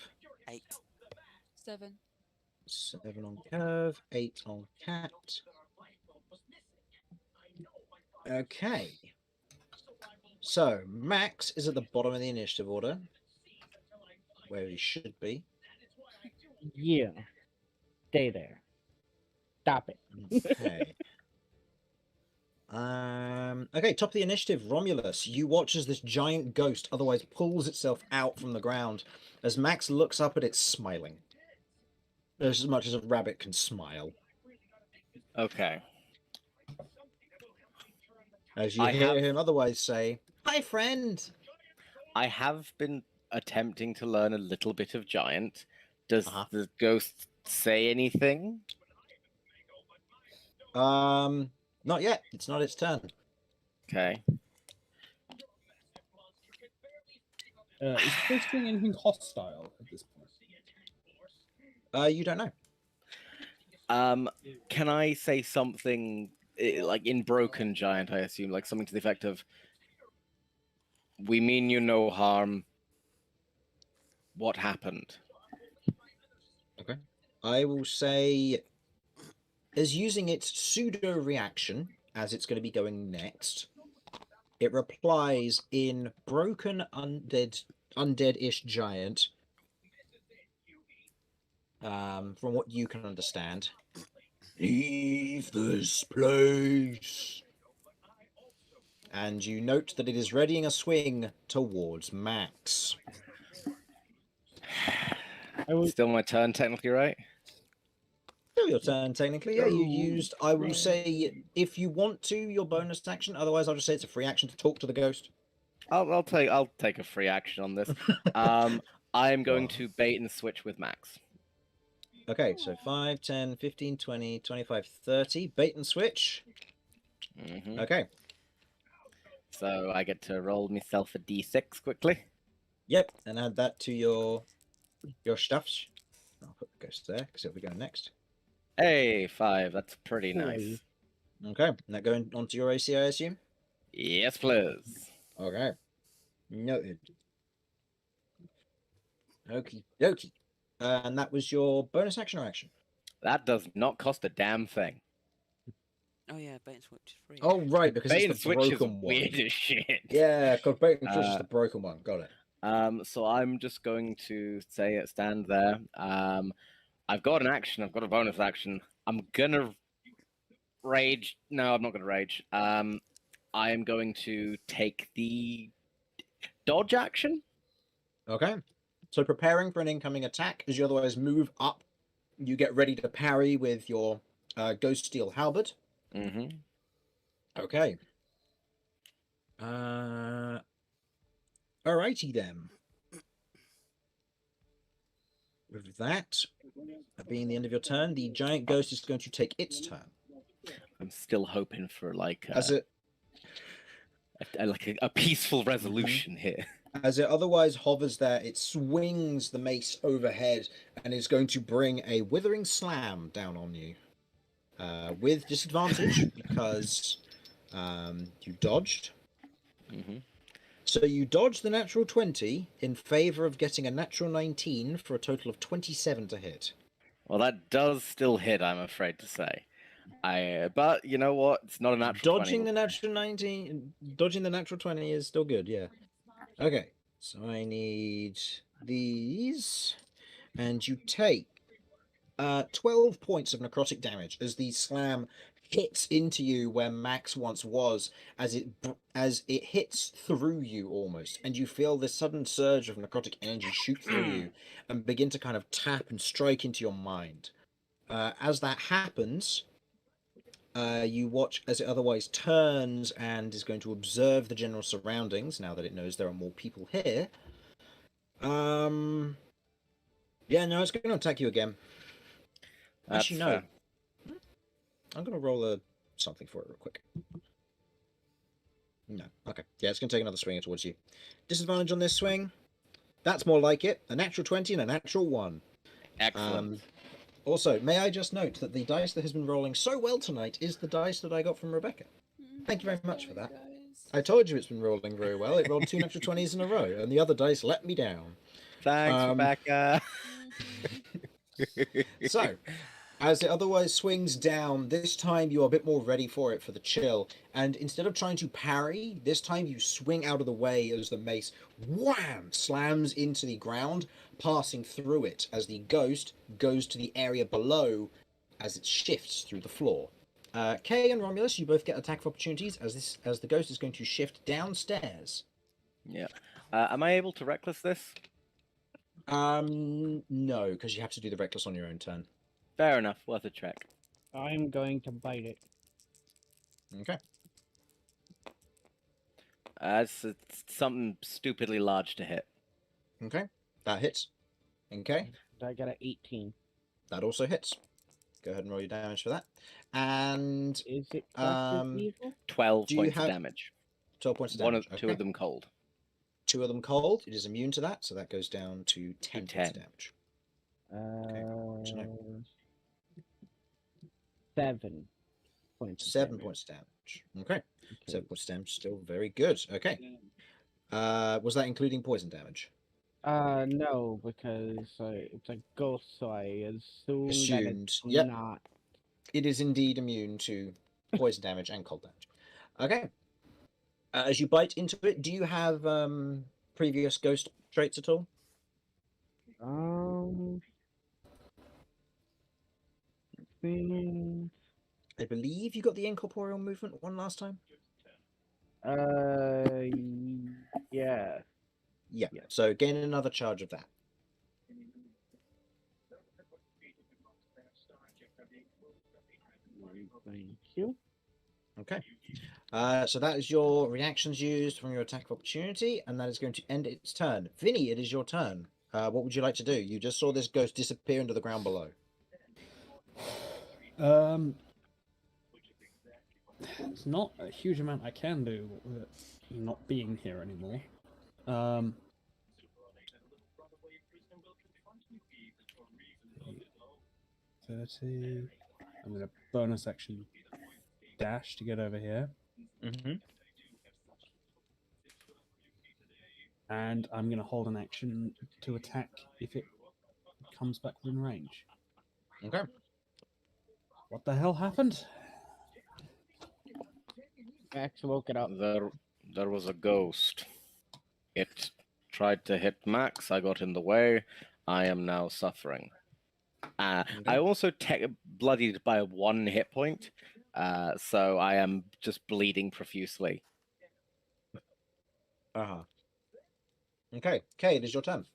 8. 7. 7 on Curve. 8 on Cat. Okay. So, Max is at the bottom of the initiative order. Where he should be. Yeah. Stay there. Stop it. Okay. Okay, top of the initiative, Romulus. You watch as this giant ghost otherwise pulls itself out from the ground as Max looks up at it smiling. As much as a rabbit can smile. Okay. As you I hear have- him otherwise say, "Hi, friend." I have been attempting to learn a little bit of Giant. Does Uh-huh. the ghost say anything? Not yet. It's not its turn. Okay. Is Chris doing anything hostile at this point? You don't know. Can I say something like in Broken Giant? I assume, like something to the effect of, "We mean you no harm. What happened?" Okay. I will say, as using its pseudo reaction, as it's going to be going next, it replies in broken undead-ish giant. From what you can understand, leave this place. And you note that it is readying a swing towards Max. Still my turn, technically, right? Still your turn, technically. Yeah, you used, I will say, if you want to, your bonus action. Otherwise, I'll just say it's a free action to talk to the ghost. I'll take a free action on this. I'm going to bait and switch with Max. Okay, so 5, 10, 15, 20, 25, 30. Bait and switch. Mm-hmm. Okay. So I get to roll myself a d6 quickly. Yep, and add that to your stuffs. I'll put the ghost there because it'll be going next. Hey, 5. That's pretty nice. Okay, and that going onto your AC, I assume? Yes, please. Okay. Noted. Okie dokie. And that was your bonus action or action? That does not cost a damn thing. Oh yeah, bait and switch is free. Oh, right, because Bait and it's the switch is broken one. weird as shit. Yeah, because bait and switch is the broken one. Got it. So I'm just going to stand there. I've got an action. I've got a bonus action. I'm gonna rage. No, I'm not gonna rage. I am going to take the dodge action. Okay. So preparing for an incoming attack, as you otherwise move up, you get ready to parry with your Ghost Steel Halberd. Mm-hmm. Okay. Alrighty then. With that being the end of your turn, the giant ghost is going to take its turn. I'm still hoping for like a peaceful resolution here. As it otherwise hovers there, it swings the mace overhead and is going to bring a withering slam down on you. with disadvantage because you dodged. Hmm. So you dodged the natural 20 in favor of getting a natural 19 for a total of 27 to hit. Well, that does still hit, I'm afraid to say. But you know what? It's not a natural Dodging 20. the natural 19, dodging the natural 20 is still good, yeah. Okay, so I need these, and you take 12 points of necrotic damage as the slam hits into you where Max once was, as it hits through you almost, and you feel this sudden surge of necrotic energy shoot through you and begin to kind of tap and strike into your mind. As that happens, you watch as it otherwise turns and is going to observe the general surroundings now that it knows there are more people here. Yeah, no, it's going to attack you again. That's Actually, no. fair. I'm going to roll a something for it real quick. No. Okay. Yeah, it's going to take another swing towards you. Disadvantage on this swing. That's more like it. A natural 20 and a natural 1. Excellent. Also, may I just note that the dice that has been rolling so well tonight is the dice that I got from Rebecca. Thank you very much for that. Guys. I told you it's been rolling very well. It rolled 2 natural 20s in a row, and the other dice let me down. Thanks, Rebecca. So, as it otherwise swings down, this time you are a bit more ready for it for the chill. And instead of trying to parry, this time you swing out of the way as the mace, wham, slams into the ground, passing through it as the ghost goes to the area below as it shifts through the floor. Kay and Romulus, you both get attack of opportunities as the ghost is going to shift downstairs. Yeah. Am I able to reckless this? No, because you have to do the reckless on your own turn. Fair enough. Worth a check. I'm going to bite it. Okay. It's something stupidly large to hit. Okay. That hits. Okay. I got an 18. That also hits. Go ahead and roll your damage for that. And Is it classed as evil? 12 Do you points of have- damage. 12 points of One damage. of two of them cold. 2 of them cold. It is immune to that, so that goes down to 10 points 10. of damage. Good to know. 7 points. of 7 damage. points of damage. Okay. Okay. 7 points of damage. Still very good. Okay. Was that including poison damage? No, because it's a ghost, so I assume that Assumed. it's Yep. not. It is indeed immune to poison damage and cold damage. Okay. As you bite into it, do you have previous ghost traits at all? Things. I believe you got the incorporeal movement one last time. Yeah. Yeah. Yeah. So gain another charge of that. Thank you. Okay. So that is your reactions used from your attack of opportunity, and that is going to end its turn. Vinny, it is your turn. What would you like to do? You just saw this ghost disappear into the ground below. There's not a huge amount I can do with it not being here anymore. 30. I'm going to bonus action dash to get over here. Mm-hmm. And I'm going to hold an action to attack if it comes back within range. Okay. What the hell happened? Max woke it up. There was a ghost. It tried to hit Max. I got in the way. I am now suffering. I also bloodied by 1 hit point, so I am just bleeding profusely. Uh-huh. Okay. Kay, it is your turn.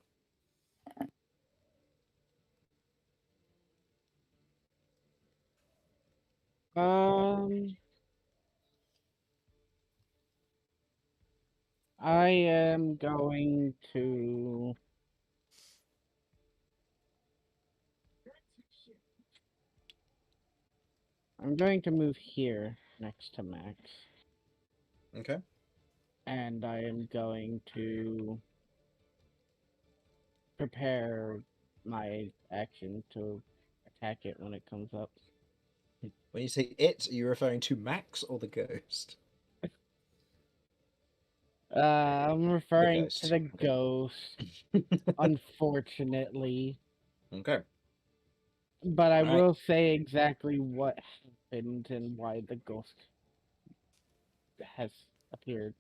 I am going to. I'm going to move here next to Max. Okay. And I am going to prepare my action to attack it when it comes up. When you say it, are you referring to Max or the ghost? I'm referring ghost, to the okay. ghost, unfortunately. Okay. But I All right. will say exactly what happened and why the ghost has appeared.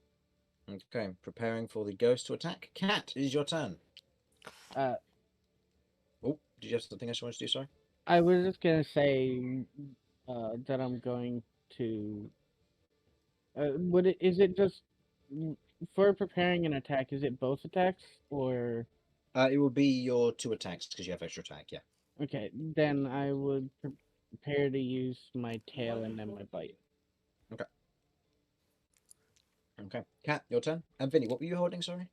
Okay. Preparing for the ghost to attack. Cat, it is your turn. Uh, Oh, did you have something else you want to do? Sorry. I was just gonna say that I'm going to. Is it just for preparing an attack? Is it both attacks or? It will be your 2 attacks because you have extra attack. Yeah. Okay, then I would prepare to use my tail and then my bite. Okay. Okay. Cat, your turn. And Vinny, what were you holding? Sorry.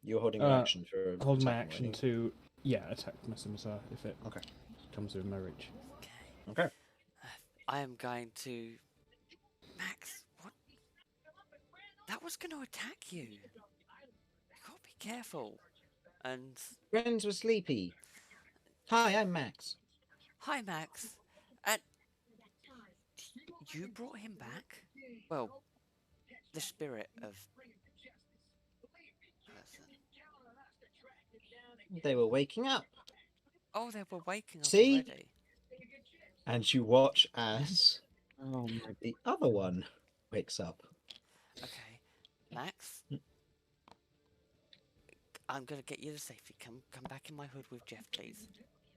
You were holding your action for Hold my attacking, action weren't to attack my scimitar if it Okay. comes within my reach. Okay. Okay. I am going to. Max, what? That was going to attack you. You gotta be careful. And. Friends were sleepy. Hi, I'm Max. Hi, Max. And. You brought him back? Well, the spirit of. Person. They were waking up. Oh, they were waking up See? already. And you watch as Oh my! the other one wakes up. Okay, Max. I'm gonna get you to safety. Come back in my hood with Jeff, please.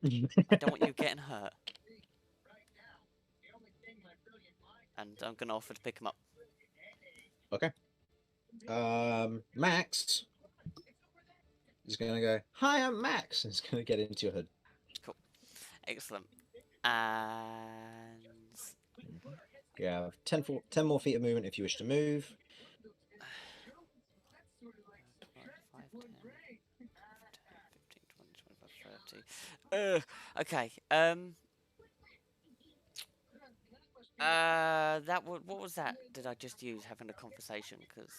I don't want you getting hurt. And I'm gonna offer to pick him up. Okay. Max is gonna go, hi, I'm Max, and he's gonna get into your hood. Cool. Excellent. And You have 10 more feet of movement if you wish to move. 5, 10, 15, 20, 25, 30. Okay. What was that? Did I just use having a conversation? Because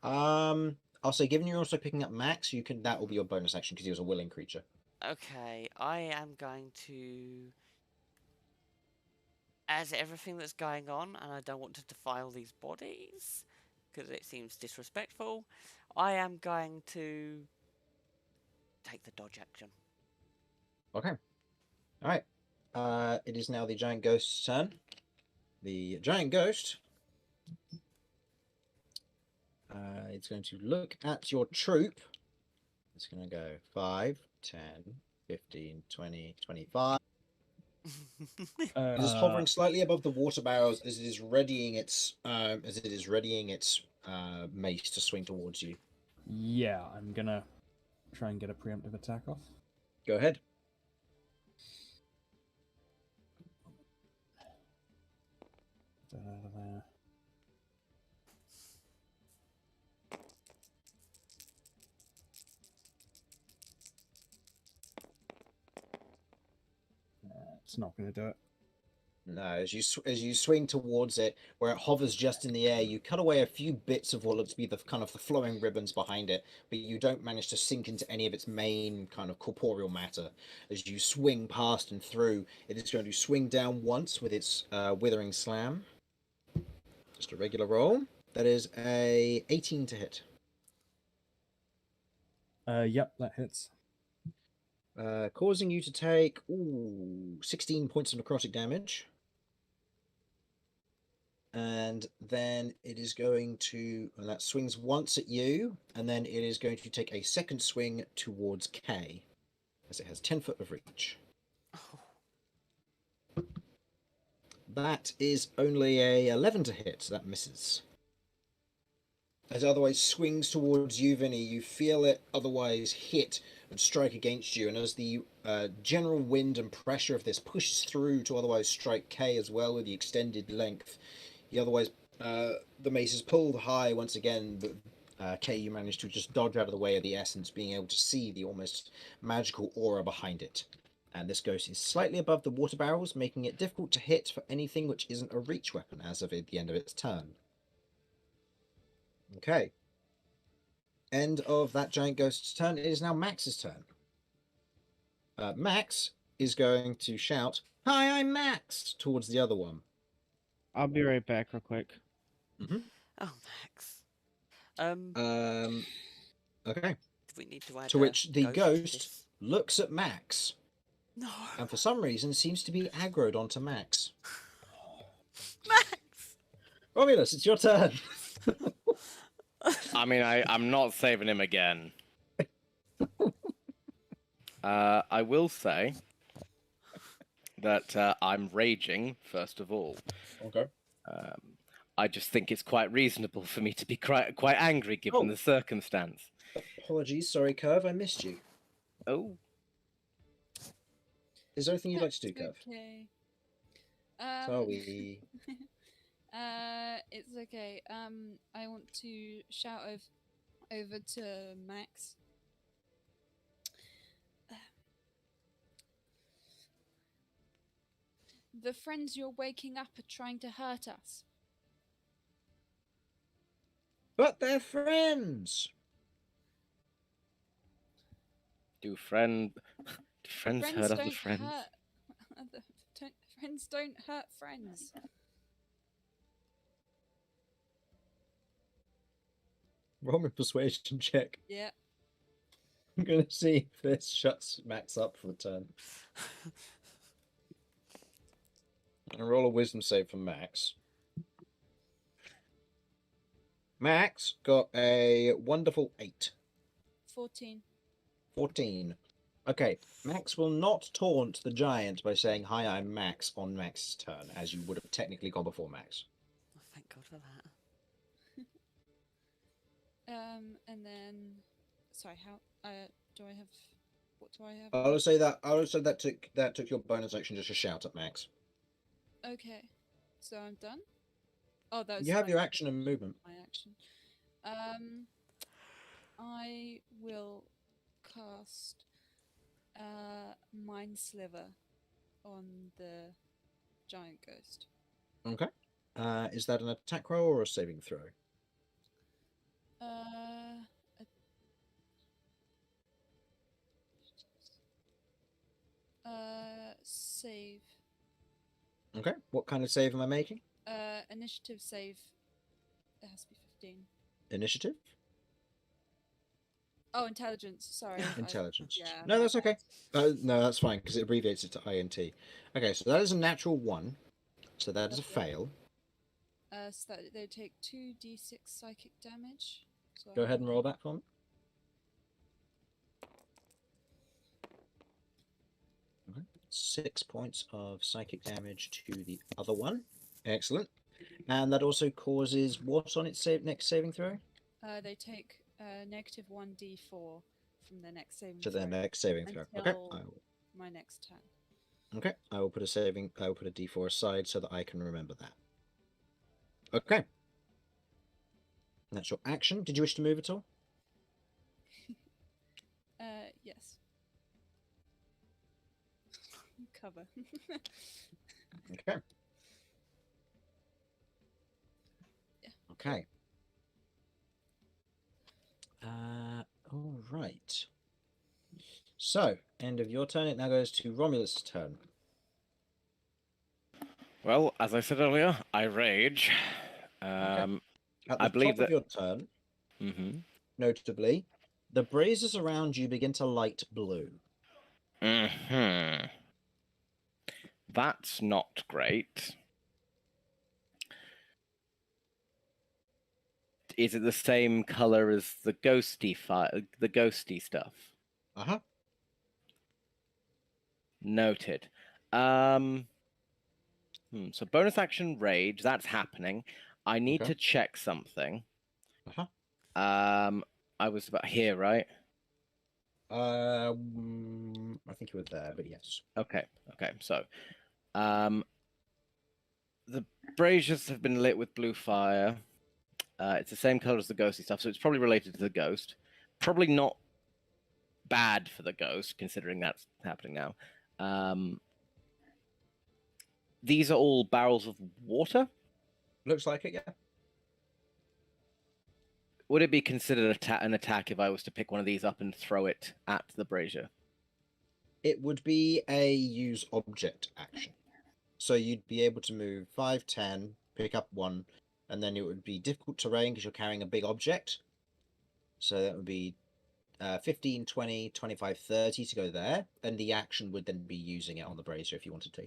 I'll say, given you're also picking up Max, that will be your bonus action because he was a willing creature. okay, I am going to, as everything that's going on, and I don't want to defile these bodies because it seems disrespectful. I am going to take the dodge action. Okay. All right. It is now the giant ghost's turn. The giant ghost. It's going to look at your troop. It's going to go 5, 10, 15, 20, 25. It is hovering slightly above the water barrels as it is readying its mace to swing towards you. Yeah, I'm gonna try and get a preemptive attack off. Go ahead. It's not gonna do it. No, as you swing towards it, where it hovers just in the air, you cut away a few bits of what looks to be the flowing ribbons behind it, but you don't manage to sink into any of its main kind of corporeal matter. As you swing past and through, it is going to swing down once with its withering slam. Just a regular roll. That is a 18 to hit. Yep, that hits. Causing you to take 16 points of necrotic damage. And then it is going to, and that swings once at you, and then it is going to take a second swing towards K, as it has 10 foot of reach. That is only a 11 to hit, so that misses. As it otherwise swings towards you, Vinny, you feel it otherwise hit and strike against you, and as the general wind and pressure of this pushes through to otherwise strike K as well with the extended length, otherwise, the mace is pulled high once again, but Kay, you managed to just dodge out of the way of the essence, being able to see the almost magical aura behind it. And this ghost is slightly above the water barrels, making it difficult to hit for anything which isn't a reach weapon as of the end of its turn. Okay. End of that giant ghost's turn. It is now Max's turn. Max is going to shout, Hi, I'm Max, towards the other one. I'll be right back real quick. Oh, Max. Okay. Do we need to add To a which the to ghost this? looks at Max, No. and for some reason seems to be aggroed onto Max. Max! Romulus, it's your turn. I mean, I'm not saving him again. I will say that I'm raging, first of all. Okay. I just think it's quite reasonable for me to be quite angry given the circumstance. Apologies, sorry, Curve, I missed you. Oh, Is there anything you'd like to do, Curve? Okay. Sorry. It's okay. I want to shout over to Max. The friends you're waking up are trying to hurt us. But they're friends. do friends hurt other don't friends? Friends don't hurt friends. Roll me a persuasion check. Yeah. I'm gonna see if this shuts Max up for the turn. And roll a wisdom save for Max. Max got a wonderful 8. 14. 14. Okay, Max will not taunt the giant by saying, "Hi, I'm Max," on Max's turn, as you would have technically gone before Max. Oh, thank God for that. And then, sorry, how? Do I have? What do I have? I would say that took your bonus action just to shout at Max. Okay, so I'm done. Oh, that was You have my- your action and movement. My action. I will cast Mind Sliver on the giant ghost. Okay. Is that an attack roll or a saving throw? Save. Okay. What kind of save am I making? Initiative save. It has to be 15. Initiative? Oh, intelligence. Sorry. Intelligence. Yeah, No, my that's okay. bad. No, that's fine because it abbreviates it to INT. Okay, so that is a natural 1. So that is a Lovely. fail. So that they take 2d6 psychic damage. So Go ahead and roll that for me. Okay. 6 points of psychic damage to the other one. Excellent. And that also causes what on its next saving throw? They take negative 1d4 from their next saving To throw. their next saving throw. Okay. Until my next turn. Okay. I will put a d4 aside so that I can remember that. Okay. That's your action. Did you wish to move at all? Yes. Cover. Okay. Yeah. Okay. All right. So, end of your turn. It now goes to Romulus' turn. Well, as I said earlier, I rage. At the I believe top of that. your turn, Mm-hmm. notably, the braziers around you begin to light blue. Mm-hmm. That's not great. Is it the same color as the ghosty stuff? Uh-huh. Noted. So bonus action rage, that's happening. I need Okay. to check something. Uh-huh. I was about here, right? I think you were there, but yes. Okay. So, the braziers have been lit with blue fire. It's the same color as the ghosty stuff, so it's probably related to the ghost. Probably not bad for the ghost, considering that's happening now. These are all barrels of water? Looks like it, yeah. Would it be considered an attack if I was to pick one of these up and throw it at the brazier? It would be a use object action. So you'd be able to move 5, 10, pick up 1, and then it would be difficult terrain because you're carrying a big object. So that would be 15, 20, 25, 30 to go there. And the action would then be using it on the brazier if you wanted to.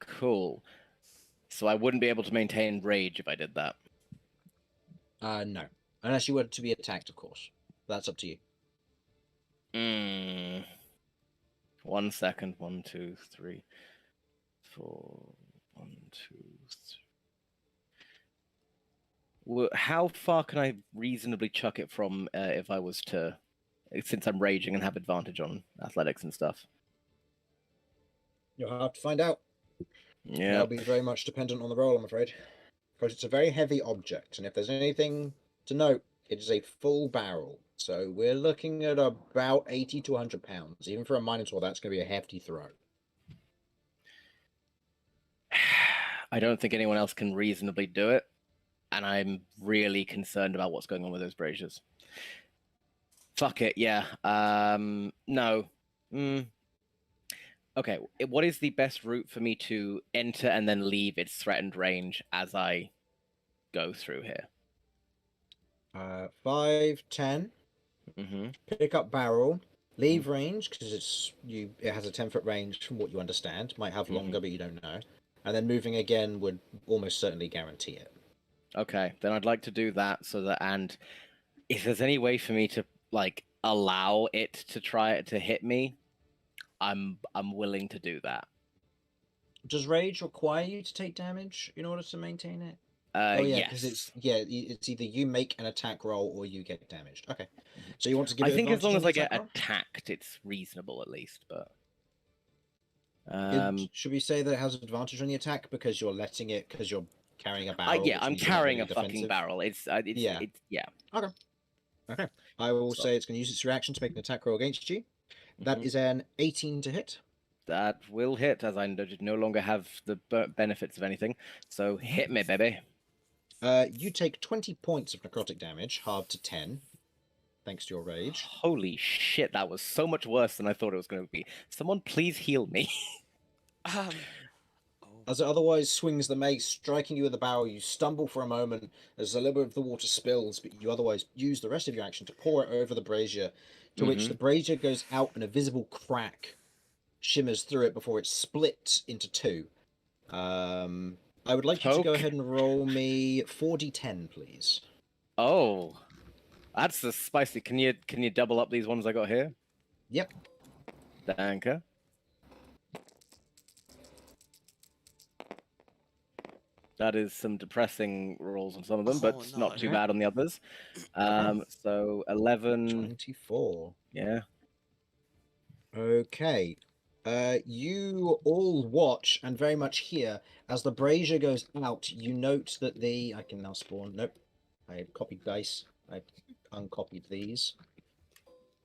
Cool. So I wouldn't be able to maintain rage if I did that. No. Unless you were to be attacked, of course. That's up to you. 1 second. 1, 2, 3, 4. 1, 2, 3. How far can I reasonably chuck it from if I was to, since I'm raging and have advantage on athletics and stuff? You'll have to find out. Yeah. That'll be very much dependent on the roll, I'm afraid. Because it's a very heavy object, and if there's anything to note, it is a full barrel. So we're looking at about 80 to 100 pounds. Even for a Minotaur, that's going to be a hefty throw. I don't think anyone else can reasonably do it, and I'm really concerned about what's going on with those braziers. Fuck it, yeah. No. Okay, what is the best route for me to enter and then leave its threatened range as I go through here? 5, 10. Mm-hmm. Pick up barrel. Leave range because it has a 10-foot range from what you understand. Might have longer, but you don't know. And then moving again would almost certainly guarantee it. Okay, then I'd like to do that so that, and if there's any way for me to like allow it to try to hit me, I'm willing to do that. Does rage require you to take damage in order to maintain it? Oh yeah, because yes. it's either you make an attack roll or you get damaged. Okay, so you want to give? I it think as long advantage as on I the get attack roll? attacked, it's reasonable at least. But Should we say that it has advantage on the attack because you're letting it because you're carrying a barrel? yeah, which I'm means you're not carrying really a fucking defensive? barrel. It's Yeah. yeah. Okay. I will So- say it's going to use its reaction to make an attack roll against you. That Mhm. is an 18 to hit. That will hit, as I no longer have the benefits of anything. So hit me, baby. You take 20 points of necrotic damage, halved to 10, thanks to your rage. Holy shit, that was so much worse than I thought it was going to be. Someone please heal me. As it otherwise swings the mace, striking you with the barrel, you stumble for a moment as a little bit of the water spills, but you otherwise use the rest of your action to pour it over the brazier, to which the brazier goes out and a visible crack shimmers through it before it splits into 2. I would like you to go Okay. ahead and roll me 4d10, please. Oh, that's the spicy. Can you double up these ones I got here? Yep. Danke. That is some depressing rolls on some of them, but Oh, not too no. bad on the others. So 11. 24. Yeah. Okay. You all watch and very much hear as the brazier goes out. You note that I can now spawn. Nope. I copied dice. I uncopied these.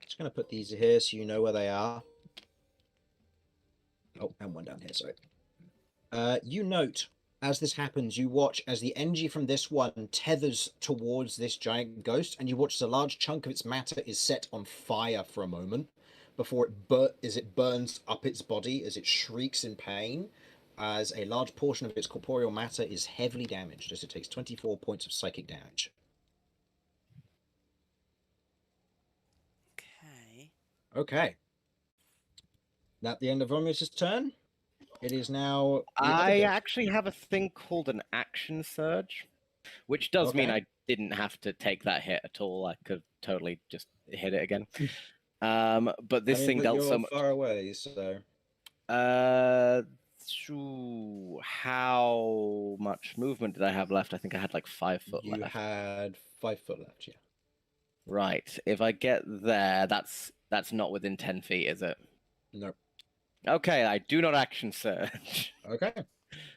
Just going to put these here so you know where they are. Oh, and one down here, sorry. You note as this happens, you watch as the energy from this one tethers towards this giant ghost, and you watch as a large chunk of its matter is set on fire for a moment before it burns up its body as it shrieks in pain, as a large portion of its corporeal matter is heavily damaged as it takes 24 points of psychic damage. Okay. Okay. At the end of Romulus's turn, it is now the other I ghost. actually have a thing called an action surge, which does mean Okay. I didn't have to take that hit at all. I could totally just hit it again. But this thing dealt so much. Far away, so How much movement did I have left? I think I had like 5 foot you left. had 5 foot left, yeah. Right. If I get there, that's not within 10 feet, is it? Nope. Okay, I do not action surge. Okay.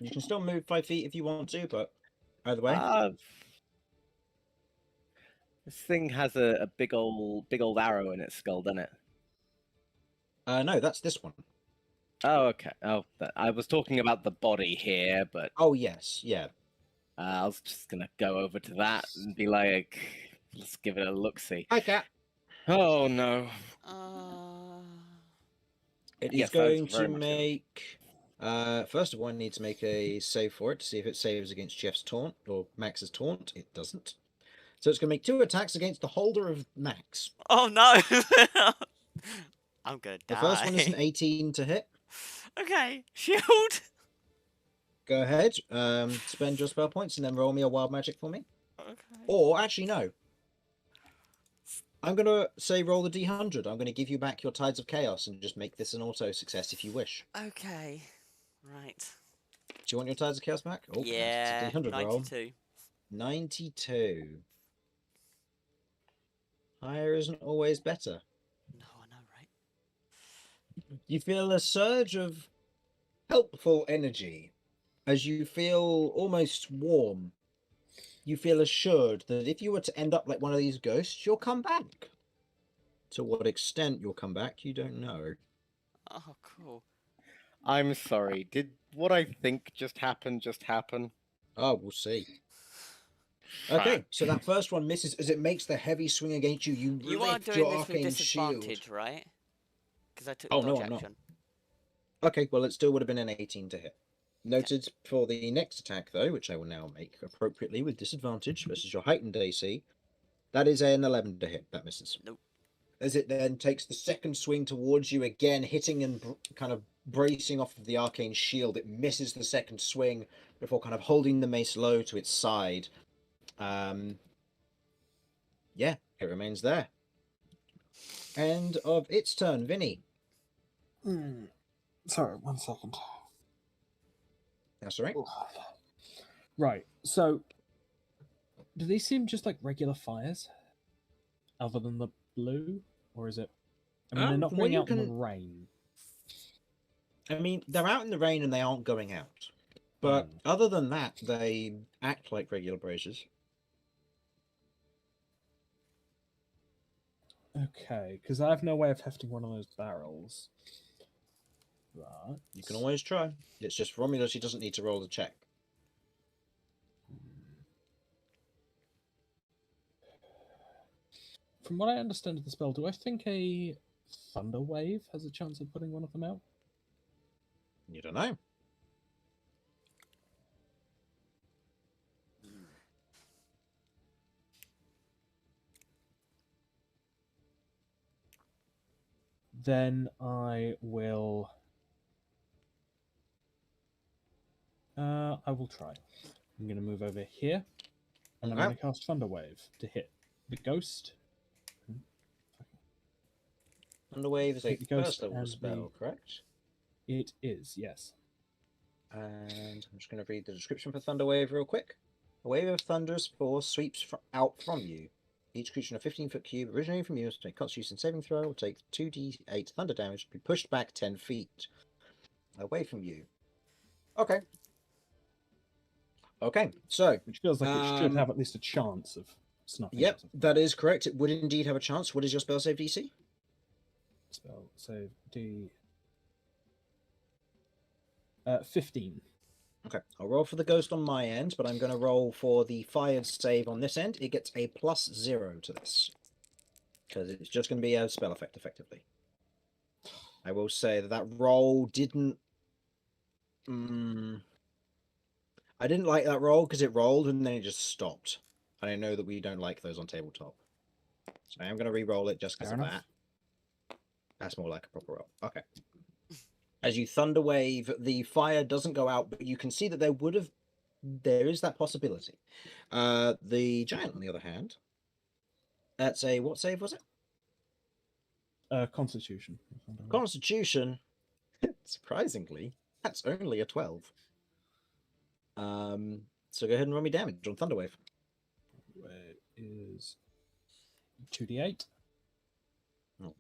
You can still move 5 feet if you want to, but either way. This thing has a big old arrow in its skull, doesn't it? No, that's this one. Oh, okay. Oh, I was talking about the body here, but Oh, yes, yeah. I was just gonna go over to that and be like, let's give it a look-see. Hi, cat. Oh no. It is Yes, that is going very to much it. make. First of all, I need to make a save for it to see if it saves against Jeff's taunt or Max's taunt. It doesn't. So it's going to make 2 attacks against the holder of Max. Oh no! I'm gonna die. The first one is an 18 to hit. Okay, shield. Go ahead, spend your spell points and then roll me a wild magic for me. Okay. Or actually, no. I'm gonna say roll the D100. I'm gonna give you back your Tides of Chaos and just make this an auto success if you wish. Okay. Right. Do you want your Tides of Chaos back? Oh, Yeah. it's a D100 roll. 92. 92. Higher isn't always better. No, I know, right? You feel a surge of helpful energy as you feel almost warm. You feel assured that if you were to end up like one of these ghosts, you'll come back. To what extent you'll come back, you don't know. Oh, cool. I'm sorry. Did what I think just happen? Oh, we'll see. Okay, so that first one misses as it makes the heavy swing against you. You are lift doing your this with arcane disadvantage, shield. right? Because I took Oh, the no, dodge I'm not. action. Okay, well, it still would have been an 18 to hit. Noted for the next attack, though, which I will now make appropriately with disadvantage versus your heightened AC. That is an 11 to hit. That misses. Nope. As it then takes the second swing towards you again, hitting and kind of bracing off of the arcane shield. It misses the second swing before kind of holding the mace low to its side. Yeah, it remains there. End of its turn. Vinny. Sorry, 1 second. That's all right. Right, so do these seem just like regular fires? Other than the blue? Or is it... I mean, they're not from what going you out in the can- rain. I mean, they're out in the rain and they aren't going out. But other than that, they act like regular braziers. Okay, because I have no way of hefting one of those barrels. But... You can always try. It's just Romulus, he doesn't need to roll the check. From what I understand of the spell, do I think a Thunder Wave has a chance of putting one of them out? You don't know. Then I will... I will try. I'm going to move over here, and I'm Okay. going to cast Thunder Wave to hit the ghost. Thunderwave is a Hit the ghost first level and spell, correct? It is, yes. And I'm just going to read the description for Thunderwave real quick. A wave of thunderous force sweeps out from you. Each creature in a 15-foot cube originating from you must make Constitution saving throw will take 2d8 thunder damage and be pushed back 10 feet away from you. Okay. Okay, so... Which feels like it should have at least a chance of snuffing. Yep, out of that is correct. It would indeed have a chance. What is your spell save DC? spell. So D 15. Okay, I'll roll for the ghost on my end, but I'm going to roll for the fired save on this end. It gets a +0 to this. Because it's just going to be a spell effect, effectively. I will say that that roll didn't... I didn't like that roll because it rolled and then it just stopped. And I know that we don't like those on tabletop. So I am going to re-roll it just because Fair of enough. that. That's more like a proper roll. Okay. As you thunder wave, the fire doesn't go out, but you can see that there is that possibility. The giant, on the other hand, that's a, what save was it? Constitution. Constitution. Surprisingly, that's only a 12. So go ahead and roll me damage on Thunderwave. Where is 2d8? Oh.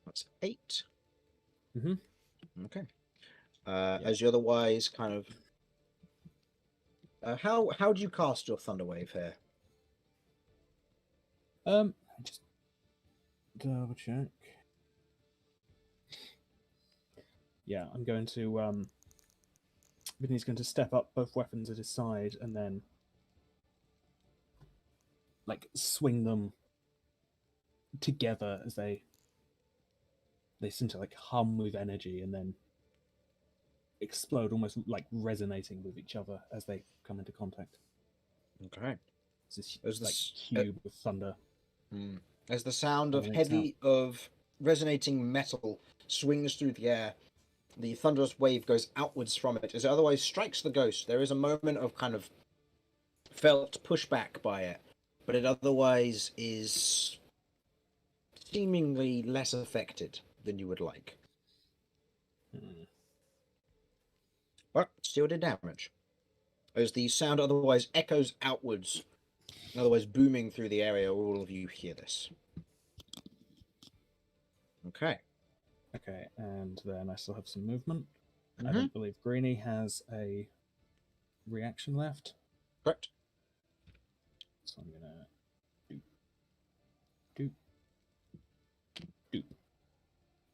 That's 8. Mhm. Okay. As you otherwise kind of... how do you cast your Thunderwave here? Just double check. Yeah, I'm going to Vinny's going to step up, both weapons at his side, and then like swing them together as they seem to like hum with energy and then explode, almost like resonating with each other as they come into contact. Okay. It's this As the like s- cube of thunder. As the sound of Emanates of resonating metal swings through the air, the thunderous wave goes outwards from it as it otherwise strikes the ghost. There is a moment of kind of felt pushback by it, but it otherwise is seemingly less affected than you would like. But still did damage. As the sound otherwise echoes outwards, otherwise booming through the area, all of you hear this. Okay. Okay, and then I still have some movement. I don't believe Greenie has a reaction left, Correct. so I'm gonna do.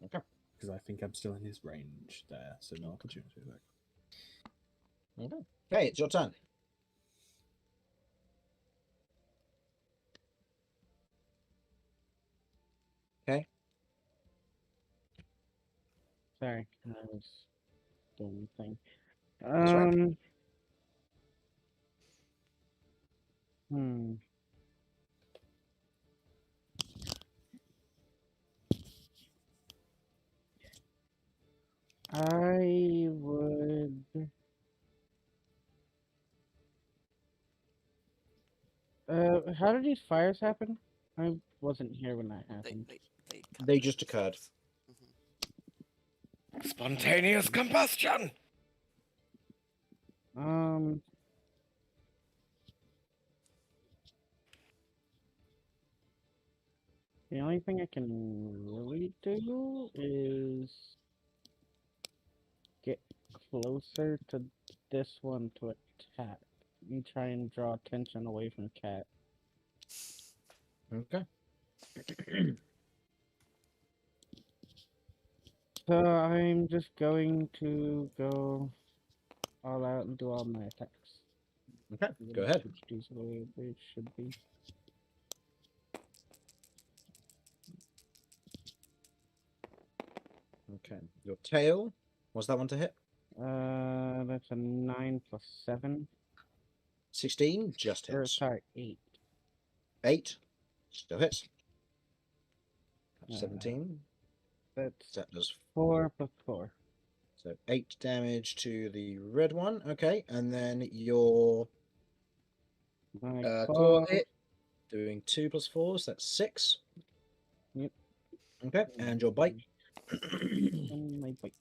Okay. Because I think I'm still in his range there, so no opportunity attack. Okay, it's your turn. Okay. Sorry, I was doing the thing. That's right. Hmm. I would. How did these fires happen? I wasn't here when that happened. They just occurred. Spontaneous combustion! The only thing I can really do is get closer to this one to attack and try and draw attention away from Cat. Okay. So I'm just going to go all out and do all my attacks. Okay, go ahead. Switch these the way they should be. Okay. Your tail. Was that one to hit? That's a 9 plus 7. 16 just Or hits. sorry, 8. 8 still hits. 17. That's That does 4 plus 4. so 8 damage to the red one. Okay, and then your My claw claw. hit, doing 2 plus 4, so that's 6. Yep. Okay, and your bite. And my bite.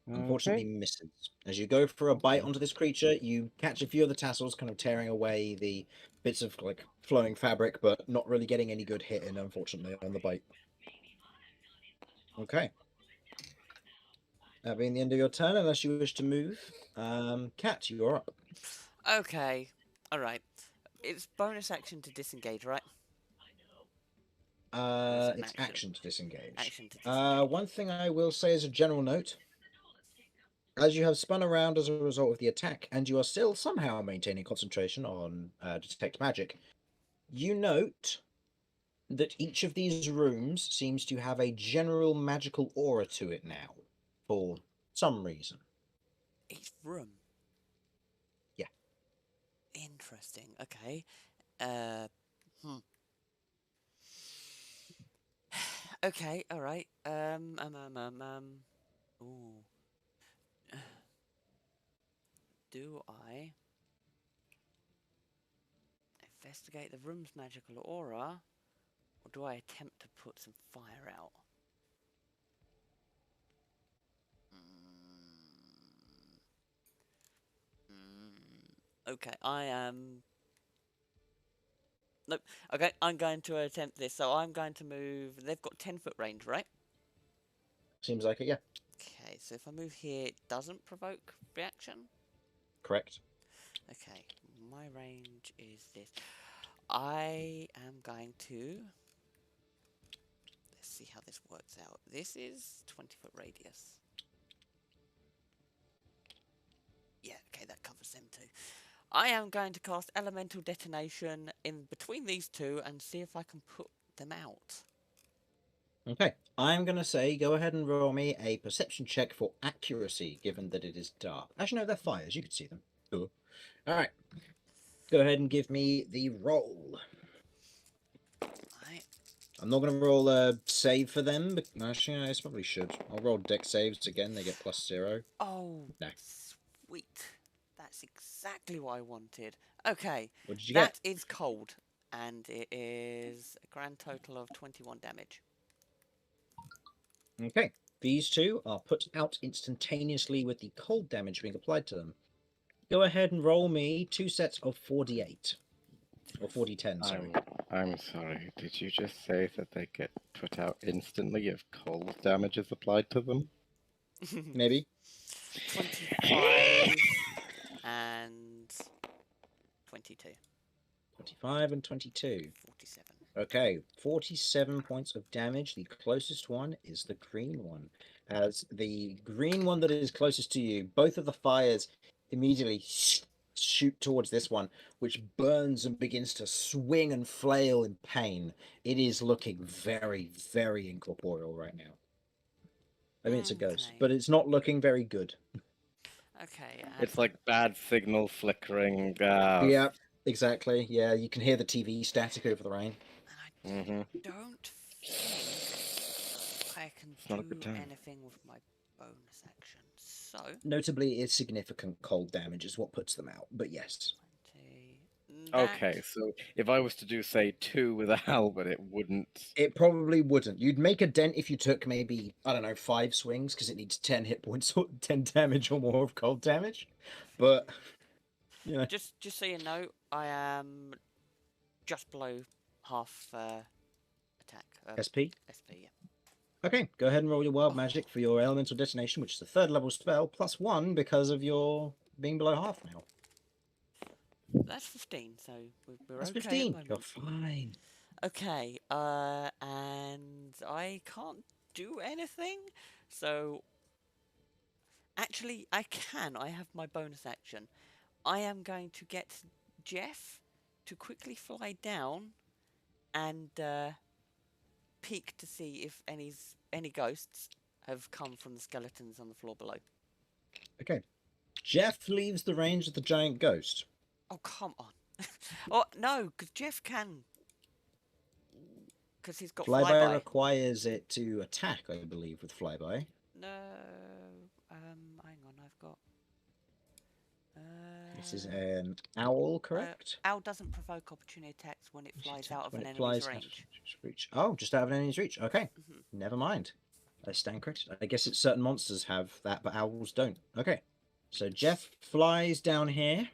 Unfortunately misses. As you go for a bite onto this creature, you catch a few of the tassels, kind of tearing away the bits of like flowing fabric, but not really getting any good hit in, unfortunately, on the bite. Okay. That being the end of your turn, unless you wish to move. Cat, you're up. Okay. Alright. It's bonus action to disengage, right? Or is it an It's action to disengage. Action to disengage. One thing I will say as a general note, as you have spun around as a result of the attack, and you are still somehow maintaining concentration on detect magic, you note that each of these rooms seems to have a general magical aura to it now, for some reason. Each room. Yeah. Interesting. Okay. Okay, alright. Ooh. Do I investigate the room's magical aura, or do I attempt to put some fire out? Okay, I am... Nope. Okay, I'm going to attempt this. So I'm going to move... They've got 10-foot range, right? Seems like it, yeah. Okay, so if I move here, it doesn't provoke reaction? Correct. Okay, my range is this. I am going to... Let's see how this works out. This is 20-foot radius. I am going to cast Elemental Detonation in between these two and see if I can put them out. Okay, I'm going to say go ahead and roll me a perception check for accuracy, given that it is dark. Actually, no, they're fires. You can see them. Cool. All right. Go ahead and give me the roll. Right. I'm not going to roll a save for them, but actually, I probably should. I'll roll deck saves again. They get +0. Oh, No. sweet. That's exactly what I wanted. Okay, What did you get? that is cold, and it is a grand total of 21 damage. Okay. These two are put out instantaneously with the cold damage being applied to them. Go ahead and roll me 2 sets of 4d8. Or 4d10, sorry. I'm sorry. Did you just say that they get put out instantly if cold damage is applied to them? Maybe. 25 and 22. 25 and 22. 47. Okay, 47 points of damage. The closest one is the green one. As the green one that is closest to you, both of the fires immediately shoot towards this one, which burns and begins to swing and flail in pain. It is looking very, very incorporeal right now. I mean, it's a ghost, Okay. but it's not looking very good. Okay. It's like bad signal flickering. Yeah, exactly. Yeah, you can hear the TV static over the rain. And Mhm. I don't think I can not a good do time. anything with my bonus action. So, Notably, it's significant cold damage is what puts them out, but yes. 20. Okay, so if I was to do, say, 2 with a halberd, it wouldn't. It probably wouldn't. You'd make a dent if you took maybe, I don't know, 5 swings, because it needs 10 hit points or 10 damage or more of cold damage. But, you know. Just so you know, I am just below half attack. SP? SP, yeah. Okay, go ahead and roll your wild magic for your elemental detonation, which is a 3rd level spell, +1 because of your being below half now. That's 15, so we're That's okay 15. at the You're moment. fine. Okay, and I can't do anything, so actually I can. I have my bonus action. I am going to get Jeff to quickly fly down and peek to see if any ghosts have come from the skeletons on the floor below. Okay. Jeff leaves the range of the giant ghost. Oh, come on. Oh, no, because Jeff can. Because he's got Flyby requires it to attack, I believe, with flyby. No, hang on, I've got... This is an owl, correct? Owl doesn't provoke opportunity attacks when it flies out of When an it enemy's flies out of range. its reach. Oh, just out of an enemy's reach. Okay, never mind. I stand corrected. I guess it's certain monsters have that, but owls don't. Okay, so Jeff flies down here.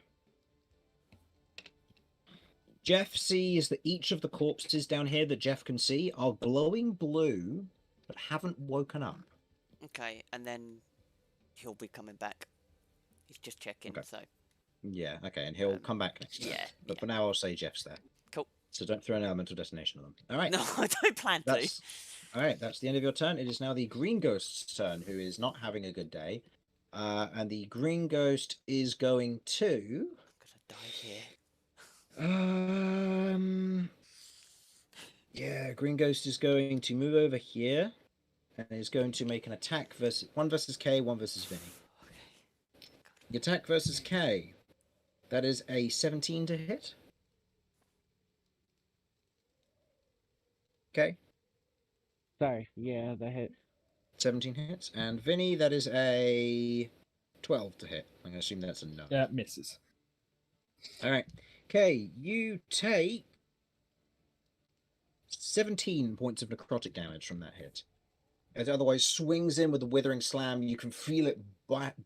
Jeff sees that each of the corpses down here that Jeff can see are glowing blue, but haven't woken up. Okay, and then he'll be coming back. He's just checking, Okay. so... Yeah, okay, and he'll come back next time. Yeah. But for now, I'll say Jeff's there. Cool. So don't throw an elemental detonation on them. All right. No, I don't plan to. All right, that's the end of your turn. It is now the green ghost's turn, who is not having a good day. And the green ghost is going to... Because I died here. Yeah, green ghost is going to move over here and is going to make an attack versus one versus K, one versus Vinny. Okay. The attack versus K. That is a 17 to hit. Okay. Sorry, yeah, that hit. 17 hits. And Vinny, that is a 12 to hit. I'm going to assume that's a no. Yeah, misses. All right. Okay, you take 17 points of necrotic damage from that hit. It otherwise swings in with a withering slam. You can feel it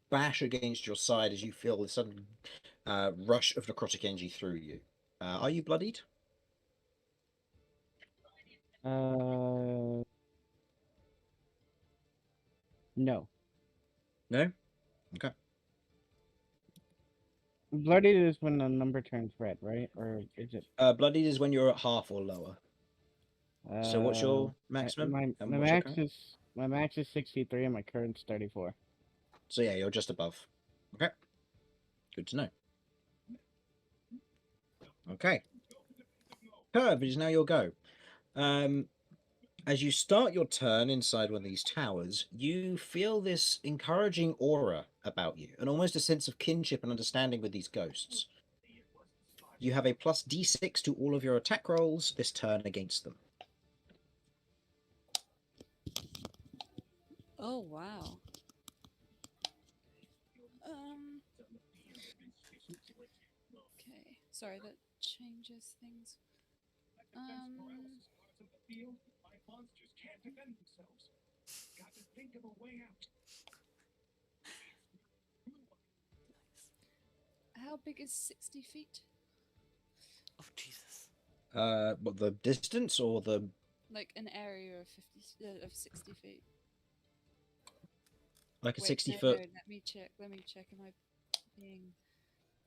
bash against your side as you feel the sudden rush of necrotic energy through you. Are you bloodied? No. No? Okay. Bloodied is when the number turns red, right? Or is it? Bloodied is when you're at half or lower. So what's your maximum? My and what's your max current? is 63 and my current's 34. So yeah, you're just above. Okay. Good to know. Okay. Curve, it is now your go. As you start your turn inside one of these towers, you feel this encouraging aura about you, and almost a sense of kinship and understanding with these ghosts. You have a plus d6 to all of your attack rolls this turn against them. Oh wow. Okay. Sorry, that changes things. How big is 60 feet? Oh Jesus! What, the distance or the... Like an area of 60 feet. Like a Wait, 60 no, foot... No, let me check. Am I being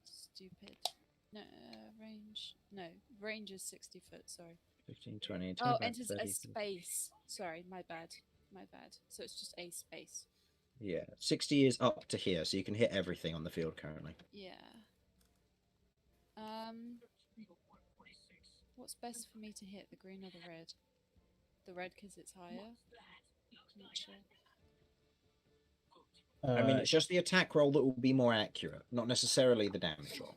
stupid? No, range. No, range is 60 foot. Sorry. 15, 20, Oh, 25, enters 30, a space. Sorry, my bad. So it's just a space. Yeah, 60 is up to here, so you can hit everything on the field currently. Yeah. What's best for me to hit, the green or the red? The red because it's higher? I'm not sure. I mean, it's just the attack roll that will be more accurate, not necessarily the damage roll.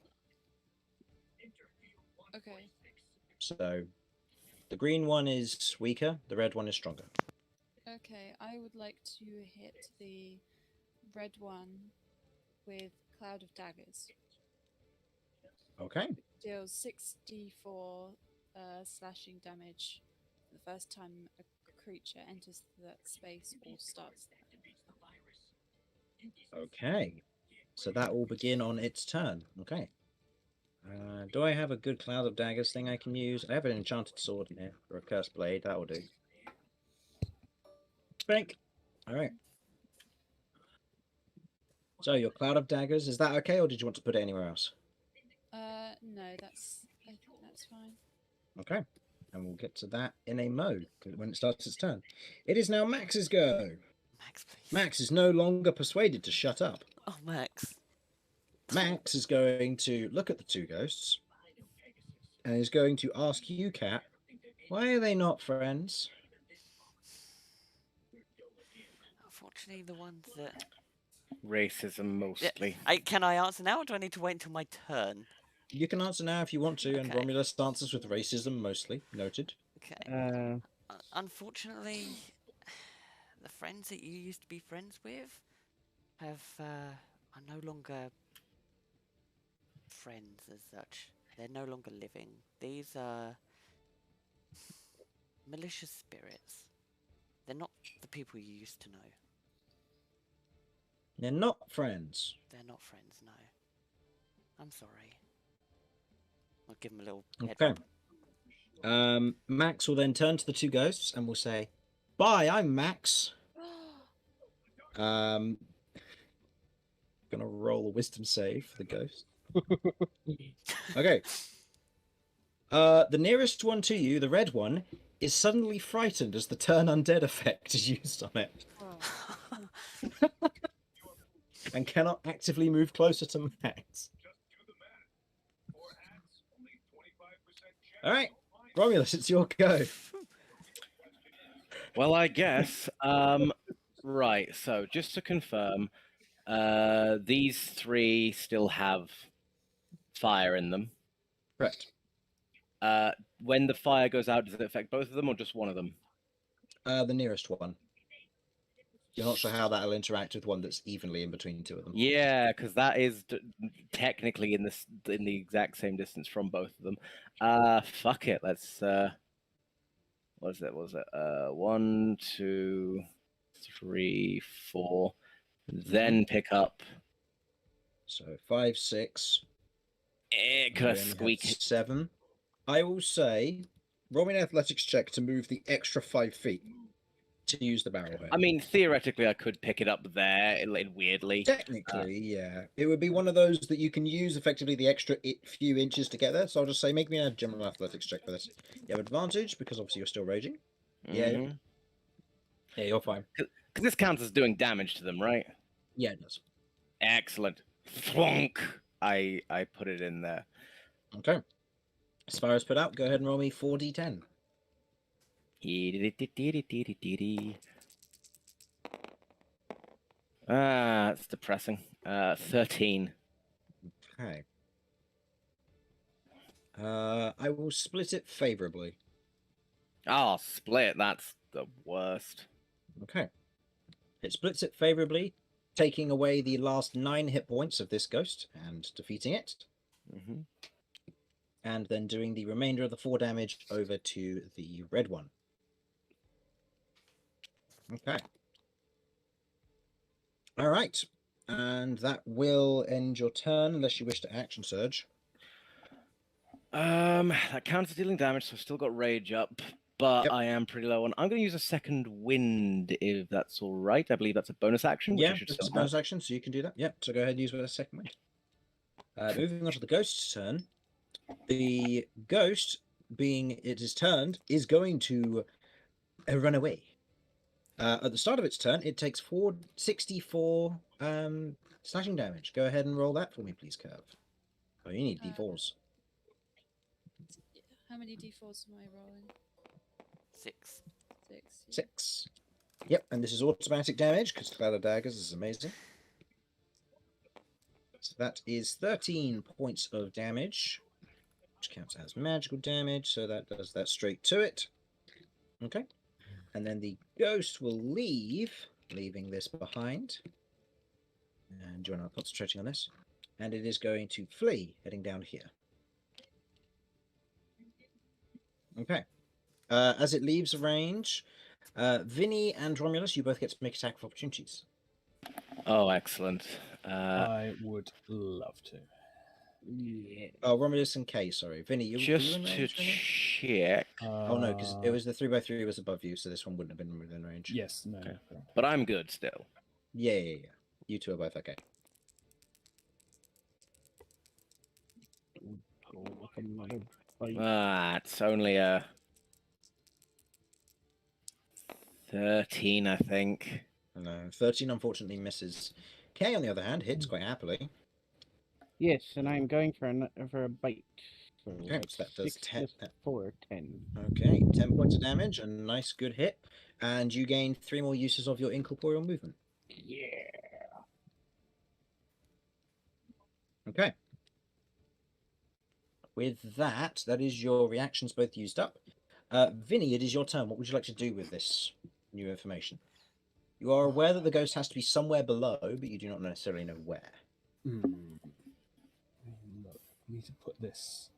Okay. So, the green one is weaker, the red one is stronger. Okay, I would like to hit the red one with Cloud of Daggers. Okay. Deals 64 slashing damage the first time a creature enters that space or starts there. Okay. So that will begin on its turn. Okay. Do I have a good Cloud of Daggers thing I can use? I have an enchanted sword in here, or a cursed blade. That will do. Spank. All right. So your Cloud of Daggers, is that okay, or did you want to put it anywhere else? No, I think that's fine. Okay. And we'll get to that in a mo when it starts its turn. It is now Max's go. Max, please. Max is no longer persuaded to shut up. Oh, Max. Max is going to look at the two ghosts and is going to ask you, Cat, why are they not friends? Unfortunately, the ones that... Racism mostly. Can I answer now, or do I need to wait until my turn? You can answer now if you want to, and Okay. Romulus answers with racism mostly. Noted. Okay. Unfortunately, the friends that you used to be friends with are no longer friends as such. They're no longer living. These are malicious spirits. They're not the people you used to know. They're not friends. They're not friends, no. I'm sorry. I'll give them a little head Okay. rub. Max will then turn to the two ghosts and will say, "Bye, I'm Max." Gonna roll a wisdom save for the ghost. Okay. The nearest one to you, the red one, is suddenly frightened as the turn undead effect is used on it. And cannot actively move closer to Max. Alright, Romulus, it's your go. Well, I guess. Right, so just to confirm, these three still have fire in them. Correct. When the fire goes out, does it affect both of them or just one of them? The nearest one. You're not sure how that'll interact with one that's evenly in between two of them. Yeah, because that is technically in the exact same distance from both of them. Fuck it. Let's. What is it? 1, 2, 3, 4. Then pick up. So 5, 6. Could I squeak? 7. I will say, roll me an athletics check to move the extra 5 feet to use the barrelhead. I mean, theoretically, I could pick it up there, weirdly. Technically, yeah. It would be one of those that you can use effectively the extra few inches to get there. So I'll just say, make me a general athletics check for this. You have advantage because obviously you're still raging. Yeah. Yeah, you're fine. Because this counts as doing damage to them, right? Yeah, it does. Excellent. Thwonk. I put it in there. Okay. As far as put out, go ahead and roll me 4d10. It's depressing. 13. Okay. I will split it favorably. Oh, split. That's the worst. Okay. It splits it favorably, taking away the last 9 hit points of this ghost and defeating it, Mm-hmm. and then doing the remainder of the 4 damage over to the red one. Okay. All right. And that will end your turn unless you wish to action surge. That counts as dealing damage, so I've still got rage up, but Yep. I am pretty low on. I'm going to use a second wind if that's all right. I believe that's a bonus action, which I Yeah, should it's a still bonus have. action, so you can do that. Yep. So go ahead and use a second wind. Moving on to the ghost's turn. The ghost, being it is turned, is going to run away. At the start of its turn, it takes 464 slashing damage. Go ahead and roll that for me, please, Curve. Oh, you need d4s. How many d4s am I rolling? 6. 6. 6. Yep, and this is automatic damage because Cloud of Daggers is amazing. So that is 13 points of damage, which counts as magical damage, so that does that straight to it. Okay. And then the ghost will leave, leaving this behind. And you're not concentrating on this. And it is going to flee, heading down here. Okay. As it leaves range, Vinny and Romulus, you both get to make attack of opportunities. Oh, excellent. I would love to. Yeah. Oh, Romulus and Kay, sorry. Vinny, are you Just in to range? Vinny? check, Oh no, because it was the 3x3 was above you, so this one wouldn't have been within range. Yes, no. Okay. no. but I'm good still. Yeah. You two are both okay. Go with another bite. It's only a 13, I think. No, 13 unfortunately misses. Kay, on the other hand, hits quite happily. Yes, and I'm going for a bite. So Okay, so that does 6 10. plus 4, 10. Okay, 10 points of damage, a nice good hit, and you gain 3 more uses of your incorporeal movement. Yeah. Okay. With that, that is your reactions both used up. Vinny, it is your turn. What would you like to do with this new information? You are aware that the ghost has to be somewhere below, but you do not necessarily know where. Look, I need to put this.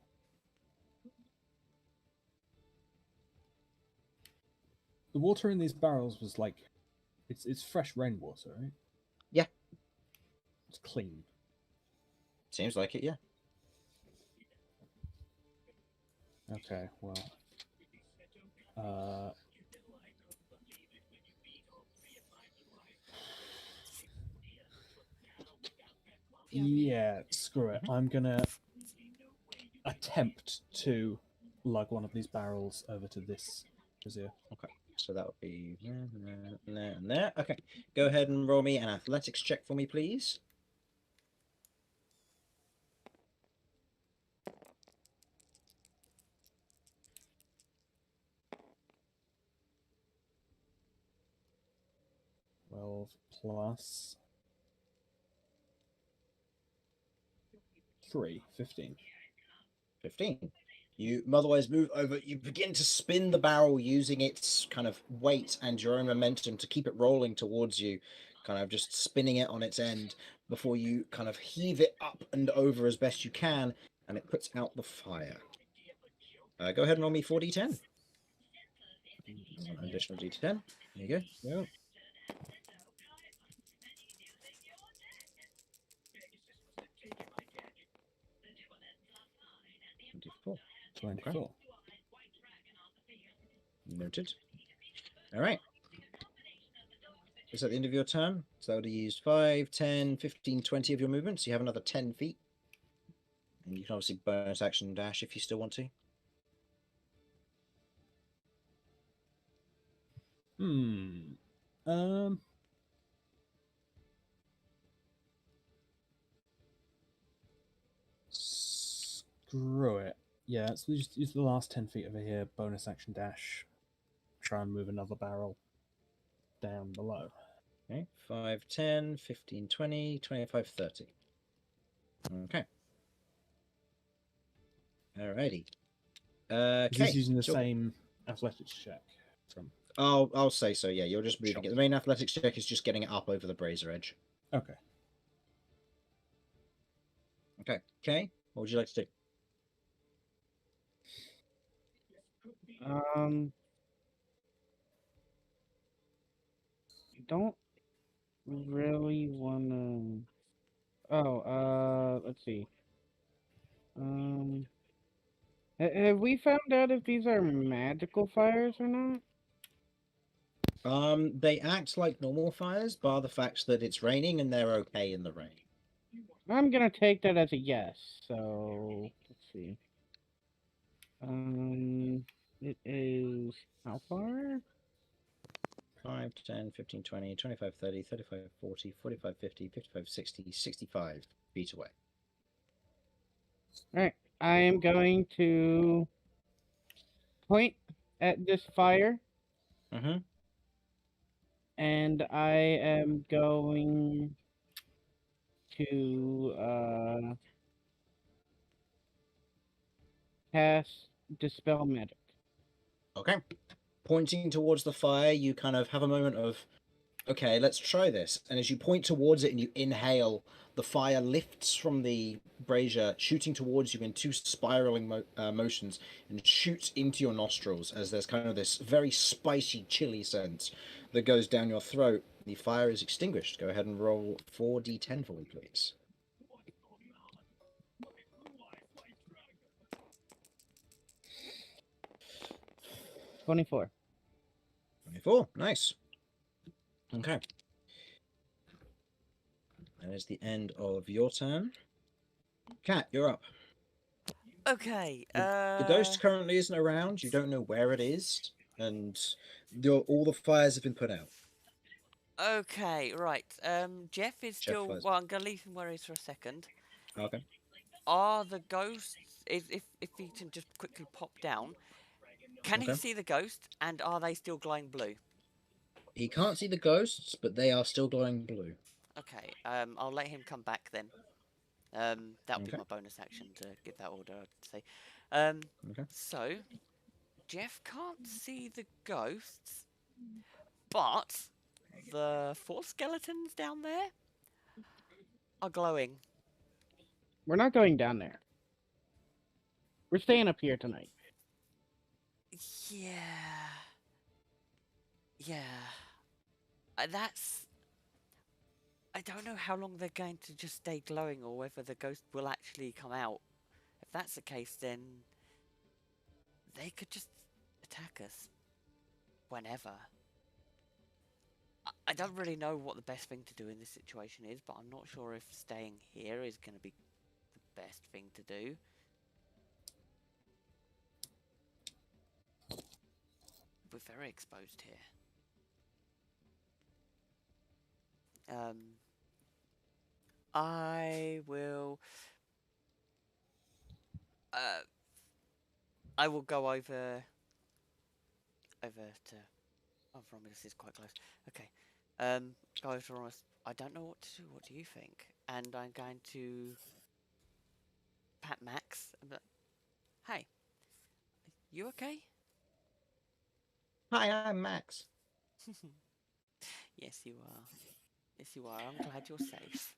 The water in these barrels was like, it's fresh rainwater, right? Yeah. It's clean. Seems like it, yeah. Okay, well. Yeah, screw it. I'm gonna attempt to lug one of these barrels over to this brazier. Okay, so that would be there, and there. Okay, go ahead and roll me an athletics check for me, please. Plus 3, 15. 15. You otherwise move over. You begin to spin the barrel using its kind of weight and your own momentum to keep it rolling towards you, kind of just spinning it on its end before you kind of heave it up and over as best you can, and it puts out the fire. Go ahead and roll me 4d10. One additional d10. There you go. Yep. D4. 24. Noted. All right. Is that the end of your turn? So that would have used 5, 10, 15, 20 of your movement. So you have another 10 feet. And you can obviously bonus action dash if you still want to. Screw it. Yeah, so we just use the last 10 feet over here, bonus action dash, try and move another barrel down below. Okay, 5, 10, 15, 20, 25, 30. Okay. Alrighty. Is this Okay. using the so- same athletics check from? I'll say so. Yeah, you're just moving Sure. it. The main athletics check is just getting it up over the brazier edge. Okay. Okay. Okay. What would you like to do? Don't really wanna. Let's see. Have we found out if these are magical fires or not? They act like normal fires, bar the fact that it's raining and they're okay in the rain. I'm gonna take that as a yes. So let's see. It is how far? 5, 10, 15, 20, 25, 30, 35, 40, 45, 50, 55, 60, 65 feet away. All right. I am going to point at this fire, Mm-hmm. and I am going to cast Dispel Magic. Okay. Pointing towards the fire, you kind of have a moment of, okay, let's try this. And as you point towards it and you inhale, the fire lifts from the brazier, shooting towards you in two spiraling motions, and shoots into your nostrils as there's kind of this very spicy, chilly scent that goes down your throat. The fire is extinguished. Go ahead and roll 4d10 for me, please. 24. 24. Nice. Okay. That is the end of your turn. Cat, you're up. Okay. The ghost currently isn't around. You don't know where it is, and all the fires have been put out. Okay, right. Jeff is still. first. Well, I'm gonna leave him where he is for a second. Okay. Are the ghosts? If he can just quickly pop down, can he Okay. see the ghost? And are they still glowing blue? He can't see the ghosts, but they are still glowing blue. Okay. I'll let him come back then. That'll be Okay. my bonus action to give that order, I'd say. Okay. So Jeff can't see the ghosts, but the 4 skeletons down there are glowing. We're not going down there. We're staying up here tonight. Yeah. Yeah. That's... I don't know how long they're going to just stay glowing or whether the ghost will actually come out. If that's the case, then they could just attack us whenever. I don't really know what the best thing to do in this situation is, but I'm not sure if staying here is going to be the best thing to do. We're very exposed here. I will go over to... Oh, Romulus is quite close. Okay. Go over to Romulus. I don't know what to do. What do you think? And I'm going to pat Max. And be like, hey, you okay? Hi, I'm Max. Yes, you are. Yes, you are. I'm glad you're safe.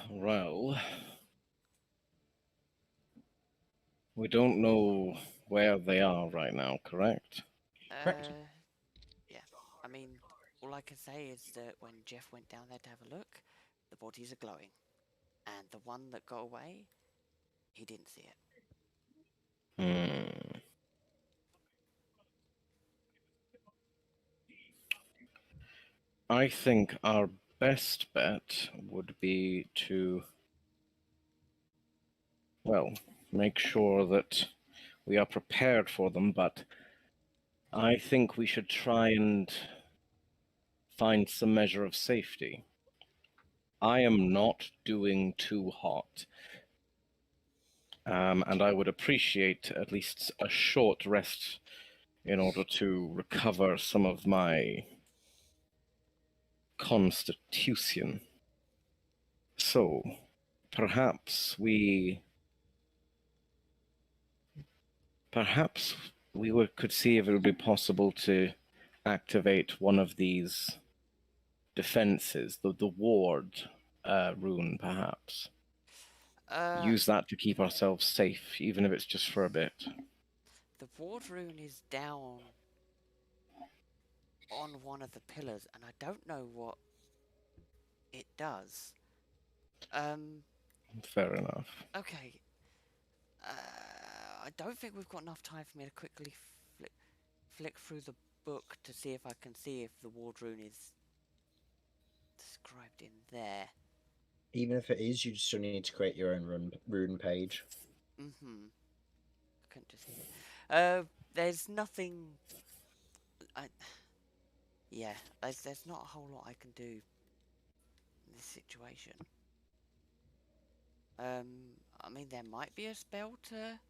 Well, we don't know where they are right now, correct? Correct. Yeah. I mean, all I can say is that when Jeff went down there to have a look, the bodies are glowing. And the one that got away, he didn't see it. I think our best bet would be to, well, make sure that we are prepared for them, but I think we should try and find some measure of safety. I am not doing too hot. And I would appreciate at least a short rest in order to recover some of my constitution. So, perhaps we could see if it would be possible to activate one of these defenses, the ward rune, perhaps. Use that to keep ourselves safe, even if it's just for a bit. The ward rune is down on one of the pillars, and I don't know what it does. Fair enough. Okay. I don't think we've got enough time for me to quickly flick through the book to see if I can see if the ward rune is described in there. Even if it is, you still need to create your own rune page. Mm-hmm. I couldn't just see it. There's nothing... Yeah, there's not a whole lot I can do in this situation. I mean, there might be a spell to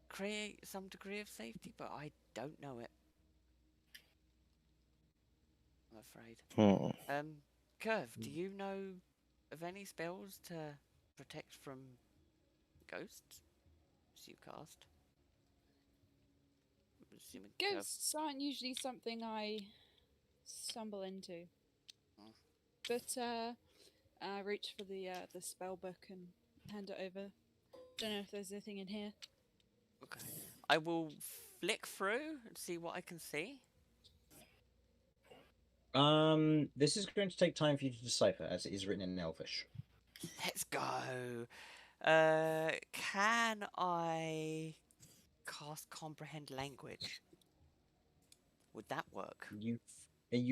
create some degree of safety, but I don't know it. I'm afraid. Curve, do you know of any spells to protect from ghosts? As you cast? I'm assuming Curve. Ghosts aren't usually something I stumble into. But I reach for the spell book and hand it over. Don't know if there's anything in here. Okay. I will flick through and see what I can see. This is going to take time for you to decipher, as it is written in Elvish. Let's go. Can I cast Comprehend Language? Would that work? You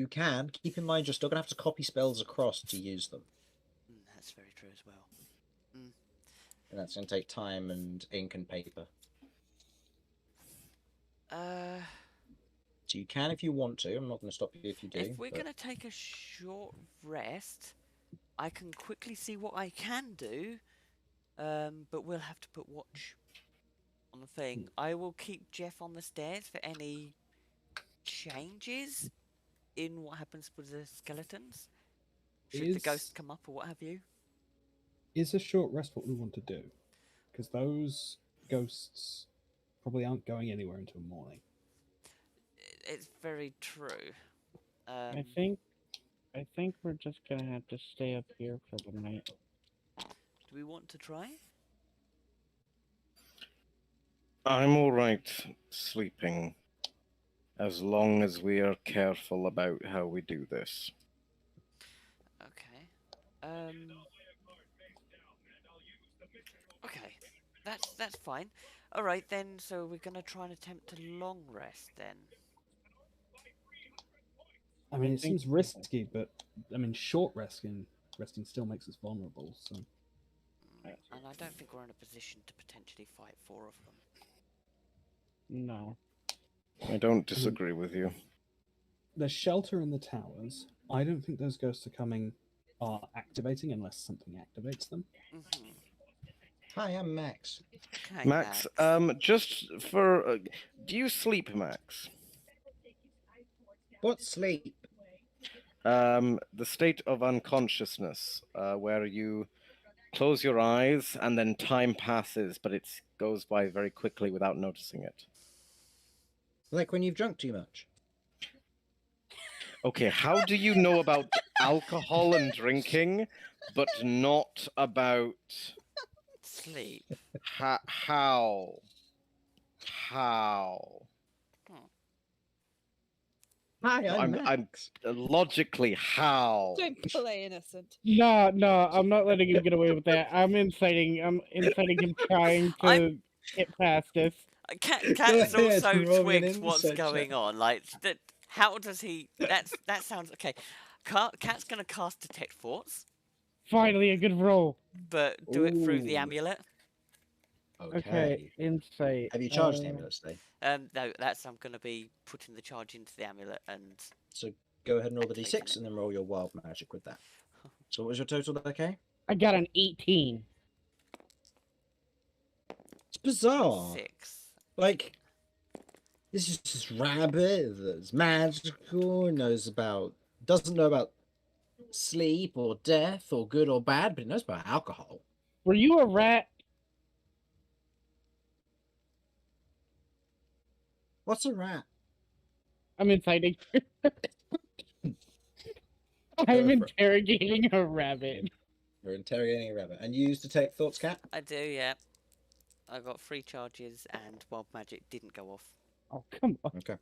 can. Keep in mind, you're still going to have to copy spells across to use them. That's very true as well. And that's going to take time and ink and paper. So you can if you want to. I'm not going to stop you if you do. If we're going to take a short rest, I can quickly see what I can do, but we'll have to put watch on the thing. I will keep Jeff on the stairs for any changes in what happens with the skeletons. Should the ghosts come up or what have you? Is a short rest what we want to do? Because those ghosts probably aren't going anywhere until morning. It's very true. I think we're just gonna have to stay up here for the night. Do we want to try? I'm all right sleeping, as long as we are careful about how we do this. Okay. Okay, that's fine. All right then. So we're gonna try and attempt a long rest then. I mean, it seems risky, but I mean, short resting still makes us vulnerable. So. And I don't think we're in a position to potentially fight 4 of them. No. I don't disagree with you. There's shelter in the towers. I don't think those ghosts are activating unless something activates them. Hi, I'm Max. Hi, Max, just for... do you sleep, Max? What sleep? The state of unconsciousness, where you close your eyes and then time passes, but it goes by very quickly without noticing it. Like when you've drunk too much. Okay, how do you know about alcohol and drinking, but not about... sleep? How? Hi, I'm Max. Logically, how? Don't play innocent. No, I'm not letting him get away with that. I'm inciting him trying to get past us. Cat's also roll me an twigged what's insight going check. on. Like, how does he... That sounds... Okay. Cat's going to cast Detect Thoughts, Finally, a good roll. but do it through the Ooh. amulet. Okay. Insight. Have you charged the amulet today? No, I'm going to be putting the charge into the amulet and... So go ahead and roll the Activating d6 it. and then roll your wild magic with that. So what was your total there, Kay? I got an 18. It's bizarre. 6. Like, this is this rabbit that's magical, doesn't know about sleep or death or good or bad, but it knows about alcohol. Were you a rat? What's a rat? I'm inciting. I'm for it. interrogating a rabbit. You're interrogating a rabbit. And you use detect thoughts, Cat? I do, yeah. I got 3 charges and wild magic didn't go off. Oh, come on. Okay.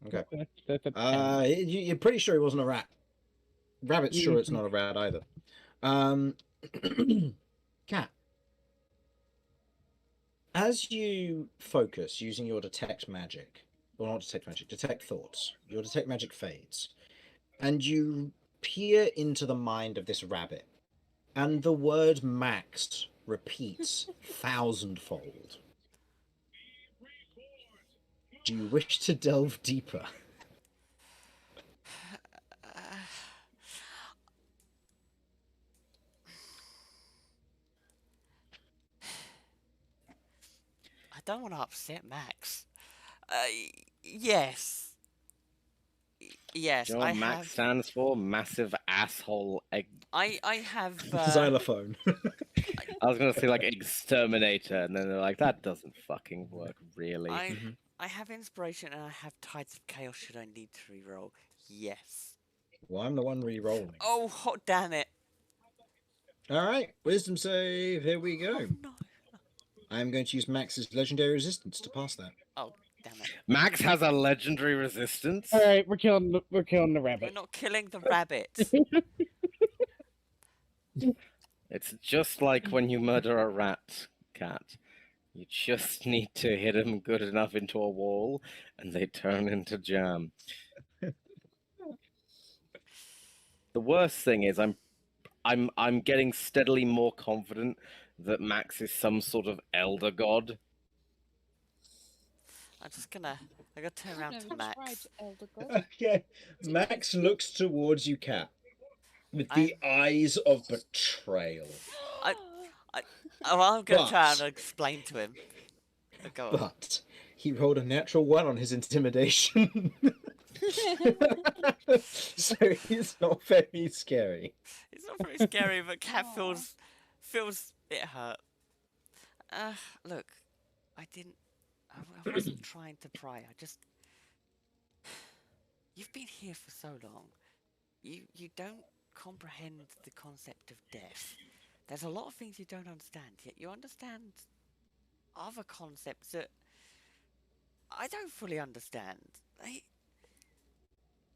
Okay. That's a 10. You're pretty sure it wasn't a rat. Rabbit's sure it's not a rat either. Cat. As you focus using your detect magic, or not detect magic, detect thoughts, your detect magic fades, and you peer into the mind of this rabbit, and the word Max repeats thousandfold. Do you wish to delve deeper? I don't want to upset Max. Yes. Yes, Do you know I what Max have. stands for? Massive asshole egg. I have. Xylophone. I was gonna say like exterminator, and then they're like, that doesn't fucking work, really. I have inspiration and I have tides of chaos. Should I need to reroll? Yes. Well, I'm the one re-rolling. Oh, hot damn it! All right, wisdom save. Here we go. Oh, no. I'm going to use Max's legendary resistance to pass that. Oh, damn it! Max has a legendary resistance. All right, we're killing the We're rabbit. not killing the rabbit. It's just like when you murder a rat, Cat. You just need to hit them good enough into a wall, and they turn into jam. The worst thing is, I'm getting steadily more confident that Max is some sort of elder god. I'm just gonna. I gotta turn around I've to never Max. tried Elder God. Okay, Max looks towards you, Cat, with the eyes of betrayal. I'm gonna try and But- explain to him. Go on. But he rolled a natural 1 on his intimidation. So he's not very scary. It's not very scary, but Cat Aw. feels it hurt. Look, I didn't. I wasn't trying to pry. I just. You've been here for so long. You don't comprehend the concept of death. There's a lot of things you don't understand, yet you understand other concepts that I don't fully understand.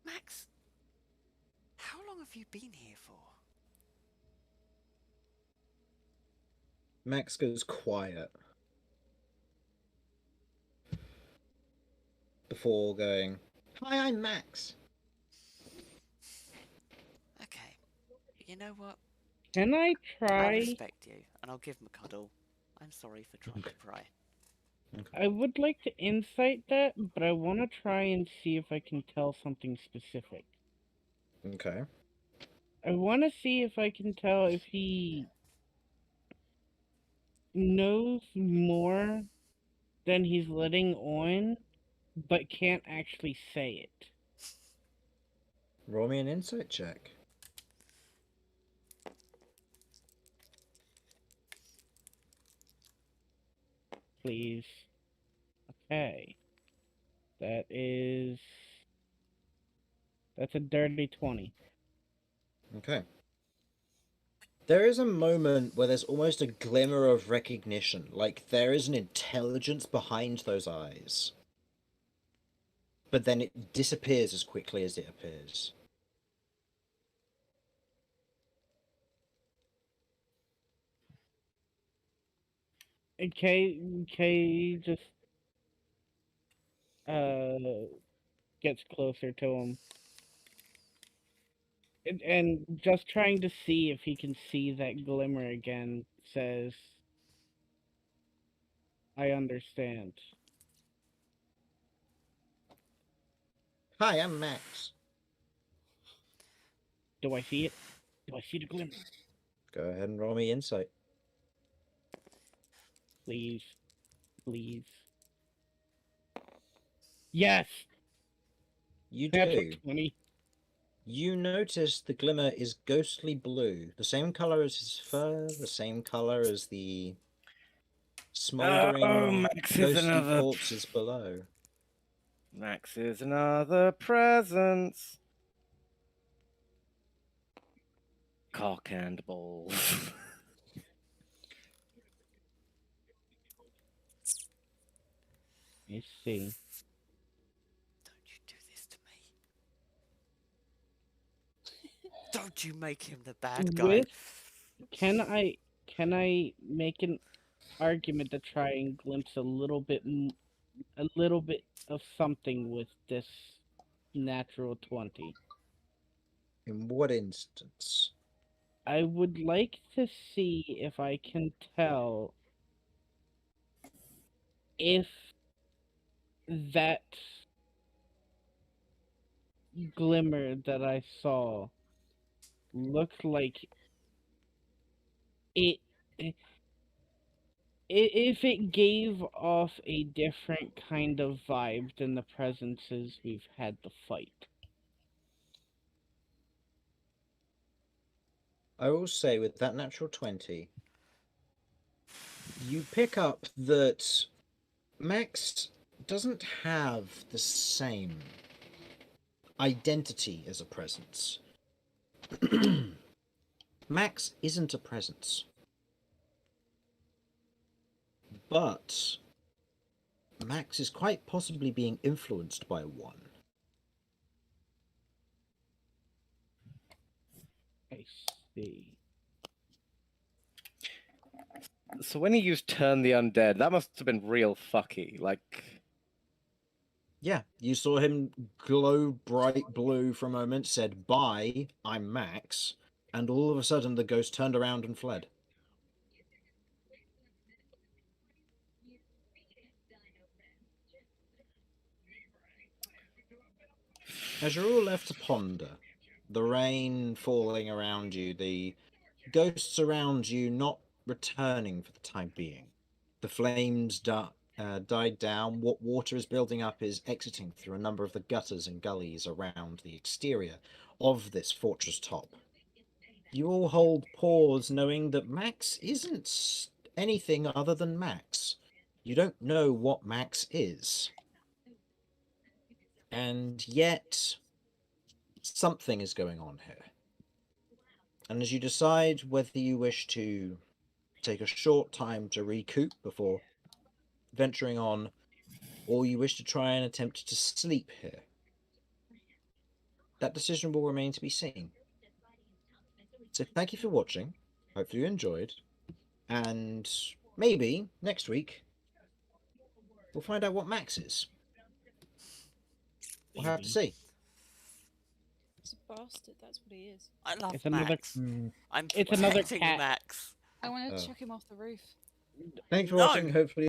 Max, how long have you been here for? Max goes quiet before going, "Hi, I'm Max." Okay, you know what? Can I I try? respect you, and I'll give him a cuddle. I'm sorry for trying to pry. I would like to insight that, but I want to try and see if I can tell something specific. Okay. I want to see if I can tell if he knows more than he's letting on, but can't actually say it. Roll me an insight check. Please. Okay. That's a dirty 20. Okay. There is a moment where there's almost a glimmer of recognition, like there is an intelligence behind those eyes. But then it disappears as quickly as it appears. Kay just gets closer to him. And just trying to see if he can see that glimmer again, says, I understand. Hi, I'm Max. Do I see it? Do I see the glimmer? Go ahead and roll me insight. Please. Please. Yes! You Natural do. 20. You notice the glimmer is ghostly blue, the same color as his fur, the same color as the smoldering Max is ghostly another. corpses below. Max is another presence. Cock and balls. I see. Don't you do this to me. Don't you make him the bad guy. With can I make an argument to try and glimpse a little bit of something with this natural 20? In what instance? I would like to see if I can tell if that glimmer that I saw looked like it if it gave off a different kind of vibe than the presences we've had to fight. I will say with that natural 20, you pick up that Max doesn't have the same identity as a presence. Max isn't a presence. But Max is quite possibly being influenced by one. I see. So when he used turn the undead, that must have been real fucky. Like, Yeah, you saw him glow bright blue for a moment, said, "Bye, I'm Max," and all of a sudden the ghost turned around and fled. As you're all left to ponder, the rain falling around you, the ghosts around you not returning for the time being, the flames died down, what water is building up is exiting through a number of the gutters and gullies around the exterior of this fortress top. You all hold pause, knowing that Max isn't anything other than Max. You don't know what Max is. And yet, something is going on here. And as you decide whether you wish to take a short time to recoup before venturing on, or you wish to try and attempt to sleep here, that decision will remain to be seen. So thank you for watching. Hopefully you enjoyed. And maybe next week we'll find out what Max is. We'll have to see. He's a bastard, that's what he is. I love It's another- Max. I'm It's another protecting cat. Max. I want to Oh. chuck him off the roof. Thanks for No. watching. Hopefully